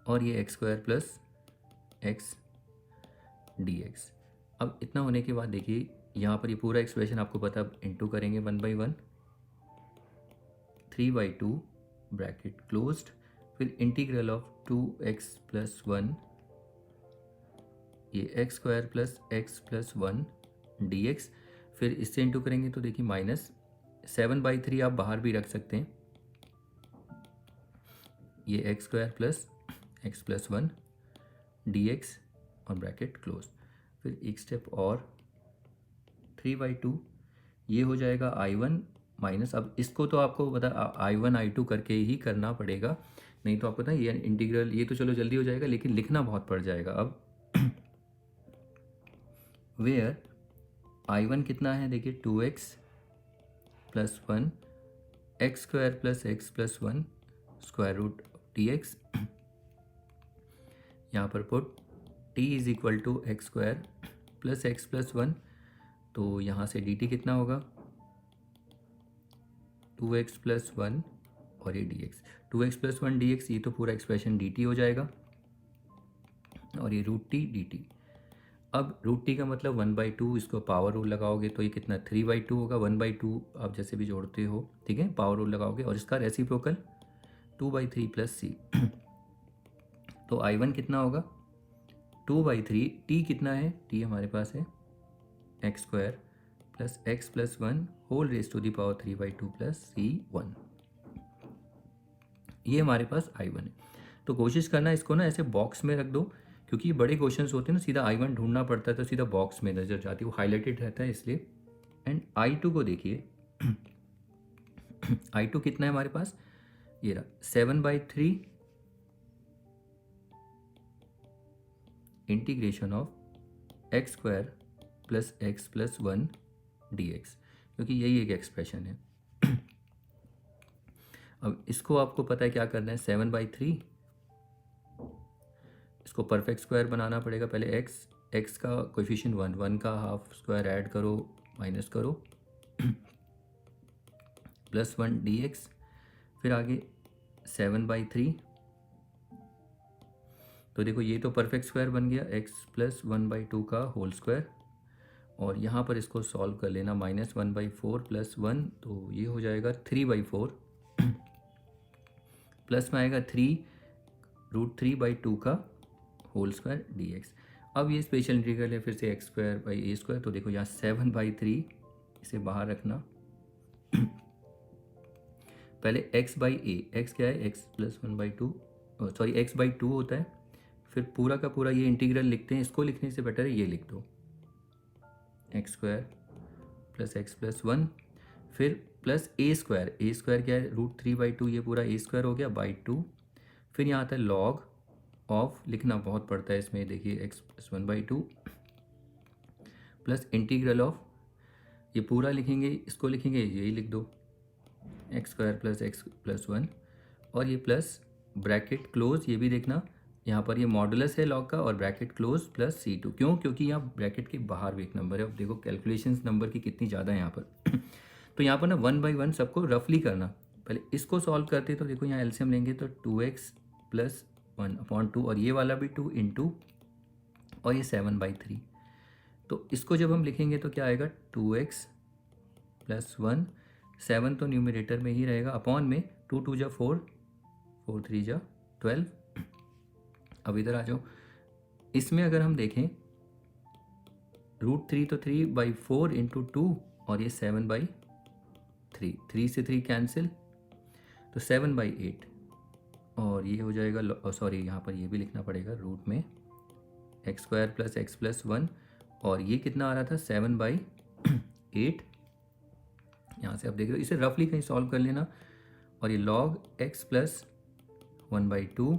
और ये x square plus x dx। अब इतना होने के बाद देखिए यहाँ पर ये पूरा एक्सप्रेशन आपको पता, अब इंटू करेंगे 1/1, 3/2 ब्रैकेट क्लोज्ड, फिर इंटीग्रल ऑफ 2x+1, ये x² + x+1 dx, फिर इससे इंटू करेंगे तो देखिए -7/3 आप बाहर भी रख सकते हैं, ये x² + x+1 dx और ब्रैकेट क्लोज। फिर एक स्टेप और 3/2, ये हो जाएगा I1 माइनस, अब इसको तो आपको पता I1 I2 करके ही करना पड़ेगा, नहीं तो आपको पता है ये इंटीग्रल, ये तो चलो जल्दी हो जाएगा लेकिन लिखना बहुत पड़ जाएगा। अब वेयर I1 कितना है देखिए 2x+1 x² + x+1 square root dx, यहाँ पर पुट t = x² + x+1, तो यहाँ से dt कितना होगा 2x+1 और ये dx, 2x+1 dx, ये तो पूरा एक्सप्रेशन dt हो जाएगा और ये √t dt। अब √t का मतलब 1/2, इसको पावर रूल लगाओगे तो ये कितना 3/2 होगा, 1/2 आप जैसे भी जोड़ते हो, ठीक है, पावर रूल लगाओगे, और इसका रेसिप्रोकल 2/3 + c। तो I1 कितना होगा 2/3, t कितना है, t हमारे पास है x² + x+1 whole raise to the power 3/2 + c1, ये हमारे पास I1 है। तो कोशिश करना इसको ना ऐसे बॉक्स में रख दो, क्योंकि ये बड़े क्वेश्चंस होते हैं ना, सीधा I1 ढूंढना पड़ता है तो सीधा बॉक्स में नजर जाती है, वो हाईलाइटेड रहता है इसलिए। एंड I2 को देखिए I2 कितना है हमारे पास, ये रहा 7/3 integration of x² + x+1 dx, क्योंकि यही एक एक्सप्रेशन है। अब इसको आपको पता है क्या करना है, 7/3, इसको परफेक्ट स्क्वायर बनाना पड़ेगा। पहले x का कोएफिशिएंट 1 का हाफ स्क्वायर ऐड करो माइनस करो +1 dx, फिर आगे 7/3, तो देखो ये तो परफेक्ट स्क्वायर बन गया x + 1/2 का होल स्क्वायर, और यहाँ पर इसको सॉल्व कर लेना, -1/4 + 1, तो ये हो जाएगा 3/4 प्लस में आएगा 3 √3/2 का होल स्क्वायर dx। अब ये स्पेशल इंटीग्रल है फिर से x²/a², तो देखो यहाँ 7/3 इसे बाहर रखना, पहले x/a, x क्या है x + 1/2, सॉरी x/2 होता है, फिर पूरा का पूरा ये इंटीग्रल लिखते हैं, इसको लिखने से बेटर है ये लिख दो x² + x+1, फिर प्लस a² क्या है √3/2, ये पूरा a² हो गया /2, फिर यहाँ आता है log ऑफ, लिखना बहुत पड़ता है इसमें, देखिए x + 1/2 प्लस इंटीग्रल ऑफ, ये पूरा लिखेंगे, इसको लिखेंगे यही लिख दो x² + x+1, और ये प्लस ब्रैकेट क्लोज, ये भी देखना यहाँ पर ये मॉडुलस है लॉग का, और ब्रैकेट क्लोज प्लस c2, क्यों, क्योंकि यहाँ ब्रैकेट के बाहर भी एक नंबर है। अब देखो कैलकुलेशंस नंबर की कितनी ज़्यादा है यहाँ पर तो यहाँ पर ना 1/1 सबको रफली करना, पहले इसको सॉल्व करते तो देखो यहाँ एलसीएम लेंगे तो 2x + 1/2, और ये वाला भी 2 × और ये 7/3, तो इसको जब हम लिखेंगे तो क्या आएगा 2x + 1, 7 तो न्यूमरेटर में ही रहेगा, अपॉन में 2 × 2 = 4, 4 × 3 = 12। अब इधर आ जाओ, इसमें अगर हम देखें √3 तो 3/4 × 2, और ये 7/3, 3 से 3 कैंसिल, तो 7/8, और ये हो जाएगा, सॉरी यहाँ पर ये भी लिखना पड़ेगा रूट में x² + x+1, और ये कितना आ रहा था 7/8, यहाँ से आप देख रहे हो, इसे रफली कहीं सॉल्व कर लेना, और ये log x + 1/2,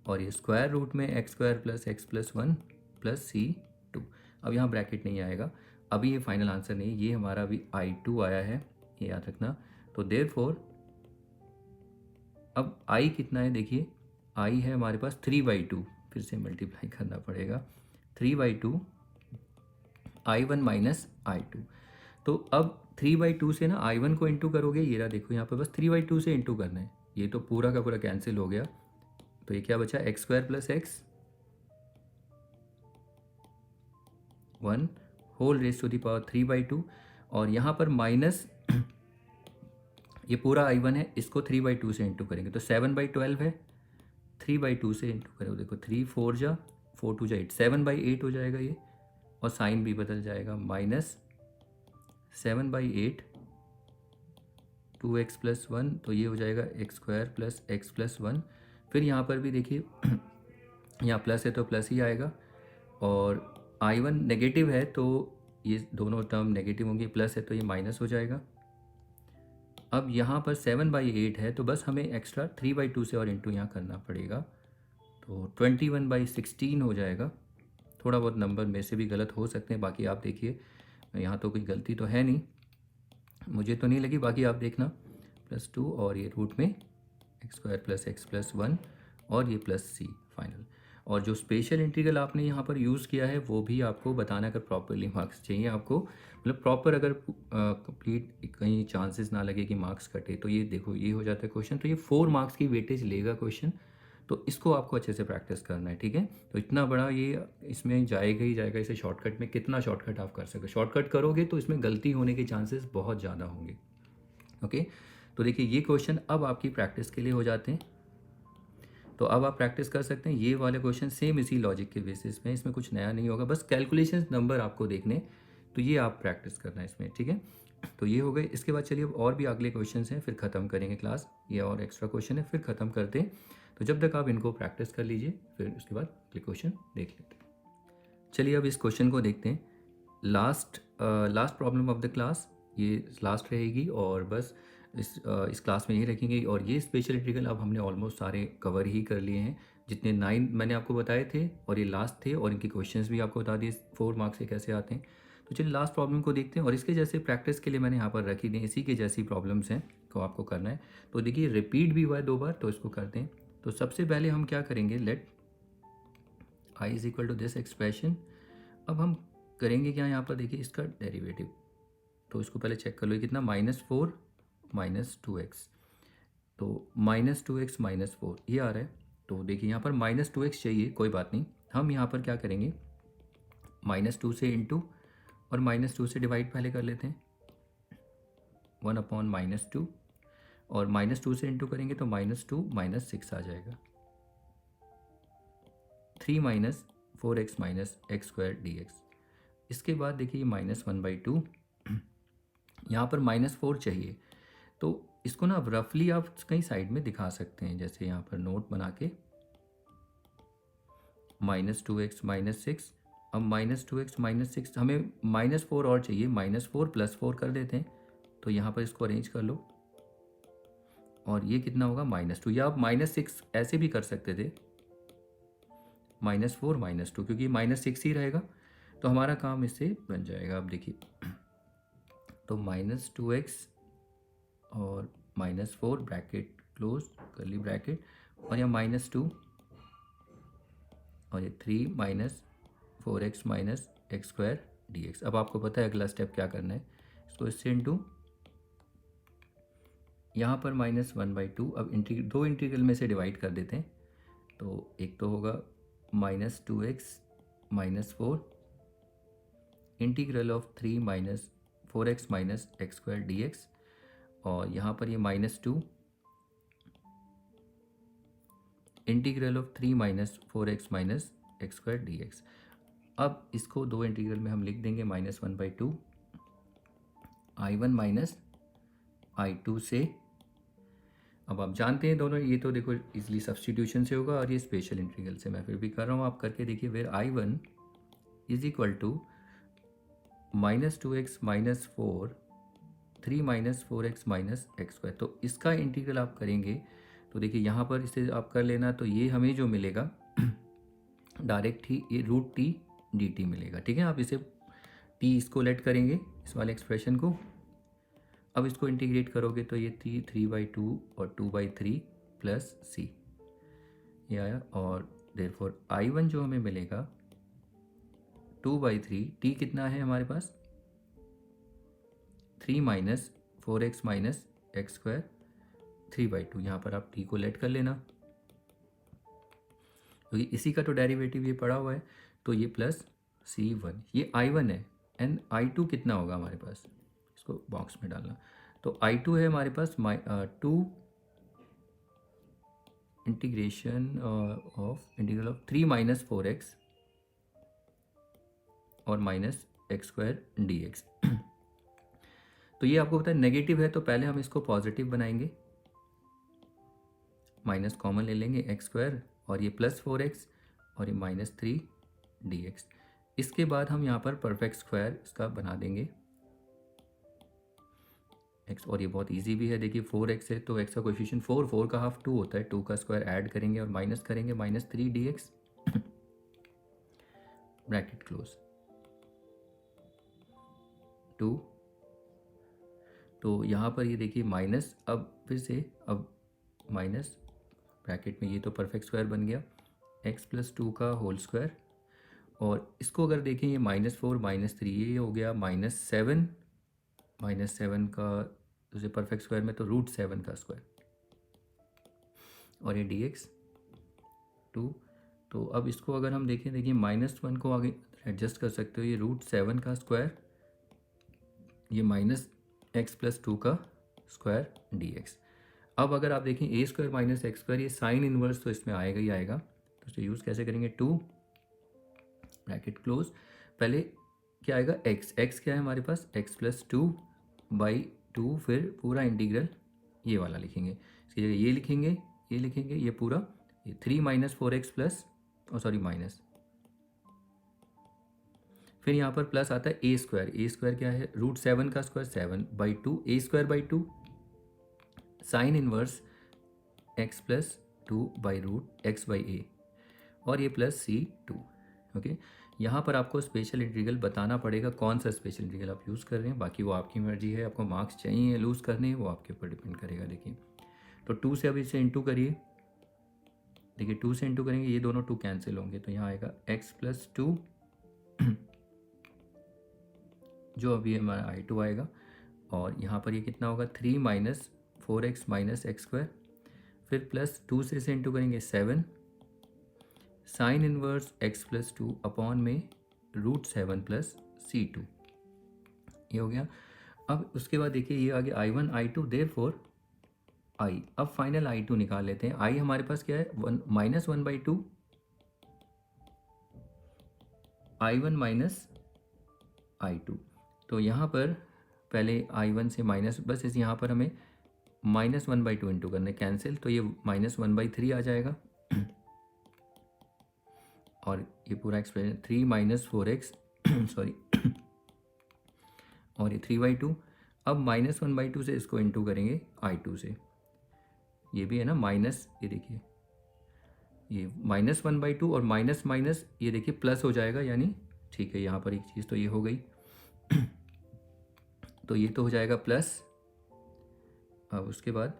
और ये स्क्वायर रूट में x² + x+1 + c2। अब यहाँ ब्रैकेट नहीं आएगा, अभी ये फाइनल आंसर नहीं, ये हमारा अभी I2 आया है, ये याद रखना। तो देयरफॉर अब I कितना है देखिए, I है हमारे पास 3/2, फिर से मल्टीप्लाई करना पड़ेगा 3/2 I1 - I2। तो अब 3/2 से ना I1 को इंटू करोगे, ये रहा देखो यहाँ पर बस 3/2 से इंटू करना है, ये तो पूरा का पूरा कैंसिल हो गया, तो ये क्या बचा x² + x 1 whole raise to the power 3/2, और यहाँ पर माइनस ये पूरा I1 है, इसको 3/2 से इंटू करेंगे तो 7/12 है, 3/2 से इंटू करें, देखो 3 4 जा 4 2 जा 8, 7/8 हो जाएगा ये, और साइन भी बदल जाएगा, माइनस 7/8 2x प्लस 1, तो ये हो जाएगा x² प्लस x प्लस 1। फिर यहाँ पर भी देखिए यहाँ प्लस है तो प्लस ही आएगा, और I1 नेगेटिव है तो ये दोनों टर्म नेगेटिव होंगे, प्लस है तो ये माइनस हो जाएगा। अब यहाँ पर 7/8 है तो बस हमें एक्स्ट्रा 3/2 से और इंटू यहाँ करना पड़ेगा, तो 21/16 हो जाएगा। थोड़ा बहुत नंबर में से भी गलत हो सकते हैं, बाकी आप देखिए, यहाँ तो कोई गलती तो है नहीं, मुझे तो नहीं लगी, बाकी आप देखना, +2 और ये रूट में x² प्लस x प्लस 1 और ये प्लस c फाइनल। और जो स्पेशल इंटीग्रल आपने यहाँ पर यूज़ किया है वो भी आपको बताना, अगर प्रॉपरली मार्क्स चाहिए आपको, मतलब प्रॉपर अगर कंप्लीट कहीं चांसेस ना लगे कि मार्क्स कटे, तो ये देखो ये हो जाता है क्वेश्चन, तो ये 4 मार्क्स की वेटेज लेगा क्वेश्चन, तो इसको आपको अच्छे से प्रैक्टिस करना है, ठीक है। तो इतना बड़ा ये इसमें जाएगा ही जाएगा, इसे शॉर्टकट में कितना शॉर्टकट आप कर सके, शॉर्टकट करोगे तो इसमें गलती होने के चांसेस बहुत ज़्यादा होंगे। ओके, तो देखिए ये क्वेश्चन अब आपकी प्रैक्टिस के लिए हो जाते हैं, तो अब आप प्रैक्टिस कर सकते हैं ये वाले क्वेश्चन सेम इसी लॉजिक के बेसिस में, इसमें कुछ नया नहीं होगा, बस कैलकुलेशन नंबर आपको देखने, तो ये आप प्रैक्टिस करना है इसमें, ठीक है। तो ये हो गए, इसके बाद चलिए अब और भी अगले क्वेश्चन हैं, फिर ख़त्म करेंगे क्लास, ये और एक्स्ट्रा क्वेश्चन है फिर ख़त्म करते हैं, तो जब तक आप इनको प्रैक्टिस कर लीजिए फिर उसके बाद अगले क्वेश्चन देख लेते हैं। चलिए अब इस क्वेश्चन को देखते हैं, last problem of the class, ये लास्ट रहेगी और बस इस क्लास में यही रखेंगे, और ये स्पेशल इंटीग्रल अब हमने ऑलमोस्ट सारे कवर ही कर लिए हैं, जितने 9 मैंने आपको बताए थे और ये लास्ट थे, और इनके क्वेश्चंस भी आपको बता दिए 4 मार्क्स से कैसे आते हैं। तो चलिए लास्ट प्रॉब्लम को देखते हैं, और इसके जैसे प्रैक्टिस के लिए मैंने यहाँ पर रखी दी, इसी के जैसी प्रॉब्लम्स हैं तो आपको करना है। तो देखिए रिपीट भी हुआ है 2 बार, तो इसको करते हैं। तो सबसे पहले हम क्या करेंगे, let I is equal to this expression, अब हम करेंगे क्या, यहाँ पर देखिए इसका डेरिवेटिव, तो इसको पहले चेक कर लो, कितना -4 -2x, तो -2x -4 ये आ रहा है, तो देखिए यहाँ पर -2x चाहिए, कोई बात नहीं, हम यहाँ पर क्या करेंगे, -2 से इंटू और -2 से डिवाइड पहले कर लेते हैं, 1/-2, और -2 से इंटू करेंगे तो -2 -6 आ जाएगा, 3 - 4x - x² dx। इसके बाद देखिए -1/2, यहाँ पर -4 चाहिए, तो इसको ना रफली आप कहीं साइड में दिखा सकते हैं, जैसे यहाँ पर नोट बना के -2x -6, अब -2x -6 हमें -4 और चाहिए, -4 + 4 कर देते हैं, तो यहाँ पर इसको अरेंज कर लो, और ये कितना होगा -2, या आप -6 ऐसे भी कर सकते थे, -4 -2, क्योंकि -6 ही रहेगा, तो हमारा काम इससे बन जाएगा। अब देखिए, तो -2x और -4 ब्रैकेट क्लोज करली ब्रैकेट, और यहाँ -2 और ये 3 - 4x - x² dx। अब आपको पता है अगला स्टेप क्या करना है, इसको इससे इंटू, यहाँ पर -1/2, अब दो इंटीग्रल में से डिवाइड कर देते हैं, तो एक तो होगा -2x -4 integral of 3 - 4x - x² dx, और यहाँ पर ये -2 integral of 3 - 4x - x² dx। अब इसको दो इंटीग्रल में हम लिख देंगे -1/2 I1 - I2 से, अब आप जानते हैं दोनों, ये तो देखो इजली सब्सटीट्यूशन से होगा, और ये स्पेशल इंटीग्रल से मैं फिर भी कर रहा हूँ, आप करके देखिए, where I1 is equal to -2x -4 3 - 4x - x², तो इसका इंटीग्रल आप करेंगे तो देखिए यहाँ पर इसे आप कर लेना, तो ये हमें जो मिलेगा डायरेक्ट ही ये √t dt मिलेगा, ठीक है। आप इसे t इसको लेट करेंगे इस वाले एक्सप्रेशन को, अब इसको इंटीग्रेट करोगे तो ये 3/2 और 2/3 प्लस c ये आया, और देयरफॉर I1 जो हमें मिलेगा 2/3, t कितना है हमारे पास 3 - 4x - x², 3/2, यहाँ पर आप t को लेट कर लेना, क्योंकि इसी का तो डेरिवेटिव ये पड़ा हुआ है, तो ये प्लस C1 ये I1 है एंड I2 कितना होगा हमारे पास, इसको बॉक्स में डालना। तो I2 है हमारे पास 2 इंटीग्रल ऑफ 3 माइनस 4x और minus x square d x. तो ये आपको पता है नेगेटिव है, तो पहले हम इसको पॉजिटिव बनाएंगे, माइनस कॉमन ले लेंगे एक्स स्क्वायर और ये प्लस 4x और ये माइनस 3 dx। इसके बाद हम यहाँ पर परफेक्ट स्क्वायर इसका बना देंगे x, और ये बहुत इजी भी है, देखिए 4x है तो x का कोएफिशिएंट 4 का हाफ 2 होता है, 2 का स्क्वायर ऐड करेंगे और माइनस करेंगे -3 dx ब्रैकेट क्लोज 2। तो यहाँ पर ये देखिए माइनस, अब फिर से अब माइनस ब्रैकेट में, ये तो परफेक्ट स्क्वायर बन गया x + 2 का होल स्क्वायर, और इसको अगर देखें ये -4 -3 ये हो गया -7 का दूसरे परफेक्ट स्क्वायर में तो √7 का स्क्वायर, और ये dx 2। तो अब इसको अगर हम देखें, देखिए -1 को आगे एडजस्ट कर सकते हो, ये √7 का स्क्वायर, ये -x + 2 का स्क्वायर dx। अब अगर आप देखें a² - x², ये साइन इनवर्स तो इसमें आएगा ही आएगा, तो इसे यूज़ कैसे करेंगे, 2 ब्रैकेट क्लोज, पहले क्या आएगा x क्या है हमारे पास x + 2/2, फिर पूरा इंटीग्रल ये वाला लिखेंगे, इसकी जगह ये लिखेंगे, ये लिखेंगे, ये पूरा ये 3 - 4x प्लस माइनस, फिर यहाँ पर प्लस आता है a² क्या है, √7 का square 7/2 a²/2 sign inverse x + 2/√x/a, और ये प्लस C2। ओके, यहाँ पर आपको स्पेशल इंटीग्रल बताना पड़ेगा, कौन सा स्पेशल इंटीग्रल आप यूज़ कर रहे हैं, बाकी वो आपकी मर्जी है, आपको मार्क्स चाहिए या लूज़ करने हैं वो आपके ऊपर डिपेंड करेगा। देखिए तो 2 से अब इसे इंटू करिए, देखिए 2 से इंटू करेंगे, ये दोनों 2 कैंसिल होंगे, तो यहाँ आएगा x + 2 जो अभी हमारा I2 आएगा, और यहाँ पर ये कितना होगा 3 - 4x - x², फिर प्लस 2 से इसे इंटू करेंगे 7 साइन इनवर्स x + 2 अपॉन में √7 + C2, ये हो गया। अब उसके बाद देखिए ये आगे I1 I2 देयरफॉर I, अब फाइनल I2 निकाल लेते हैं। I हमारे पास क्या है, -1/2 I1 - I2, तो यहाँ पर पहले I1 से माइनस, बस इस यहाँ पर हमें -1/2 इंटू करने, कैंसिल, तो ये -1/3 आ जाएगा और ये पूरा एक्सप्रेशन 3 - 4x सॉरी और ये 3/2। अब -1/2 से इसको इंटू करेंगे I2 से, ये भी है ना माइनस, ये देखिए ये -1/2 और माइनस माइनस ये देखिए प्लस हो जाएगा, यानी ठीक है, यहाँ पर एक चीज़ तो ये हो गई तो ये तो हो जाएगा प्लस, अब उसके बाद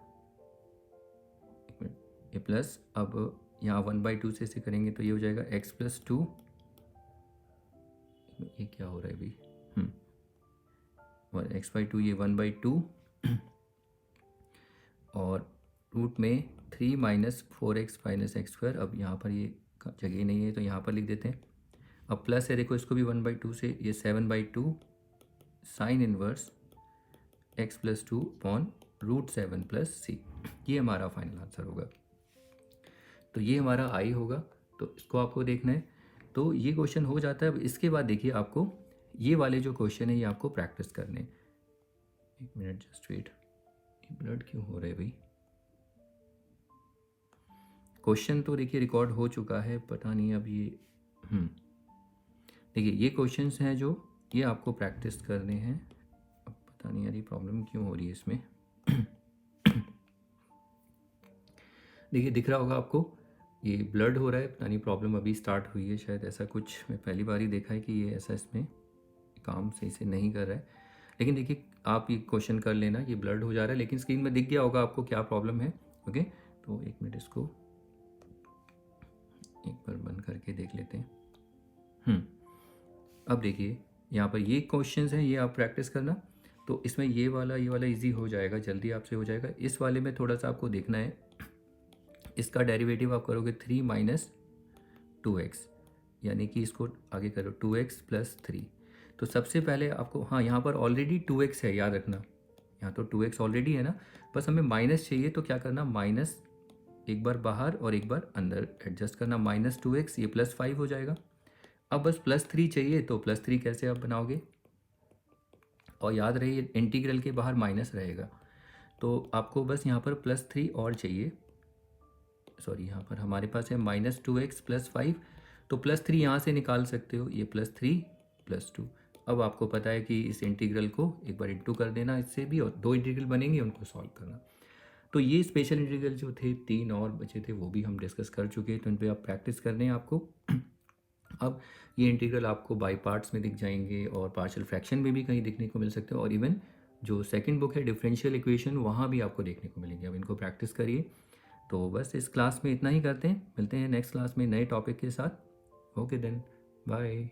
एक मिनट, ये प्लस, अब यहाँ 1/2 से इसे करेंगे तो ये हो जाएगा x + 2, ये क्या हो रहा है अभी, और x/2 ये 1/2 और रूट में 3 - 4x - x², अब यहाँ पर ये जगह नहीं है तो यहाँ पर लिख देते हैं, अब प्लस है, देखो इसको भी 1/2 से, ये 7/2 sign inverse x + 2 upon √7 + C, ये हमारा फाइनल आंसर होगा। तो ये हमारा I होगा, तो इसको आपको देखना है, तो ये क्वेश्चन हो जाता है। अब इसके बाद देखिए आपको ये वाले जो क्वेश्चन है ये आपको प्रैक्टिस करने, एक मिनट जस्ट वेट, ब्लड क्यों हो रहा है भाई, क्वेश्चन तो देखिए रिकॉर्ड हो चुका है, पता नहीं अब ये देखिए ये क्वेश्चंस हैं जो ये आपको प्रैक्टिस करने हैं, अब पता नहीं यार ये प्रॉब्लम क्यों हो रही है इसमें देखिए दिख रहा होगा आपको ये ब्लड हो रहा है, पता नहीं प्रॉब्लम अभी स्टार्ट हुई है शायद, ऐसा कुछ मैं पहली बार ही देखा है कि ये ऐसा इसमें काम सही से नहीं कर रहा है। लेकिन देखिए आप ये क्वेश्चन कर लेना, ये ब्लड हो जा रहा है, लेकिन स्क्रीन में दिख गया होगा आपको क्या प्रॉब्लम है। ओके, तो एक मिनट इसको एक बार बंद करके देख लेते हैं। अब देखिए यहाँ पर ये क्वेश्चंस हैं, ये आप प्रैक्टिस करना, तो इसमें ये वाला इजी हो जाएगा, जल्दी आपसे हो जाएगा। इस वाले में थोड़ा सा आपको देखना है, इसका डेरिवेटिव आप करोगे 3 - 2x, यानी कि इसको आगे करो 2x प्लस 3। तो सबसे पहले आपको, हाँ यहाँ पर ऑलरेडी 2x है, याद रखना, यहाँ तो 2x ऑलरेडी है ना, बस हमें माइनस चाहिए, तो क्या करना, माइनस एक बार बाहर और एक बार अंदर एडजस्ट करना, -2x, ये +5 हो जाएगा। अब बस +3 चाहिए, तो +3 कैसे आप बनाओगे, और याद रहे इंटीग्रल के बाहर माइनस रहेगा, तो आपको बस यहाँ पर +3 और चाहिए, सॉरी यहाँ पर हमारे पास है -2x + 5, तो +3 यहाँ से निकाल सकते हो, ये +3 + 2। अब आपको पता है कि इस इंटीग्रल को एक बार इंटू कर देना इससे भी, और 2 इंटीग्रल बनेंगे, उनको सॉल्व करना। तो ये स्पेशल इंटीग्रल जो थे 3 और बचे थे, वो भी हम डिस्कस कर चुके हैं, तो इन पर आप प्रैक्टिस करने हैं आपको। अब ये इंटीग्रल आपको बाई पार्ट्स में दिख जाएंगे, और पार्शियल फ्रैक्शन में भी कहीं दिखने को मिल सकते हैं, और इवन जो सेकंड बुक है डिफरेंशियल इक्वेशन, वहाँ भी आपको देखने को मिलेंगे। अब इनको प्रैक्टिस करिए। तो बस इस क्लास में इतना ही करते हैं, मिलते हैं नेक्स्ट क्लास में नए टॉपिक के साथ। Okay then, bye.